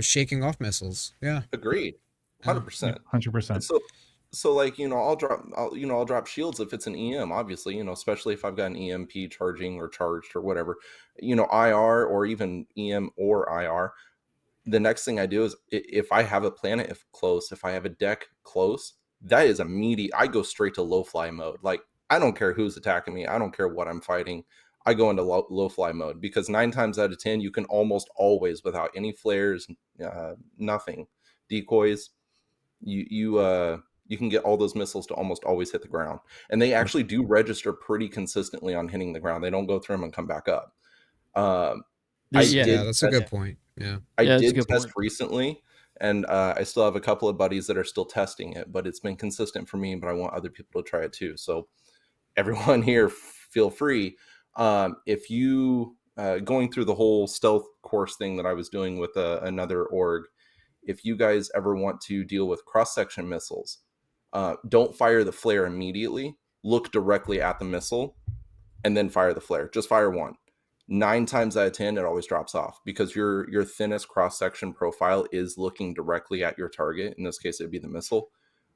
shaking off missiles. Yeah. Agreed. 100%. 100%. So like, I'll drop shields if it's an EM, obviously, especially if I've got an EMP charging or charged or whatever, IR or even EM or IR. The next thing I do is if I have a planet if I have a deck close, that is immediate. I go straight to low fly mode. Like I don't care who's attacking me. I don't care what I'm fighting. I go into low fly mode because 9 times out of 10, you can almost always, without any flares, nothing, decoys, you can get all those missiles to almost always hit the ground. And they actually do register pretty consistently on hitting the ground. They don't go through them and come back up. That's a good point. Yeah. I did test recently, and I still have a couple of buddies that are still testing it, but it's been consistent for me, but I want other people to try it too. So everyone here, feel free. If you going through the whole stealth course thing that I was doing with another org, if you guys ever want to deal with cross-section missiles, don't fire the flare immediately. Look directly at the missile and then fire the flare. Just fire one. 9 times out of 10, it always drops off because your thinnest cross-section profile is looking directly at your target. In this case, it'd be the missile.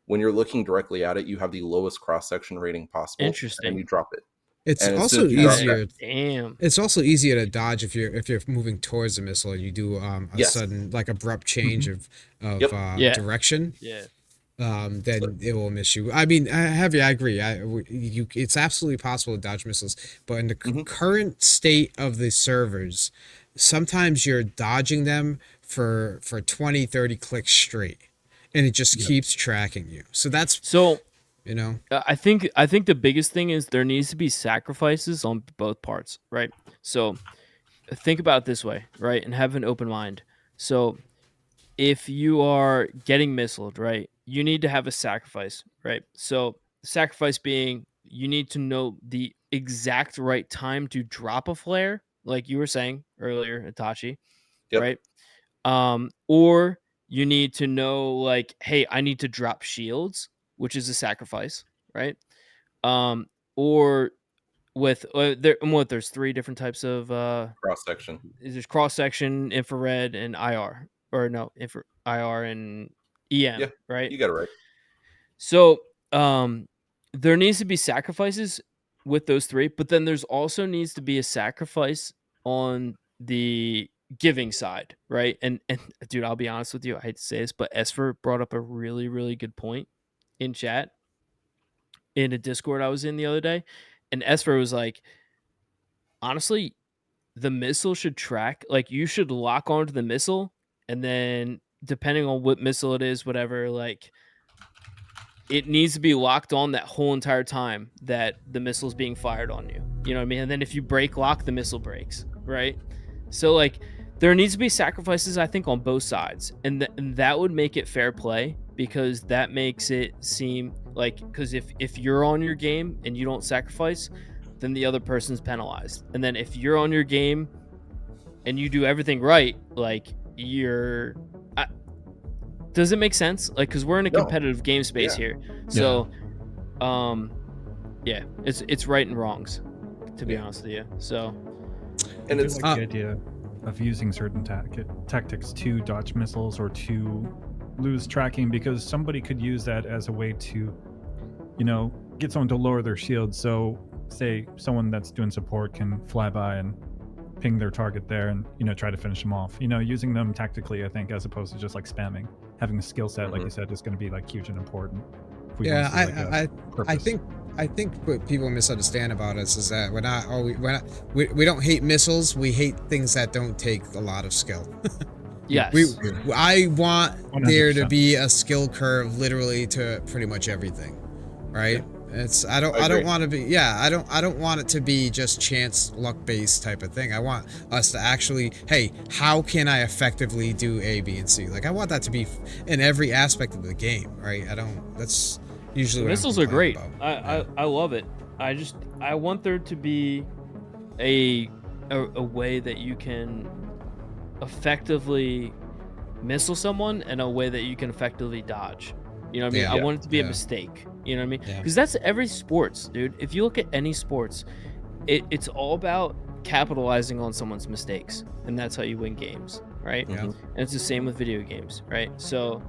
When you're looking directly at it, you have the lowest cross-section rating possible. Interesting. And you drop it. It's also easier. It's also easier to dodge if you're moving towards the missile and you do a sudden like abrupt change of direction. Yeah. Then it will miss you. I mean, Heavy, I agree. It's absolutely possible to dodge missiles, but in the current state of the servers, sometimes you're dodging them for 20, 30 clicks straight, and it just keeps tracking you. So that's I think the biggest thing is there needs to be sacrifices on both parts, right? So think about it this way, right? And have an open mind. So if you are getting missiled, right, you need to have a sacrifice, right? So sacrifice being you need to know the exact right time to drop a flare, like you were saying earlier, Itachi, Yep. right? Or you need to know like, hey, I need to drop shields, which is a sacrifice, right? Or with there's three different types of Cross section. there's cross section, infrared, and IR, or no, IR and EM, Yeah, right? you got it right. So there needs to be sacrifices with those three, but then there's also needs to be a sacrifice on the giving side, right? And dude, I'll be honest with you, I hate to say this, but Esfer brought up a really, really good point in chat in a Discord I was in the other day. And Esfer was like, honestly, the missile should track, like you should lock onto the missile, and then depending on what missile it is, whatever, like it needs to be locked on that whole entire time that the missile's being fired on you. You know what I mean? And then if you break lock, the missile breaks, right? So like there needs to be sacrifices, I think, on both sides, and that would make it fair play, because that makes it seem like, because if you're on your game and you don't sacrifice, then the other person's penalized. And then if you're on your game and you do everything right, like you're does it make sense? Like, because we're in a competitive game space here, so yeah, it's right and wrongs, to be honest with you. So, and it's like the idea of using certain tactics to dodge missiles or to lose tracking, because somebody could use that as a way to, you know, get someone to lower their shield. So say someone that's doing support can fly by and ping their target there and, you know, try to finish them off, you know, using them tactically, I think, as opposed to just like spamming. Having a skill set, like you said, is going to be like huge and important. Yeah, I think what people misunderstand about us is that we don't hate missiles, we hate things that don't take a lot of skill. yes, I want 100%. there to be a skill curve literally to pretty much everything, right? It's I don't want to be I don't want it to be just chance luck based type of thing. I want us to actually, hey, how can I effectively do A, B, and C? Like I want that to be in every aspect of the game, right? That's usually what missiles are great. About. I love it. I want there to be a way that you can effectively missile someone and a way that you can effectively dodge. You know what I mean? I want it to be a mistake. You know what I mean? Because that's every sports, dude. If you look at any sports, it's all about capitalizing on someone's mistakes, and that's how you win games, right? And it's the same with video games, right? So,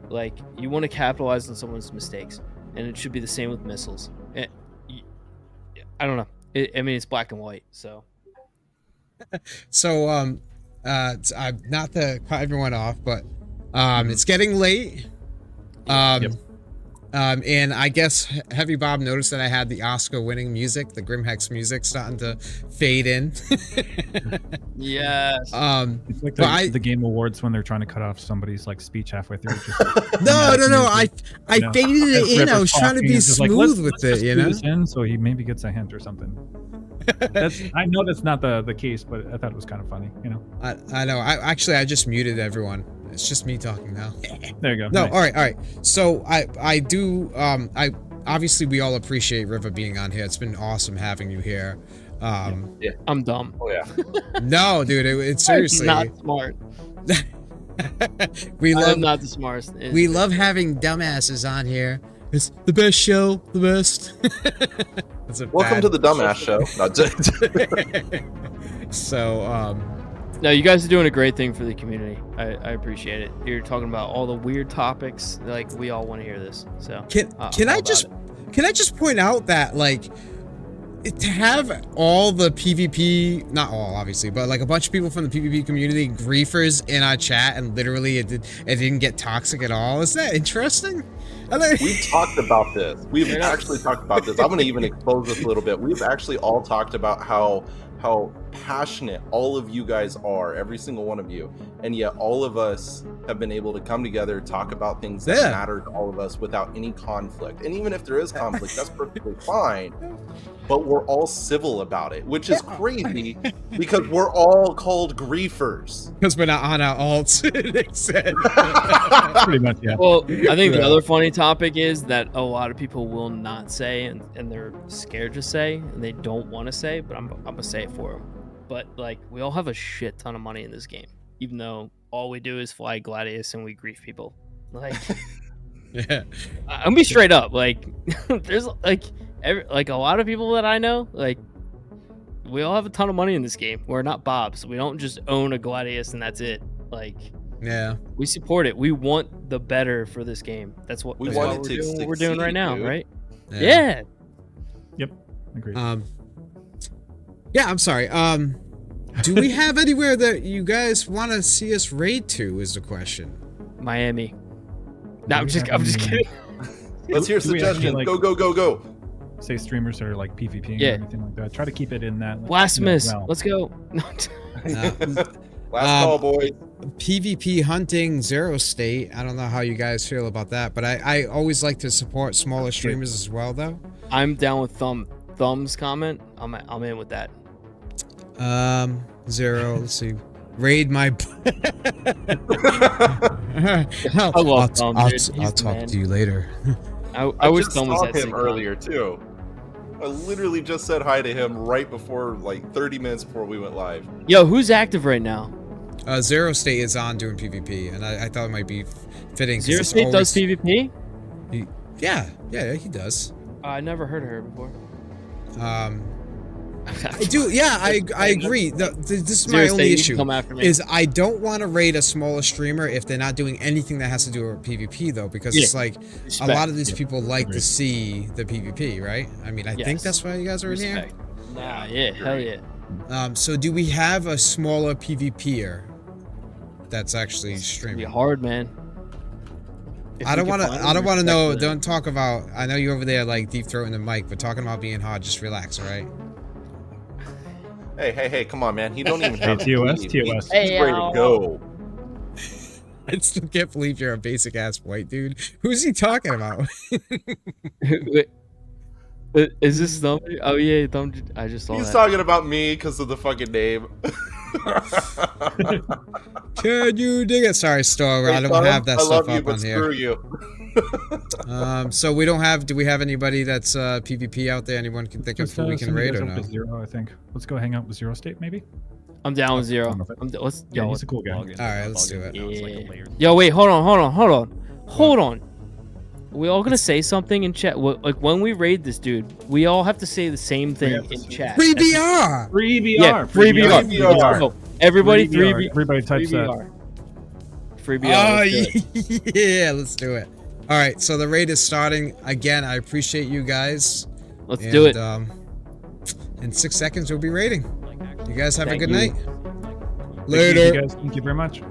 like, you want to capitalize on someone's mistakes, and it should be the same with missiles. I don't know. I mean, it's black and white, so. So, not to cut everyone off, but it's getting late. And I guess Heavy Bob noticed that I had the Oscar-winning music, the Grimhex music, starting to fade in. Yes. It's like the Game Awards when they're trying to cut off somebody's like speech halfway through. Just, no. I faded it in. I was trying to be smooth with it, you know. In so he maybe gets a hint or something. I know that's not the case, but I thought it was kind of funny, you know. I know. I just muted everyone. It's just me talking now. There you go. No, nice. all right. So I do obviously we all appreciate River being on here. It's been awesome having you here. I'm dumb. Oh yeah. No, dude, it's seriously not smart. I'm not the smartest. We love having dumbasses on here. It's the best show, the best. Welcome to the dumbass show. So no, you guys are doing a great thing for the community. I appreciate it. You're talking about all the weird topics. Like, we all want to hear this. So can I just point out that, like, to have all the PvP, not all obviously, but like a bunch of people from the PvP community griefers in our chat, and literally it didn't get toxic at all. Is that interesting? We've talked about this. We've actually talked about this. I'm going to even expose this a little bit. We've actually all talked about how passionate all of you guys are, every single one of you, and yet all of us have been able to come together, talk about things that matter to all of us without any conflict. And even if there is conflict, that's perfectly fine. But we're all civil about it, which is crazy because we're all called griefers. Because we're not on our alts. Nick said. Pretty much, yeah. Well, I think the other funny topic is that a lot of people will not say, and they're scared to say, and they don't want to say, but I'm gonna say it for them. But like, we all have a shit ton of money in this game, even though all we do is fly Gladius and we grief people. Like, Yeah. I'm gonna be straight up. Like, there's like a lot of people that I know. Like, we all have a ton of money in this game. We're not Bobs. We don't just own a Gladius and that's it. Like, Yeah. we support it. We want the better for this game. That's what We that's want why it we're to doing what we're doing right succeed, now, dude. right? Yeah. Yeah. Agreed. Yeah, I'm sorry. Do we have anywhere that you guys want to see us raid to is the question. Miami. No, I'm we just have any- kidding. Let's hear Do we actually, suggestions. like- Go. Say streamers are like PvP Yeah. or anything like that. Try to keep it in that. Blasphemous. realm. Let's go. Last call, boys. PvP hunting Zero State. I don't know how you guys feel about that, but I always like to support smaller streamers as well, though. I'm down with Thumb's comment. I'm in with that. Zero. Let's see. Raid my. I love Thumb, dude. He's I'll the talk man. to you later. I wish just Thumb was saw at him Sick earlier too. I literally just said hi to him right before, like 30 minutes before we went live. Yo, who's active right now? Zero State is on doing PvP, and I thought it might be fitting. 'cause Zero it's State does always- PvP? Yeah, he does. I never heard of her before. I do. Yeah, I agree. This is my Zero State, only you can issue. come after me. Is I don't want to raid a smaller streamer if they're not doing anything that has to do with PvP though, because it's like a lot of these people like to see the PvP, right? I mean, I think Yes. that's why you guys are in here. Respect. Nah, yeah, hell yeah. So do we have a smaller PvPer that's actually It'd be streaming? hard, man. If I we don't can want to. find I don't them, want to know. respect Don't talk about. I know you're over there like deep throating the mic, but talking about being hard. Just relax, all right? Hey, come on, man. He don't even Hey, have TOS, to leave. TOS. He's ready to go. I still can't believe you're a basic ass white dude. Who's he talking about? it. Is this Thumb? Oh yeah, Thumb. I just saw He's that. talking about me because of the fucking name. Can you dig it? Sorry, Store. I Hey, don't Tom, have that I stuff love you, up but on screw here. you. So we don't have. Do we have anybody that's PvP out there? Anyone can think of Let's, who we can send you raid guys or up no? to Zero, I think. Let's go hang out with Zero State, maybe. I'm down with Zero. Perfect. Let's Yeah, yo. he's a cool guy. All right, let's do it. Yeah. Yo, wait, hold on. We all gonna say something in chat. Like when we raid this dude, we all have to say the same thing have to in say- chat. Free BR. Free BR. Yeah, free BR. Free BR. Go. Everybody, Free free BR. Everybody types free that. BR. Free BR. Oh let's do it. yeah, let's do it. All right, so the raid is starting again. I appreciate you guys. Let's do it. In 6 seconds, we'll be raiding. You guys have Thank a good you. night. Thank you, Later. guys. Thank you very much.